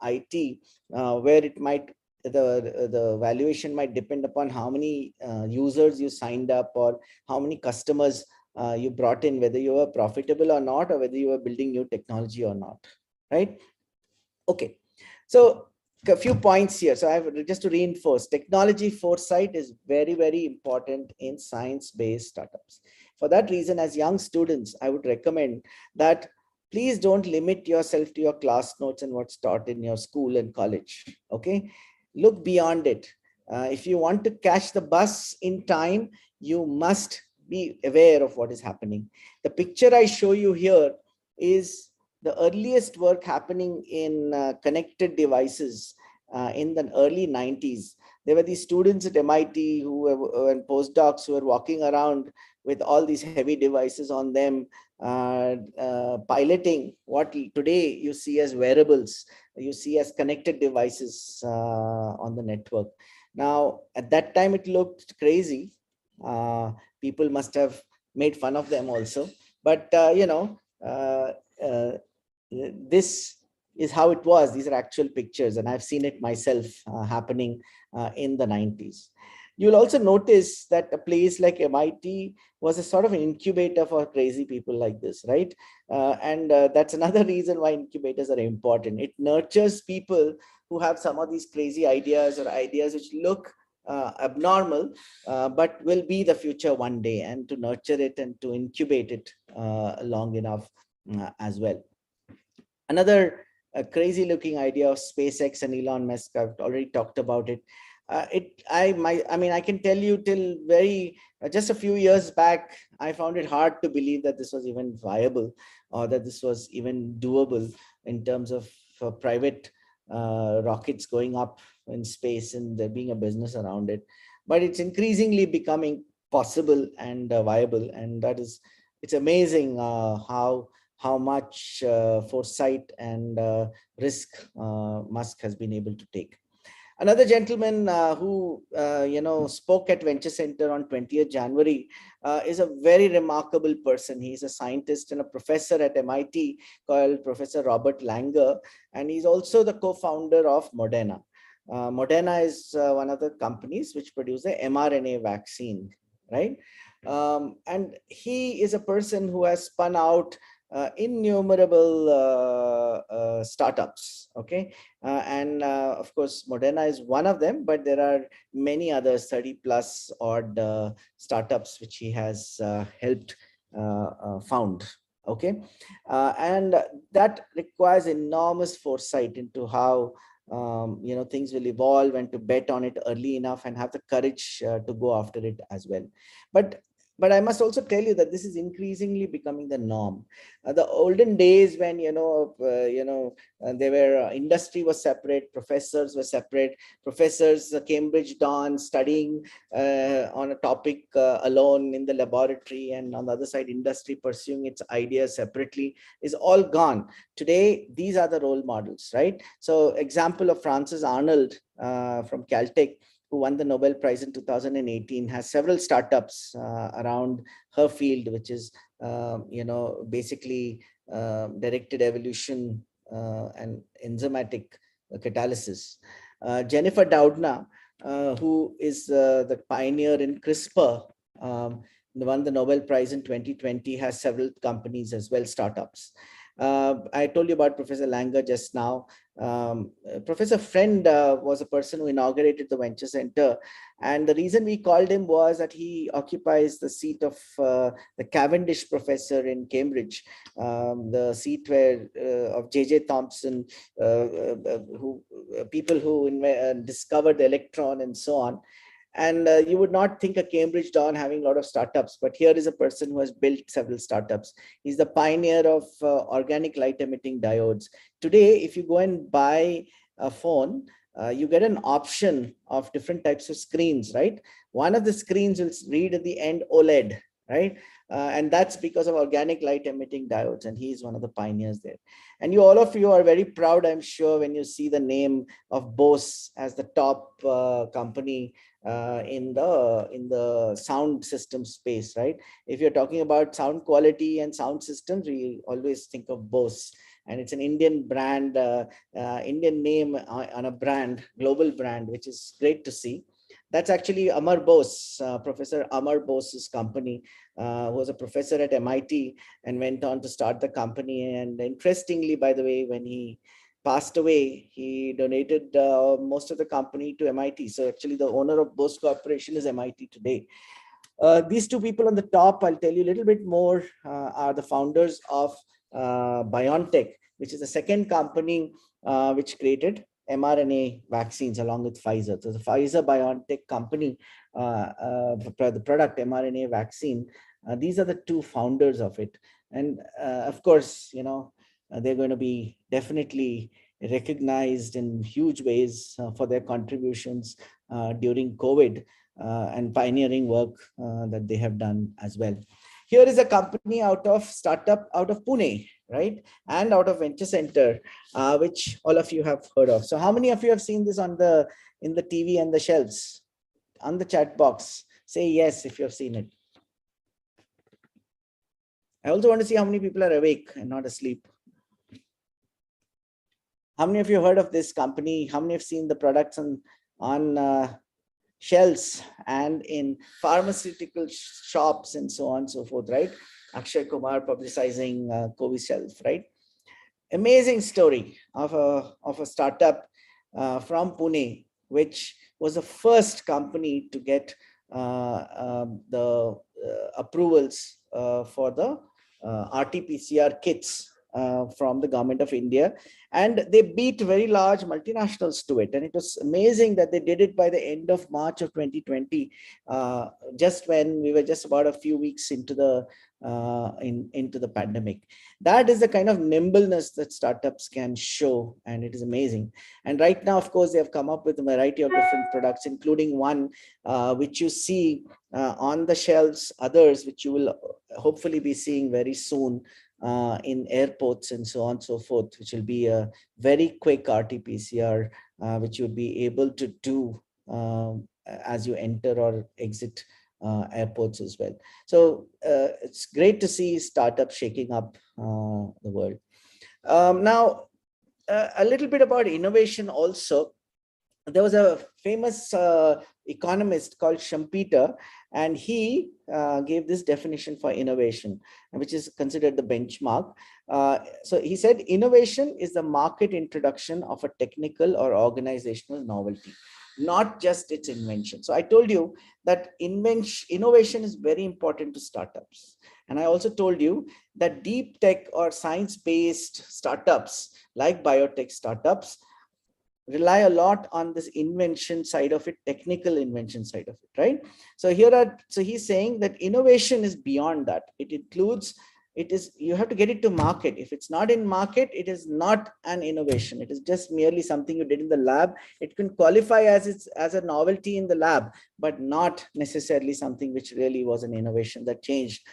[SPEAKER 9] IT, where it might the valuation might depend upon how many users you signed up or how many customers you brought in, whether you were profitable or not, or whether you were building new technology or not, right? Okay, so a few points here. So I have just to reinforce, technology foresight is very, very important in science-based startups. For that reason, as young students, I would recommend that please don't limit yourself to your class notes and what's taught in your school and college. Okay, look beyond it. If you want to catch the bus in time, you must be aware of what is happening. The picture I show you here is the earliest work happening in connected devices in the early 90s. There were these students at MIT who were and postdocs who were walking around with all these heavy devices on them, piloting what today you see as wearables, you see as connected devices on the network. Now, at that time, it looked crazy. People must have made fun of them also. But, this is how it was. These are actual pictures, and I've seen it myself happening in the 90s. You'll also notice that a place like MIT was a sort of an incubator for crazy people like this, right? And that's another reason why incubators are important. It nurtures people who have some of these crazy ideas or ideas which look abnormal, but will be the future one day, and to nurture it and to incubate it long enough as well. Another crazy looking idea of SpaceX and Elon Musk, I've already talked about it. I can tell you till just a few years back, I found it hard to believe that this was even viable or that this was even doable in terms of private rockets going up in space and there being a business around it. But it's increasingly becoming possible and viable. And that is, it's amazing how much foresight and risk Musk has been able to take. Another gentleman who spoke at Venture Center on 20th January is a very remarkable person. He's a scientist and a professor at MIT called Professor Robert Langer, and he's also the co-founder of Moderna. Moderna is one of the companies which produce the mRNA vaccine, right? And he is a person who has spun out innumerable startups, okay? And of course, Moderna is one of them, but there are many others, 30 plus odd startups which he has helped found, okay? And that requires enormous foresight into how things will evolve, and to bet on it early enough and have the courage to go after it as well. But I must also tell you that this is increasingly becoming the norm. The olden days when there were industry was separate, professors were separate, professors Cambridge Dawn studying on a topic alone in the laboratory, and on the other side industry pursuing its ideas separately, is all gone. Today these are the role models, right? So example of Frances Arnold from Caltech, who won the Nobel Prize in 2018, has several startups around her field, which is, basically directed evolution and enzymatic catalysis. Jennifer Doudna, who is the pioneer in CRISPR, won the Nobel Prize in 2020, has several companies as well, startups. I told you about Professor Langer just now. Professor Friend was a person who inaugurated the Venture Center. And the reason we called him was that he occupies the seat of the Cavendish professor in Cambridge, the seat where of J.J. Thomson, people who discovered the electron and so on. And you would not think a Cambridge Don having a lot of startups, but here is a person who has built several startups. He's the pioneer of organic light emitting diodes. Today, if you go and buy a phone, you get an option of different types of screens, right? One of the screens will read at the end OLED, right? And that's because of organic light emitting diodes, and he's one of the pioneers there. And all of you are very proud, I'm sure, when you see the name of BOSE as the top company in the sound system space, right? If you're talking about sound quality and sound systems, we always think of BOSE, and it's an Indian brand, Indian name on a brand, global brand, which is great to see. That's actually Amar Bose, Professor Amar Bose's company, who was a professor at MIT and went on to start the company. And interestingly, by the way, when he passed away, he donated most of the company to MIT. So actually the owner of Bose Corporation is MIT today. These two people on the top, I'll tell you a little bit more, are the founders of BioNTech, which is the second company which created mRNA vaccines along with Pfizer. So the Pfizer-BioNTech company, the product mRNA vaccine, these are the two founders of it. And of course, they're going to be definitely recognized in huge ways for their contributions during COVID and pioneering work that they have done as well. Here is a company startup out of Pune, right? And out of Venture Center, which all of you have heard of. So how many of you have seen this in the TV and the shelves? On the chat box, say yes if you have seen it. I also want to see how many people are awake and not asleep. How many of you heard of this company? How many have seen the products on shelves and in pharmaceutical shops and so on and so forth, right? Akshay Kumar publicizing Covishelf, right? Amazing story of a startup from Pune, which was the first company to get the approvals for the RT-PCR kits from the government of India, and they beat very large multinationals to it. And it was amazing that they did it by the end of March of 2020, just when we were just about a few weeks into the into the pandemic. That is the kind of nimbleness that startups can show, and it is amazing. And right now, of course, they have come up with a variety of different products, including one which you see on the shelves, others which you will hopefully be seeing very soon in airports and so on and so forth, which will be a very quick RT-PCR, which you'll be able to do as you enter or exit airports as well. So it's great to see startups shaking up the world. Now, a little bit about innovation also. There was a famous economist called Schumpeter, and he gave this definition for innovation, which is considered the benchmark. So he said, innovation is the market introduction of a technical or organizational novelty, not just its invention. So I told you that innovation is very important to startups. And I also told you that deep tech or science-based startups, like biotech startups, rely a lot on this invention side of it, technical invention side of it, right? So he's saying that innovation is beyond that. It includes, you have to get it to market. If it's not in market, it is not an innovation. It is just merely something you did in the lab. It can qualify as a novelty in the lab, but not necessarily something which really was an innovation that changed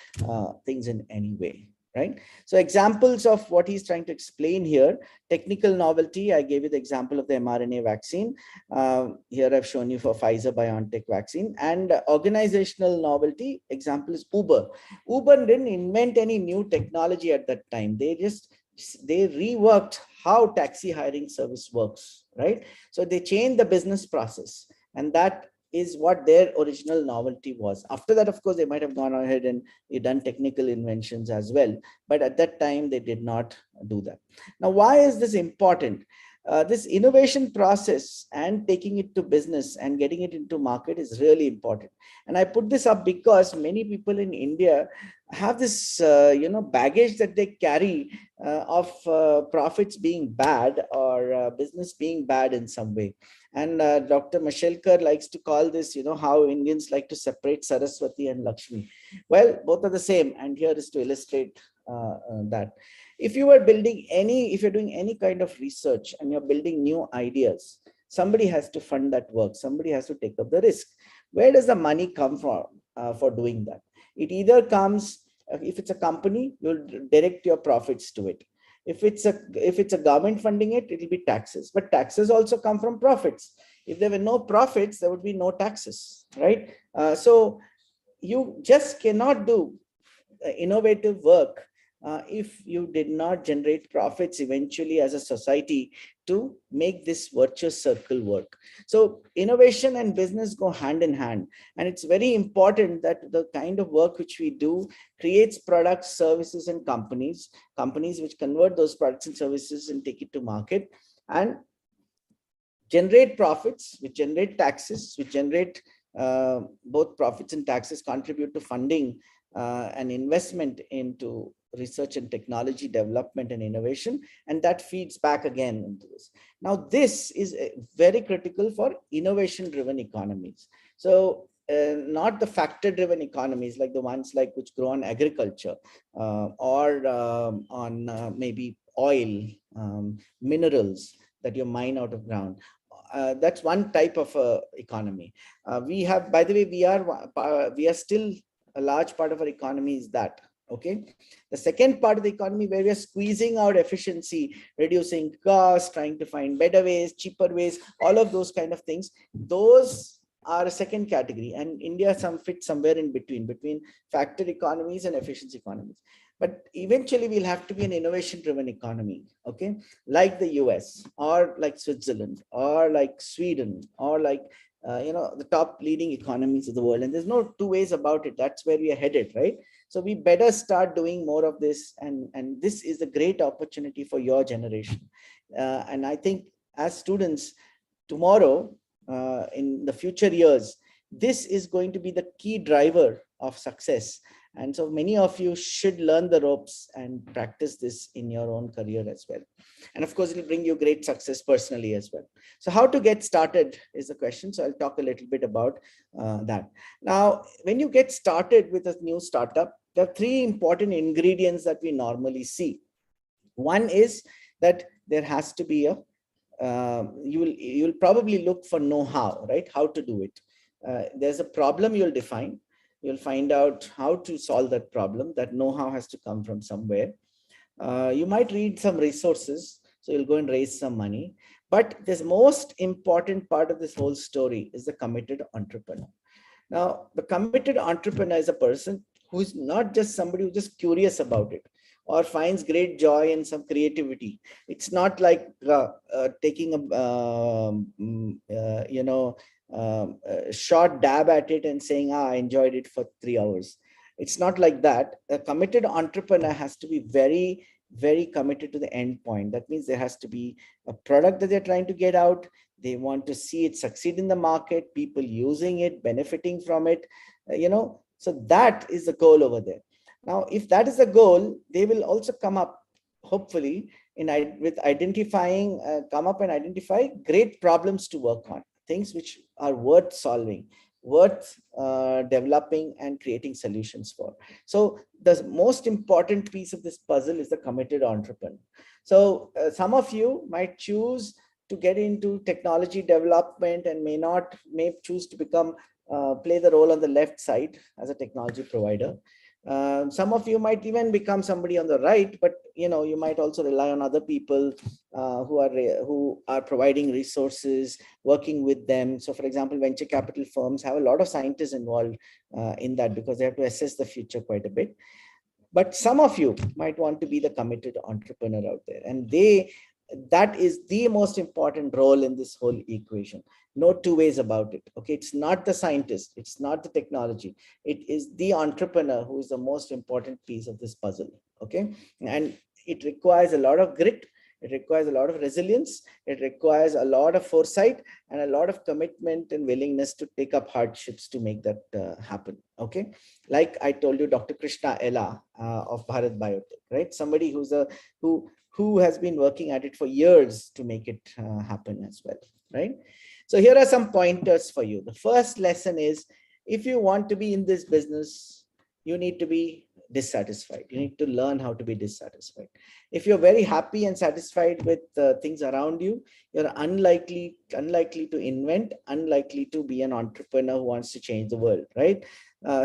[SPEAKER 9] things in any way. Right. So examples of what he's trying to explain here: technical novelty. I gave you the example of the mRNA vaccine. Here I've shown you for Pfizer-BioNTech vaccine. And organizational novelty example is Uber. Uber didn't invent any new technology at that time. They reworked how taxi hiring service works, right? So they changed the business process, and that is what their original novelty was. After that, of course, they might have gone ahead and done technical inventions as well. But at that time, they did not do that. Now, why is this important? This innovation process and taking it to business and getting it into market is really important. And I put this up because many people in India have this baggage that they carry of profits being bad or business being bad in some way. And Dr. Mashelkar likes to call this, how Indians like to separate Saraswati and Lakshmi. Well, both are the same. And here is to illustrate that. If you're doing any kind of research and you're building new ideas, somebody has to fund that work. Somebody has to take up the risk. Where does the money come from for doing that? It either comes, if it's a company, you'll direct your profits to it. If it's a government funding it, it'll be taxes. But taxes also come from profits. If there were no profits, there would be no taxes, right? So you just cannot do innovative work if you did not generate profits eventually as a society to make this virtuous circle work. So innovation and business go hand in hand. And it's very important that the kind of work which we do creates products, services, and companies which convert those products and services and take it to market and generate profits, which generate taxes, which generate both profits and taxes, contribute to funding and investment into research and technology development and innovation, and that feeds back again into this. Now, this is very critical for innovation-driven economies. So not the factor-driven economies like the ones which grow on agriculture or on maybe oil, minerals that you mine out of ground. That's one type of economy. We have, by the way, we are still a large part of our economy is that. Okay. The second part of the economy where we are squeezing out efficiency, reducing costs, trying to find better ways, cheaper ways, all of those kind of things, those are a second category. And India fits somewhere in between factor economies and efficiency economies. But eventually we'll have to be an innovation-driven economy, okay? Like the US or like Switzerland or like Sweden or like the top leading economies of the world. And there's no two ways about it. That's where we are headed, right? So we better start doing more of this. And this is a great opportunity for your generation. And I think as students tomorrow, in the future years, this is going to be the key driver of success. And so many of you should learn the ropes and practice this in your own career as well. And of course, it will bring you great success personally as well. So how to get started is the question. So I'll talk a little bit about that. Now, when you get started with a new startup, there are three important ingredients that we normally see. One is that there has to be a, you'll probably look for know-how, right? How to do it. There's a problem you'll define. You'll find out how to solve that problem. That know-how has to come from somewhere. You might read some resources, so you'll go and raise some money. But the most important part of this whole story is the committed entrepreneur. Now, the committed entrepreneur is a person who is not just somebody who's just curious about it or finds great joy in some creativity. It's not like taking a short dab at it and saying, I enjoyed it for 3 hours. It's not like that. A committed entrepreneur has to be very, very committed to the end point. That means there has to be a product that they're trying to get out. They want to see it succeed in the market, people using it, benefiting from it, so that is the goal over there. Now, if that is the goal, they will also come up, hopefully, with identifying, come up and identify great problems to work on, things which are worth solving, worth developing and creating solutions for. So the most important piece of this puzzle is the committed entrepreneur. So some of you might choose to get into technology development and may choose to become play the role on the left side as a technology provider. Some of you might even become somebody on the right, but you might also rely on other people who are providing resources, working with them. So, for example, venture capital firms have a lot of scientists involved in that because they have to assess the future quite a bit. But some of you might want to be the committed entrepreneur out there, and that is the most important role in this whole equation. No two ways about it. Okay, it's not the scientist, it's not the technology, it is the entrepreneur who is the most important piece of this puzzle. Okay, and it requires a lot of grit, it requires a lot of resilience, it requires a lot of foresight and a lot of commitment and willingness to take up hardships to make that happen. Okay, like I told you, Dr. Krishna Ella of Bharat Biotech, right? Somebody who has been working at it for years to make it happen as well, right? So here are some pointers for you. The first lesson is, if you want to be in this business, you need to be dissatisfied. You need to learn how to be dissatisfied. If you're very happy and satisfied with things around you, you're unlikely to invent, unlikely to be an entrepreneur who wants to change the world, right?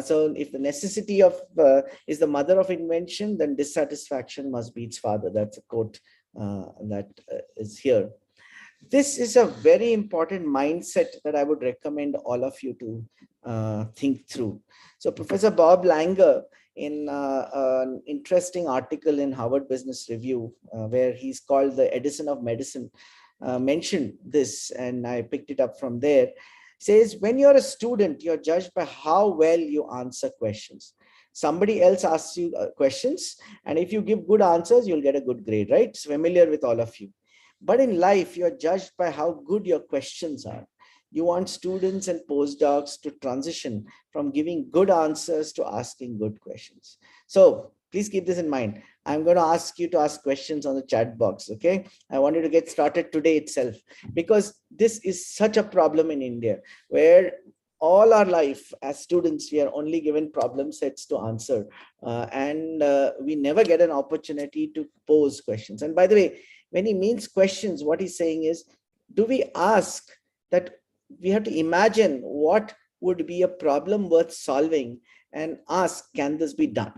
[SPEAKER 9] So if the necessity is the mother of invention, then dissatisfaction must be its father. That's a quote that is here. This is a very important mindset that I would recommend all of you to think through. So Professor Bob Langer, in an interesting article in Harvard Business Review, where he's called the Edison of medicine, mentioned this, and I picked it up from there. Says, when you're a student, you're judged by how well you answer questions. Somebody else asks you questions, and if you give good answers, you'll get a good grade, right? It's familiar with all of you. But in life, you're judged by how good your questions are. You want students and postdocs to transition from giving good answers to asking good questions. So please keep this in mind. I'm going to ask you to ask questions on the chat box, okay? I want you to get started today itself, because this is such a problem in India, where all our life as students, we are only given problem sets to answer, and we never get an opportunity to pose questions. And by the way, when he means questions, what he's saying is, do we ask that we have to imagine what would be a problem worth solving and ask, can this be done?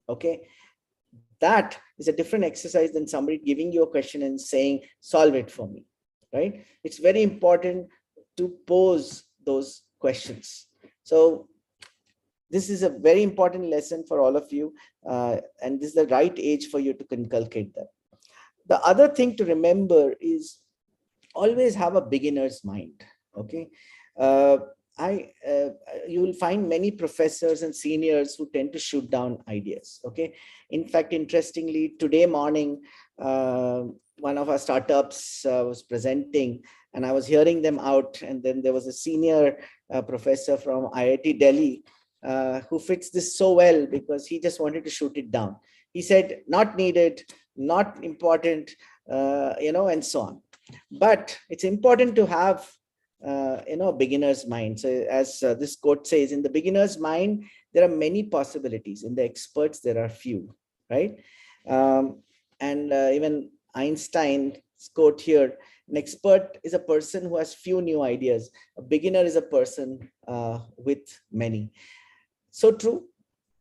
[SPEAKER 9] Okay, that is a different exercise than somebody giving you a question and saying, solve it for me, right? It's very important to pose those questions. So this is a very important lesson for all of you, and this is the right age for you to inculcate that. The other thing to remember is always have a beginner's mind. Okay, you will find many professors and seniors who tend to shoot down ideas. Okay, in fact, interestingly, today morning, one of our startups was presenting, and I was hearing them out, and then there was a senior professor from IIT Delhi who fits this so well, because he just wanted to shoot it down. He said, not needed, not important, and so on. But it's important to have a beginner's mind. So as this quote says, in the beginner's mind, there are many possibilities. In the experts, there are few, right? Even Einstein's quote here, an expert is a person who has few new ideas. A beginner is a person with many. So true.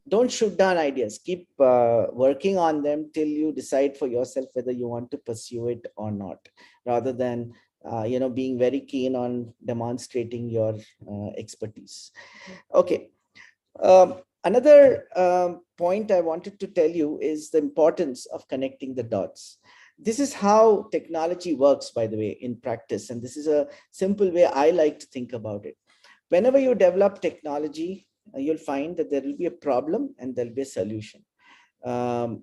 [SPEAKER 9] Don't shoot down ideas. Keep working on them till you decide for yourself whether you want to pursue it or not, rather than being very keen on demonstrating your expertise. Okay. Another point I wanted to tell you is the importance of connecting the dots. This is how technology works, by the way, in practice. And this is a simple way I like to think about it. Whenever you develop technology, you'll find that there will be a problem and there'll be a solution. There'll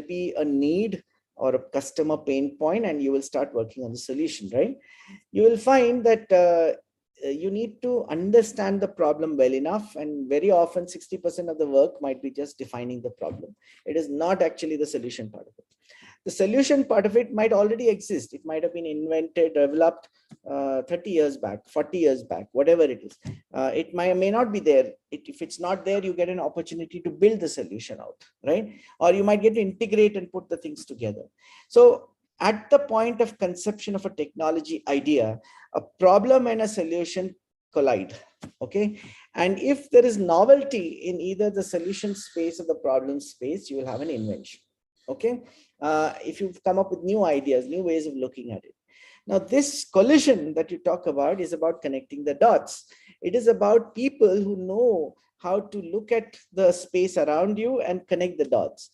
[SPEAKER 9] be a need or a customer pain point, and you will start working on the solution, right? You will find that you need to understand the problem well enough, and very often 60% of the work might be just defining the problem. It is not actually the solution part of it. The solution part of it might already exist. It might have been invented, developed 30 years back, 40 years back, whatever it is. It may not be there. If it's not there, you get an opportunity to build the solution out, right? Or you might get to integrate and put the things together. So at the point of conception of a technology idea, a problem and a solution collide, okay? And if there is novelty in either the solution space or the problem space, you will have an invention, okay? If you've come up with new ideas, new ways of looking at it. Now, this collision that you talk about is about connecting the dots. It is about people who know how to look at the space around you and connect the dots.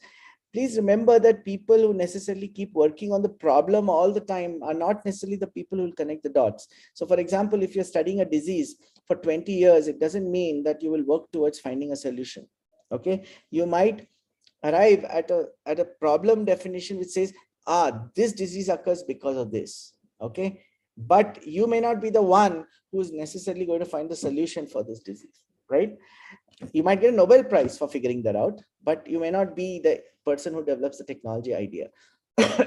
[SPEAKER 9] Please remember that people who necessarily keep working on the problem all the time are not necessarily the people who will connect the dots. So for example, if you're studying a disease for 20 years, it doesn't mean that you will work towards finding a solution, okay? You might arrive at a problem definition which says, this disease occurs because of this, okay? But you may not be the one who's necessarily going to find the solution for this disease, right? You might get a Nobel Prize for figuring that out, but you may not be the person who develops the technology idea.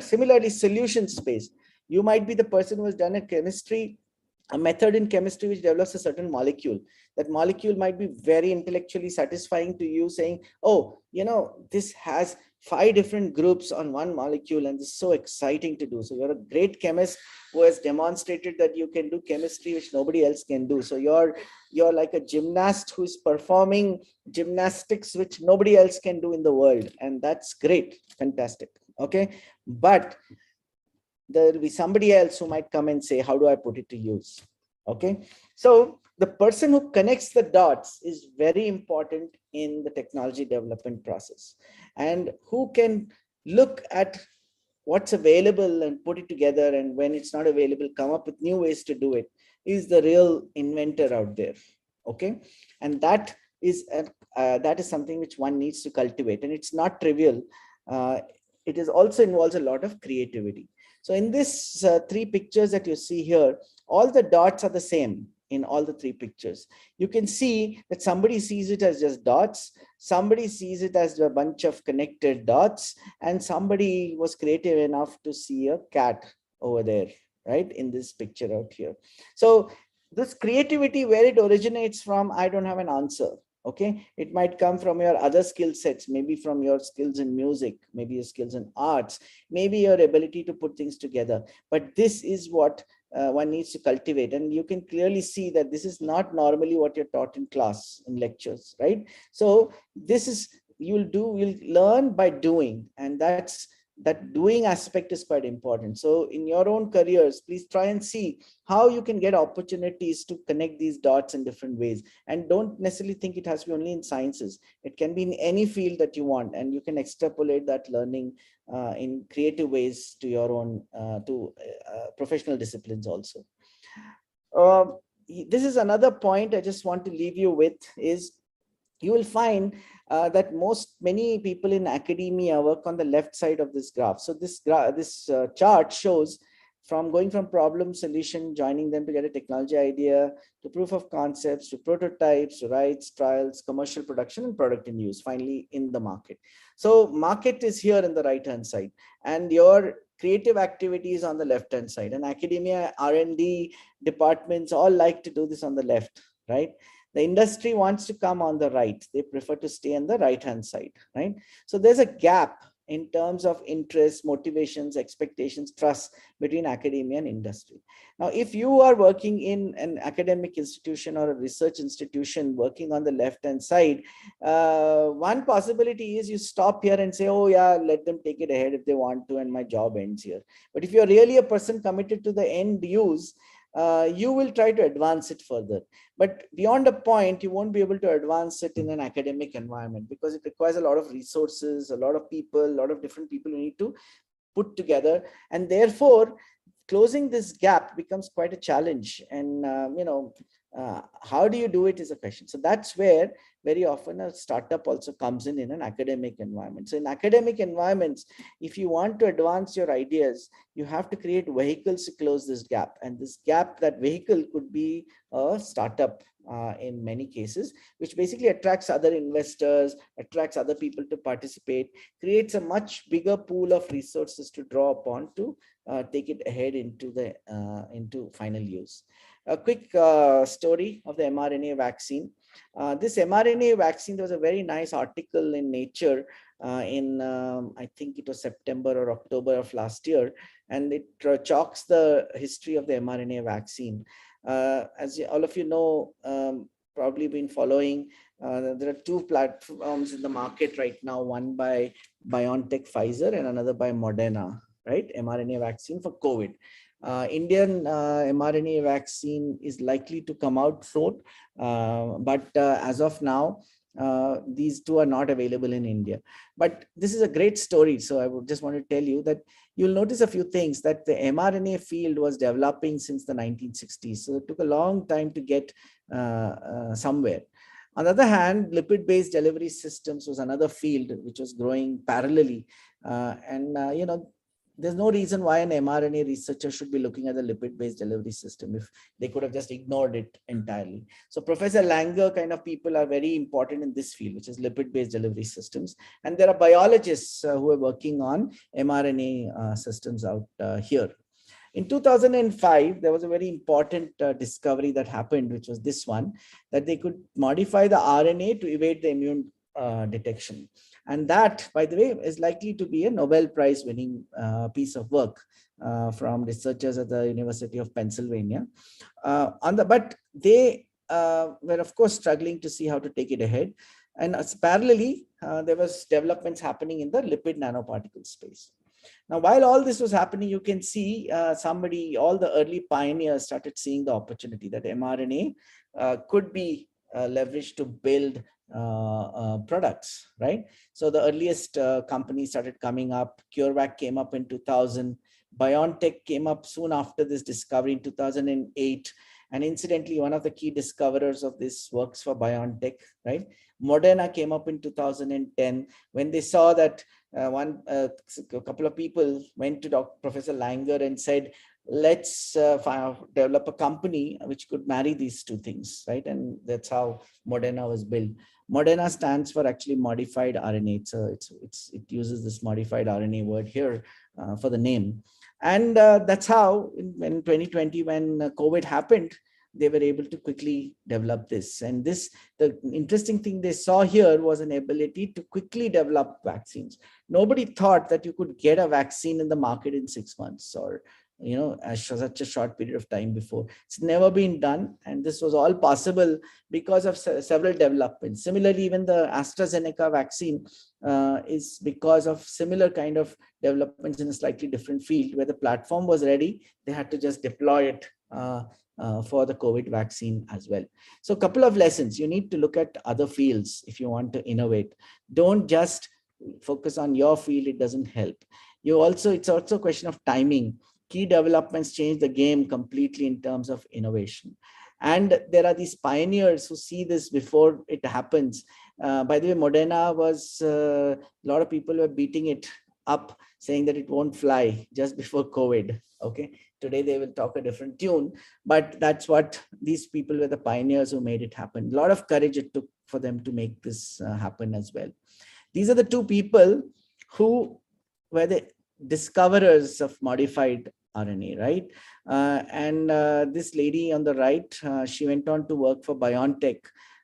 [SPEAKER 9] Similarly, solution space. You might be the person who has done a method in chemistry which develops a certain molecule. That molecule might be very intellectually satisfying to you, saying, oh, this has 5 different groups on one molecule, and this is so exciting to do. So you're a great chemist who has demonstrated that you can do chemistry which nobody else can do. So you're like a gymnast who's performing gymnastics which nobody else can do in the world, and that's great, fantastic, okay? But there will be somebody else who might come and say, how do I put it to use? Okay. So the person who connects the dots is very important in the technology development process, and who can look at what's available and put it together. And when it's not available, come up with new ways to do it, is the real inventor out there. Okay. And that is something which one needs to cultivate, and it's not trivial. It is also involves a lot of creativity. So in this 3 pictures that you see here, all the dots are the same in all the 3 pictures. You can see that somebody sees it as just dots, somebody sees it as a bunch of connected dots, and somebody was creative enough to see a cat over there, right, in this picture out here. So this creativity, where it originates from, I don't have an answer. Okay, it might come from your other skill sets, maybe from your skills in music, maybe your skills in arts, maybe your ability to put things together. But this is what one needs to cultivate. And you can clearly see that this is not normally what you're taught in class, in lectures, right? So this is, you'll learn by doing, and that doing aspect is quite important. So in your own careers, please try and see how you can get opportunities to connect these dots in different ways. And don't necessarily think it has to be only in sciences. It can be in any field that you want, and you can extrapolate that learning in creative ways to your own professional disciplines also. This is another point I just want to leave you with, is you will find that many people in academia work on the left side of this graph. So this chart shows going from problem solution, joining them to get a technology idea, to proof of concepts, to prototypes, to rights, trials, commercial production, and product in use, finally in the market. So market is here in the right-hand side, and your creative activities on the left-hand side. And academia, R&D departments all like to do this on the left, right? The industry wants to come on the right. They prefer to stay on the right-hand side, right? So there's a gap in terms of interests, motivations, expectations, trust between academia and industry. Now, if you are working in an academic institution or a research institution working on the left-hand side, one possibility is you stop here and say, oh yeah, let them take it ahead if they want to, and my job ends here. But if you're really a person committed to the end use, you will try to advance it further. But beyond a point, you won't be able to advance it in an academic environment because it requires a lot of resources, a lot of people, a lot of different people you need to put together. And therefore, closing this gap becomes quite a challenge. And, how do you do it is a question. So that's where very often a startup also comes in an academic environment. So in academic environments, if you want to advance your ideas, you have to create vehicles to close this gap. And this gap, that vehicle could be a startup in many cases, which basically attracts other investors, attracts other people to participate, creates a much bigger pool of resources to draw upon to take it ahead into final use. A quick story of the mRNA vaccine. This mRNA vaccine, there was a very nice article in Nature in, I think it was September or October of last year, and it chalks the history of the mRNA vaccine. As all of you know, probably been following, there are two platforms in the market right now, one by BioNTech Pfizer and another by Moderna, right? mRNA vaccine for COVID. Indian mRNA vaccine is likely to come out soon, but as of now, these two are not available in India. But this is a great story. So I would just want to tell you that you'll notice a few things, that the mRNA field was developing since the 1960s. So it took a long time to get somewhere. On the other hand, lipid-based delivery systems was another field which was growing parallelly. There's no reason why an mRNA researcher should be looking at the lipid-based delivery system if they could have just ignored it entirely. So Professor Langer kind of people are very important in this field, which is lipid-based delivery systems. And there are biologists who are working on mRNA systems out here. In 2005, there was a very important discovery that happened, which was this one, that they could modify the RNA to evade the immune detection. And that, by the way, is likely to be a Nobel Prize winning piece of work from researchers at the University of Pennsylvania. But they were, of course, struggling to see how to take it ahead. And parallelly, there was developments happening in the lipid nanoparticle space. Now, while all this was happening, you can see all the early pioneers started seeing the opportunity that mRNA could be leveraged to build products, right? So the earliest companies started coming up. CureVac came up in 2000. BioNTech came up soon after this discovery in 2008. And incidentally, one of the key discoverers of this works for BioNTech, right? Moderna came up in 2010 when they saw that a couple of people went to Professor Langer and said, let's develop a company which could marry these two things, right? And that's how Moderna was built. Moderna stands for actually modified RNA. So it uses this modified RNA word here for the name. And that's how in 2020, when COVID happened, they were able to quickly develop this. And the interesting thing they saw here was an ability to quickly develop vaccines. Nobody thought that you could get a vaccine in the market in 6 months or such a short period of time before. It's never been done. And this was all possible because of several developments. Similarly, even the AstraZeneca vaccine is because of similar kind of developments in a slightly different field where the platform was ready. They had to just deploy it for the COVID vaccine as well. So a couple of lessons. You need to look at other fields if you want to innovate. Don't just focus on your field. It doesn't help. It's also a question of timing. Key developments change the game completely in terms of innovation. And there are these pioneers who see this before it happens. By the way, Moderna was, a lot of people were beating it up, saying that it won't fly just before COVID. Okay. Today they will talk a different tune, but that's what these people were, the pioneers who made it happen. A lot of courage it took for them to make this happen as well. These are the two people who were the discoverers of modified RNA, right? And this lady on the right, she went on to work for BioNTech.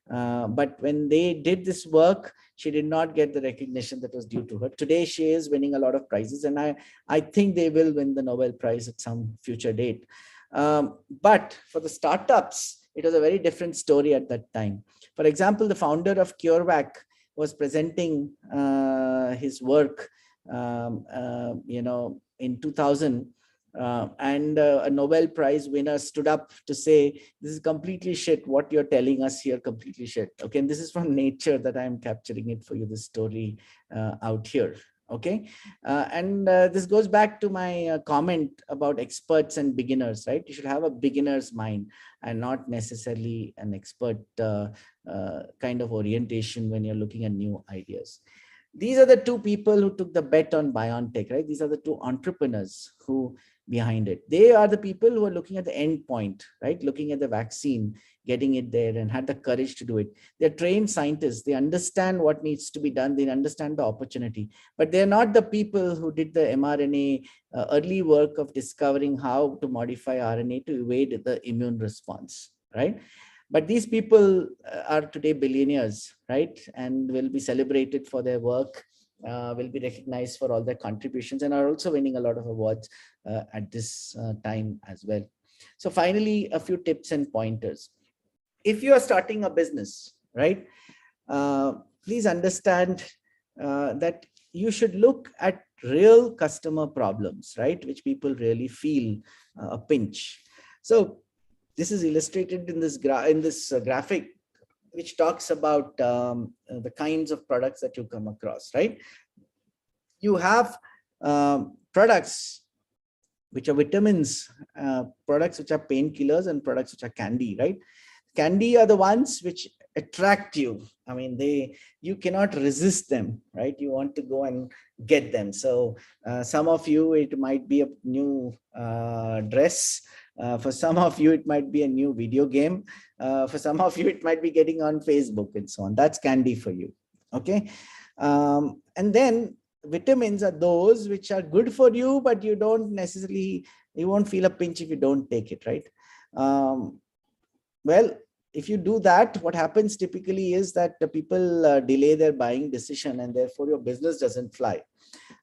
[SPEAKER 9] But when they did this work, she did not get the recognition that was due to her. Today, she is winning a lot of prizes, and I think they will win the Nobel Prize at some future date. But for the startups, it was a very different story at that time. For example, the founder of CureVac was presenting his work, in 2000. And a Nobel Prize winner stood up to say, this is completely shit. What you're telling us here, completely shit. Okay, and this is from Nature that I'm capturing it for you, this story out here. Okay, and this goes back to my comment about experts and beginners, right? You should have a beginner's mind and not necessarily an expert kind of orientation when you're looking at new ideas. These are the two people who took the bet on BioNTech, right? These are the two entrepreneurs who behind it. They are the people who are looking at the end point, right? Looking at the vaccine, getting it there, and had the courage to do it. They're trained scientists. They understand what needs to be done. They understand the opportunity, but they're not the people who did the mRNA early work of discovering how to modify RNA to evade the immune response, right? But these people are today billionaires, right? And will be celebrated for their work, will be recognized for all their contributions, and are also winning a lot of awards at this time as well. So finally, a few tips and pointers. If you are starting a business, right, please understand that you should look at real customer problems, right, which people really feel a pinch. So this is illustrated in this graphic, which talks about the kinds of products that you come across, right? You have products which are vitamins, products which are painkillers, and products which are candy, right? Candy are the ones which attract you. I mean, you cannot resist them, right? You want to go and get them. So some of you, it might be a new dress. For some of you, it might be a new video game. For some of you, it might be getting on Facebook and so on. That's candy for you. Okay. And then vitamins are those which are good for you, but you won't feel a pinch if you don't take it, right? Well, if you do that, what happens typically is that the people delay their buying decision, and therefore your business doesn't fly.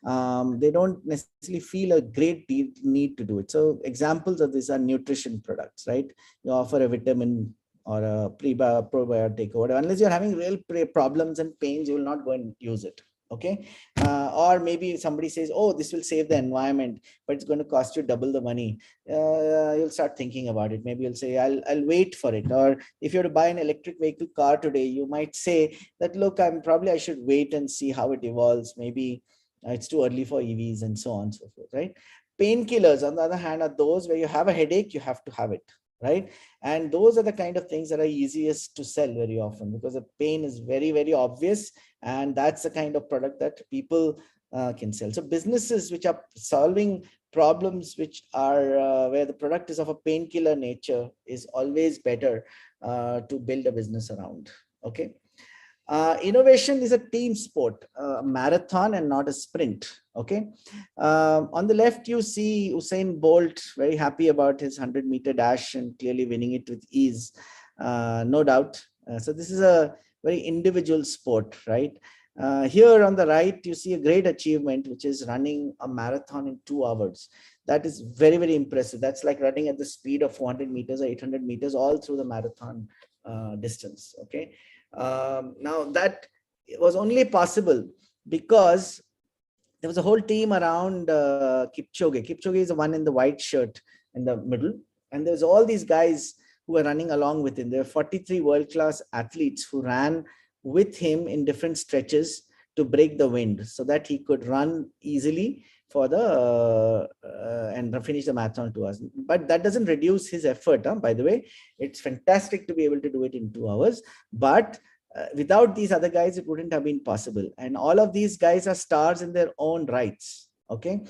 [SPEAKER 9] They don't necessarily feel a great need to do it. So examples of these are nutrition products, right? You offer a vitamin or a probiotic or whatever. Unless you're having real problems and pains, you will not go and use it. Okay. Or maybe somebody says, oh, this will save the environment, but it's going to cost you double the money. You'll start thinking about it. Maybe you'll say, I'll wait for it. Or if you were to buy an electric vehicle car today, you might say that, look, I should wait and see how it evolves. Maybe it's too early for EVs and so on and so forth, right? Painkillers, on the other hand, are those where you have a headache, you have to have it, right? And those are the kind of things that are easiest to sell very often, because the pain is very, very obvious, and that's the kind of product that people can sell. So businesses which are solving problems which are where the product is of a painkiller nature is always better to build a business around. Okay. Innovation is a team sport, a marathon and not a sprint. Okay. On the left, you see Usain Bolt, very happy about his 100-meter dash and clearly winning it with ease, no doubt. So this is a very individual sport, right? Here on the right, you see a great achievement, which is running a marathon in 2 hours. That is very, very impressive. That's like running at the speed of 400 meters or 800 meters all through the marathon distance. Okay. Now that was only possible because there was a whole team around Kipchoge. Kipchoge is the one in the white shirt in the middle. And there's all these guys who were running along with him. There were 43 world-class athletes who ran with him in different stretches to break the wind so that he could run easily for the and finish the marathon to us. But that doesn't reduce his effort. By the way, it's fantastic to be able to do it in 2 hours. But without these other guys, it wouldn't have been possible. And all of these guys are stars in their own rights. Okay.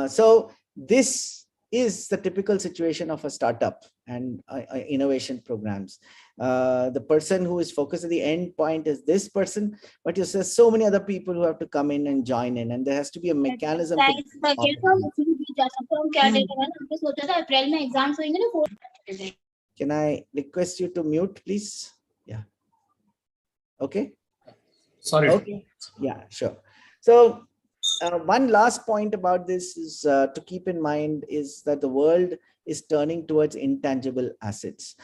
[SPEAKER 9] So this is the typical situation of a startup and innovation programs. The person who is focused at the end point is this person, but you see so many other people who have to come in and join in, and there has to be a mechanism. Can I request you to mute, please? Yeah. Okay.
[SPEAKER 1] Sorry.
[SPEAKER 9] Okay. Yeah, sure. So one last point about this is to keep in mind is that the world is turning towards intangible assets.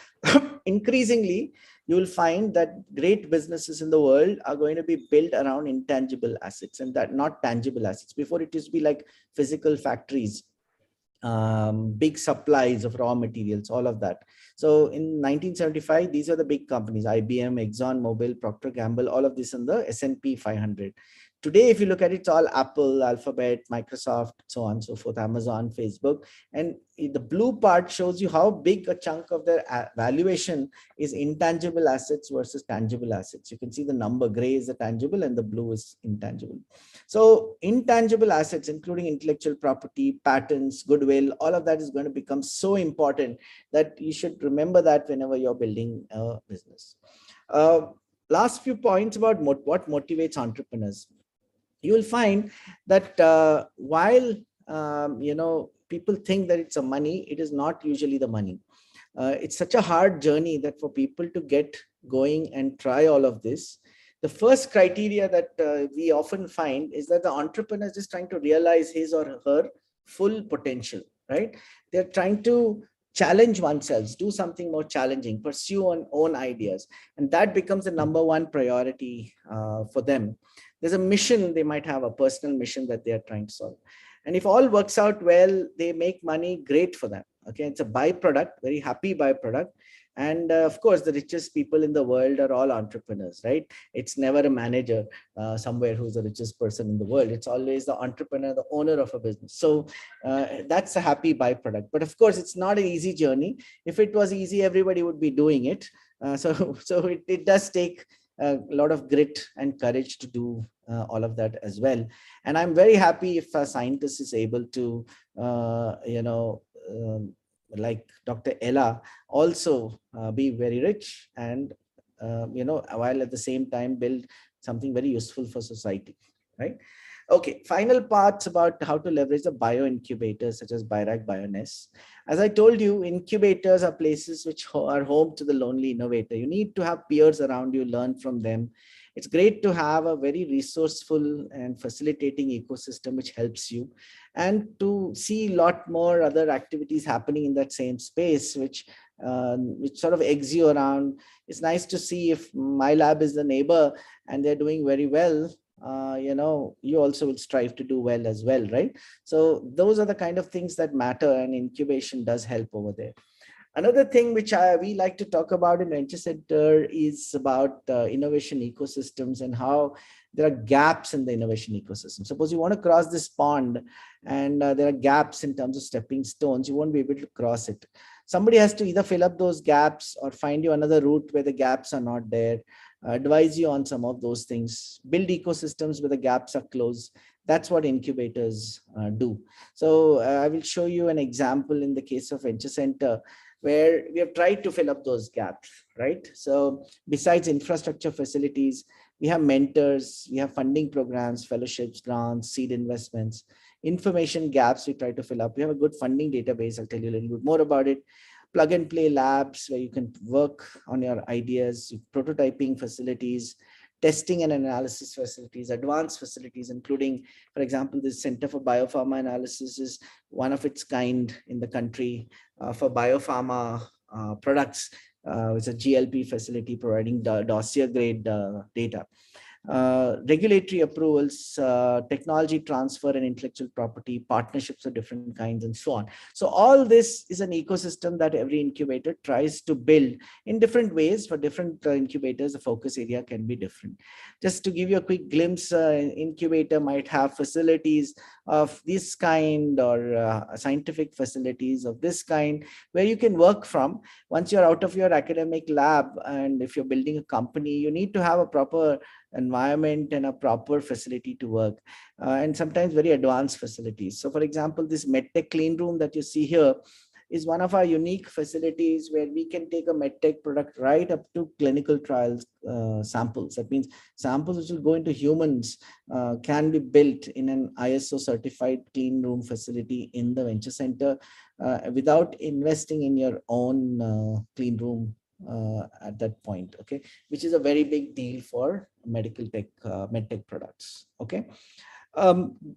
[SPEAKER 9] Increasingly, you will find that great businesses in the world are going to be built around intangible assets, and that not tangible assets. Before, it used to be like physical factories, big supplies of raw materials, all of that. So in 1975, these are the big companies: IBM, ExxonMobil, Procter & Gamble, all of this in the S&P 500. Today, if you look at it, it's all Apple, Alphabet, Microsoft, so on and so forth, Amazon, Facebook. And the blue part shows you how big a chunk of their valuation is intangible assets versus tangible assets. You can see the number. Gray is the tangible and the blue is intangible. So intangible assets, including intellectual property, patents, goodwill, all of that is going to become so important that you should remember that whenever you're building a business. Last few points about what motivates entrepreneurs. You will find that while people think that it's a money, it is not usually the money. It's such a hard journey that for people to get going and try all of this, the first criteria that we often find is that the entrepreneur is just trying to realize his or her full potential, right? They're trying to challenge oneself, do something more challenging, pursue own ideas. And that becomes the number one priority for them. There's a mission, they might have a personal mission that they are trying to solve. And if all works out well, they make money, great for them. Okay, it's a byproduct, very happy byproduct. And of course, the richest people in the world are all entrepreneurs, right? It's never a manager somewhere who's the richest person in the world. It's always the entrepreneur, the owner of a business. So that's a happy byproduct. But of course, it's not an easy journey. If it was easy, everybody would be doing it. So it does take a lot of grit and courage to do all of that as well. And I'm very happy if a scientist is able to, like Dr. Ella, also be very rich and, while at the same time build something very useful for society, right? Okay, final parts about how to leverage the bio incubators such as BIRAC BioNest. As I told you, incubators are places which are home to the lonely innovator. You need to have peers around you, learn from them. It's great to have a very resourceful and facilitating ecosystem which helps you, and to see a lot more other activities happening in that same space, which sort of eggs you around. It's nice to see if my lab is the neighbor and they're doing very well. You also will strive to do well as well, right? So those are the kind of things that matter, and incubation does help over there. Another thing which we like to talk about in Venture Center is about innovation ecosystems and how there are gaps in the innovation ecosystem. Suppose you want to cross this pond and there are gaps in terms of stepping stones, you won't be able to cross it. Somebody has to either fill up those gaps or find you another route where the gaps are not there, advise you on some of those things, build ecosystems where the gaps are closed. That's what incubators do. So I will show you an example in the case of Venture Center, where we have tried to fill up those gaps, right? So besides infrastructure facilities, we have mentors, we have funding programs, fellowships, grants, seed investments, information gaps we try to fill up. We have a good funding database. I'll tell you a little bit more about it. Plug and play labs where you can work on your ideas, prototyping facilities, testing and analysis facilities, advanced facilities, including, for example, the Center for Biopharma Analysis is one of its kind in the country for biopharma products. It's a GLP facility providing dossier grade data. Regulatory approvals, technology transfer and intellectual property, partnerships of different kinds, and so on. So all this is an ecosystem that every incubator tries to build in different ways. For different incubators, the focus area can be different. Just to give you a quick glimpse, an incubator might have facilities of this kind, or scientific facilities of this kind, where you can work from. Once you're out of your academic lab, and if you're building a company, you need to have a proper environment and a proper facility to work, and sometimes very advanced facilities. So for example, this medtech clean room that you see here is one of our unique facilities where we can take a medtech product right up to clinical trials samples. That means samples which will go into humans can be built in an ISO certified clean room facility in the venture center without investing in your own clean room at that point, okay, which is a very big deal for medical tech, medtech products, okay.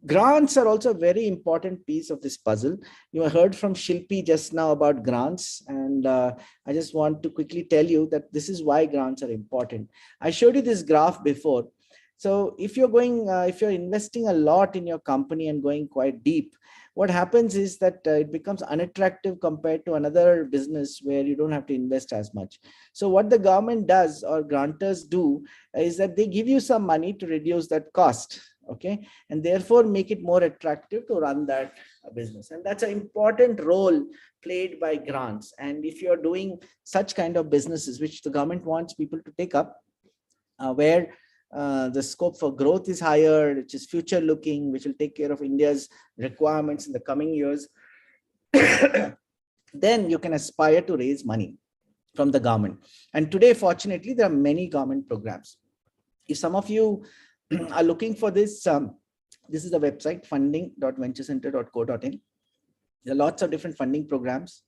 [SPEAKER 9] Grants are also a very important piece of this puzzle. You heard from Shilpi just now about grants, and I just want to quickly tell you that this is why grants are important. I showed you this graph before. So if you're going, if you're investing a lot in your company and going quite deep, what happens is that it becomes unattractive compared to another business where you don't have to invest as much. So what the government does or grantors do is that they give you some money to reduce that cost, okay, and therefore make it more attractive to run that business. And that's an important role played by grants. And if you're doing such kind of businesses which the government wants people to take up, where the scope for growth is higher, which is future looking, which will take care of India's requirements in the coming years, then you can aspire to raise money from the government. And today, fortunately, there are many government programs. If some of you are looking for this, this is the website funding.venturecenter.co.in. There are lots of different funding programs.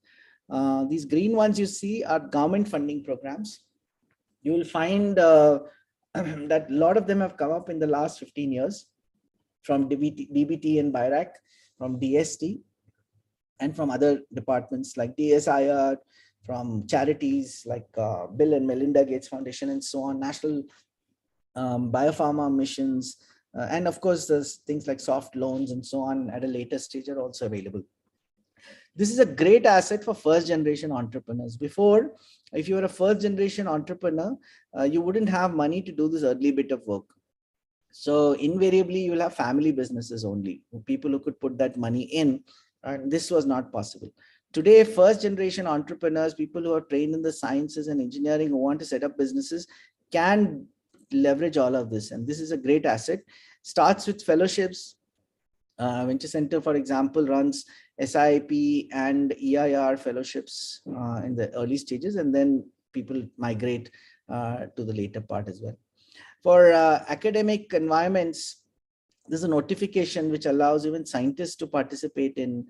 [SPEAKER 9] These green ones you see are government funding programs. You will find that a lot of them have come up in the last 15 years from DBT and BIRAC, from DST, and from other departments like DSIR, from charities like Bill and Melinda Gates Foundation and so on, national biopharma missions, and of course there's things like soft loans and so on at a later stage are also available. This is a great asset for first generation entrepreneurs. Before, if you were a first generation entrepreneur, you wouldn't have money to do this early bit of work. So invariably you will have family businesses only, people who could put that money in, and this was not possible. Today, first generation entrepreneurs, people who are trained in the sciences and engineering who want to set up businesses can leverage all of this. And this is a great asset. Starts with fellowships. Venture Center, for example, runs SIP and EIR fellowships in the early stages, and then people migrate to the later part as well. For academic environments, there's a notification which allows even scientists to participate in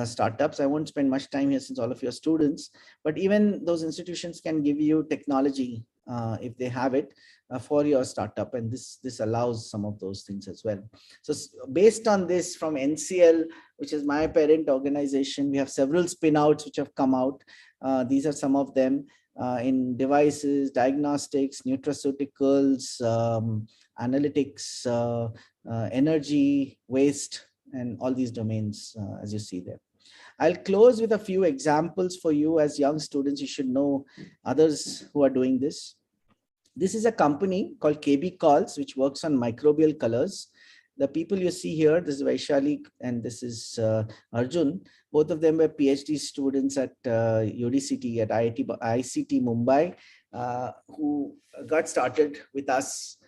[SPEAKER 9] startups. I won't spend much time here since all of you are students, but even those institutions can give you technology if they have it for your startup, and this allows some of those things as well. So based on this, from NCL, which is my parent organization, we have several spin-outs which have come out. These are some of them in devices, diagnostics, nutraceuticals, analytics, energy, waste, and all these domains as you see there. I'll close with a few examples for you as young students. You should know others who are doing this. This is a company called KB Calls, which works on microbial colors. The people you see here, this is Vaishali and this is Arjun. Both of them were PhD students at UDCT at ICT Mumbai, who got started with us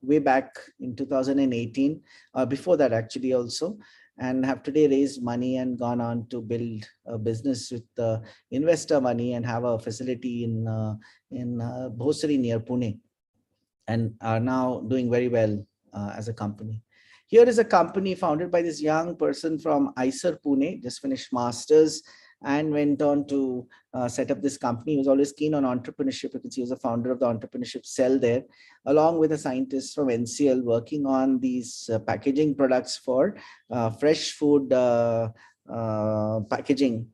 [SPEAKER 9] way back in 2018, before that actually also, and have today raised money and gone on to build a business with investor money and have a facility in Bhosari near Pune, and are now doing very well as a company. Here is a company founded by this young person from ISER Pune, just finished masters and went on to set up this company. He was always keen on entrepreneurship. You can see he was the founder of the entrepreneurship cell there, along with a scientist from NCL working on these packaging products for fresh food packaging,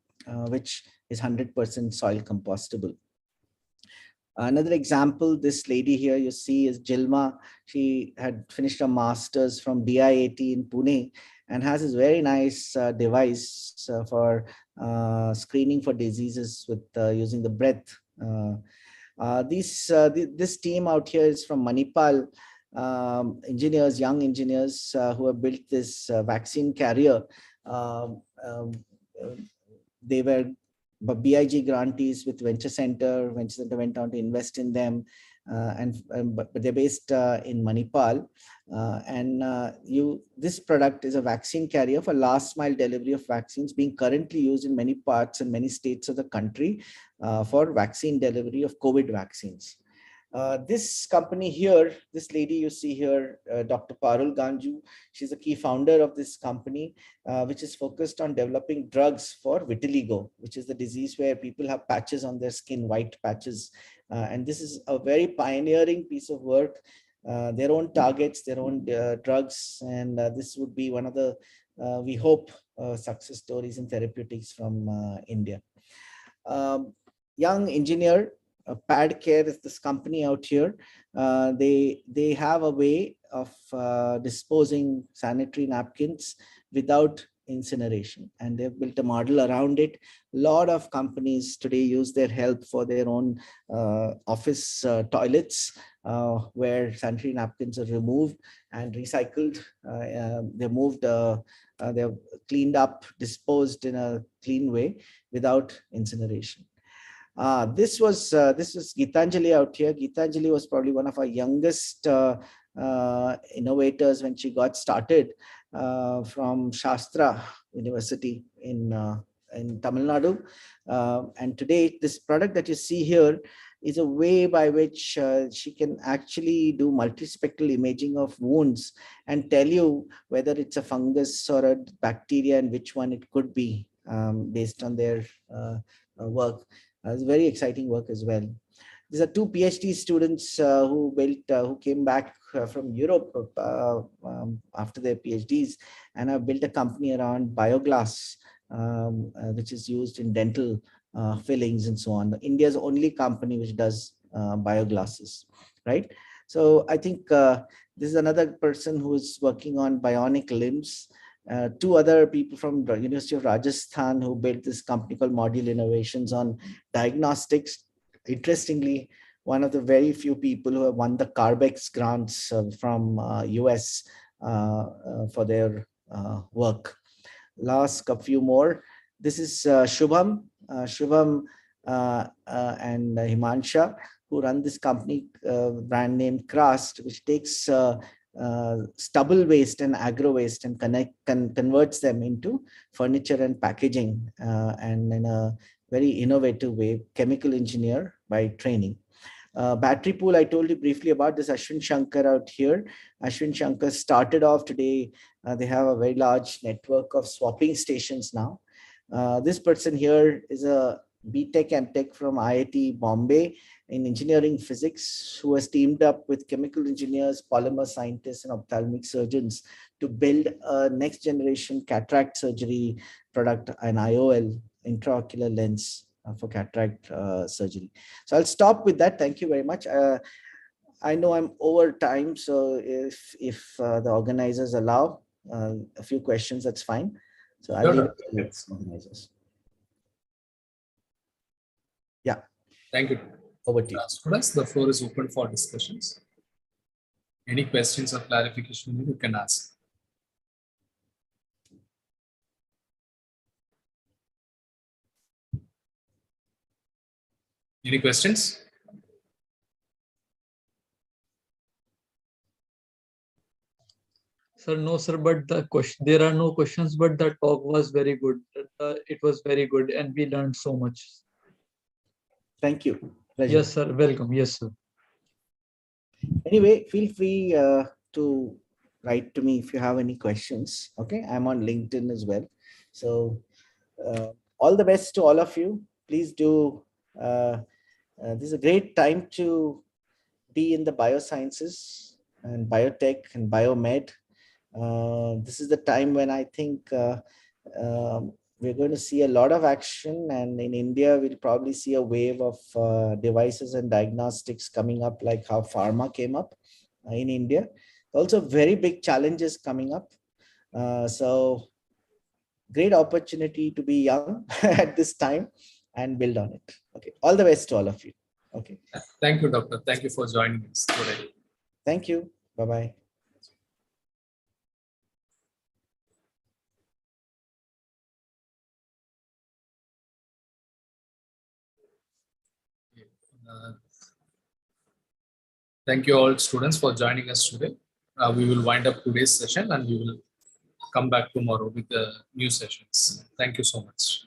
[SPEAKER 9] which is 100% soil compostable. Another example, this lady here you see is Jilma. She had finished a master's from DIAT in Pune and has this very nice device for screening for diseases with using the breath. This team out here is from Manipal, engineers, young engineers who have built this vaccine carrier. They were BIG grantees with Venture Center. Venture Center went on to invest in them. but they're based in Manipal. This product is a vaccine carrier for last mile delivery of vaccines, being currently used in many parts and many states of the country for vaccine delivery of COVID vaccines. This company here, this lady you see here, Dr. Parul Ganju, she's a key founder of this company, which is focused on developing drugs for vitiligo, which is the disease where people have patches on their skin, white patches. And this is a very pioneering piece of work, their own targets, their own drugs. And this would be one of the, we hope, success stories in therapeutics from India. Young engineer, Pad Care is this company out here. They have a way of disposing sanitary napkins without incineration, and they've built a model around it. A lot of companies today use their help for their own office toilets, where sanitary napkins are removed and recycled. They're cleaned up, disposed in a clean way without incineration. This was Gitanjali out here. Gitanjali was probably one of our youngest innovators when she got started from Shastra University in Tamil Nadu. And today, this product that you see here is a way by which she can actually do multispectral imaging of wounds and tell you whether it's a fungus or a bacteria and which one it could be, based on their work. It's very exciting work as well. These are two PhD students who came back from Europe after their PhDs, and have built a company around bioglass, which is used in dental fillings and so on. India's only company which does bioglasses, right? So I think this is another person who is working on bionic limbs. Two other people from the University of Rajasthan who built this company called Module Innovations on diagnostics. Interestingly, one of the very few people who have won the Carbex grants from US for their work. Last a few more. This is Shubham and Himansha, who run this company brand name Crast, which takes stubble waste and agro waste and converts them into furniture and packaging, and in a very innovative way, chemical engineer by training. Battery pool, I told you briefly about this. Ashwin Shankar out here. Ashwin Shankar started off today. They have a very large network of swapping stations now. This person here is a BTech MTech from IIT Bombay in engineering physics, who has teamed up with chemical engineers, polymer scientists, and ophthalmic surgeons to build a next generation cataract surgery product, an IOL, intraocular lens for cataract surgery. So I'll stop with that. Thank you very much. I know I'm over time, so if the organizers allow a few questions, that's fine. So I'll leave it to the organizers. Yeah.
[SPEAKER 1] Thank you.
[SPEAKER 9] Over to you.
[SPEAKER 1] Students, the floor is open for discussions. Any questions or clarification you can ask. Any questions?
[SPEAKER 4] Sir, no, sir, but there are no questions, but the talk was very good. It was very good, and we learned so much.
[SPEAKER 9] Thank you. Pleasure.
[SPEAKER 4] Yes, sir. Welcome. Yes, sir.
[SPEAKER 9] Anyway, feel free to write to me if you have any questions. Okay, I'm on LinkedIn as well. So all the best to all of you. Please do. This is a great time to be in the biosciences and biotech and biomed. This is the time when I think we're going to see a lot of action, and in India, we'll probably see a wave of devices and diagnostics coming up, like how pharma came up in India. Also, very big challenges coming up. So great opportunity to be young at this time and build on it. Okay, all the best to all of you. Okay.
[SPEAKER 1] Thank you, Doctor. Thank you for joining us today.
[SPEAKER 9] Thank you. Bye-bye.
[SPEAKER 1] Thank you all students for joining us today. We will wind up today's session and we will come back tomorrow with the new sessions. Thank you so much.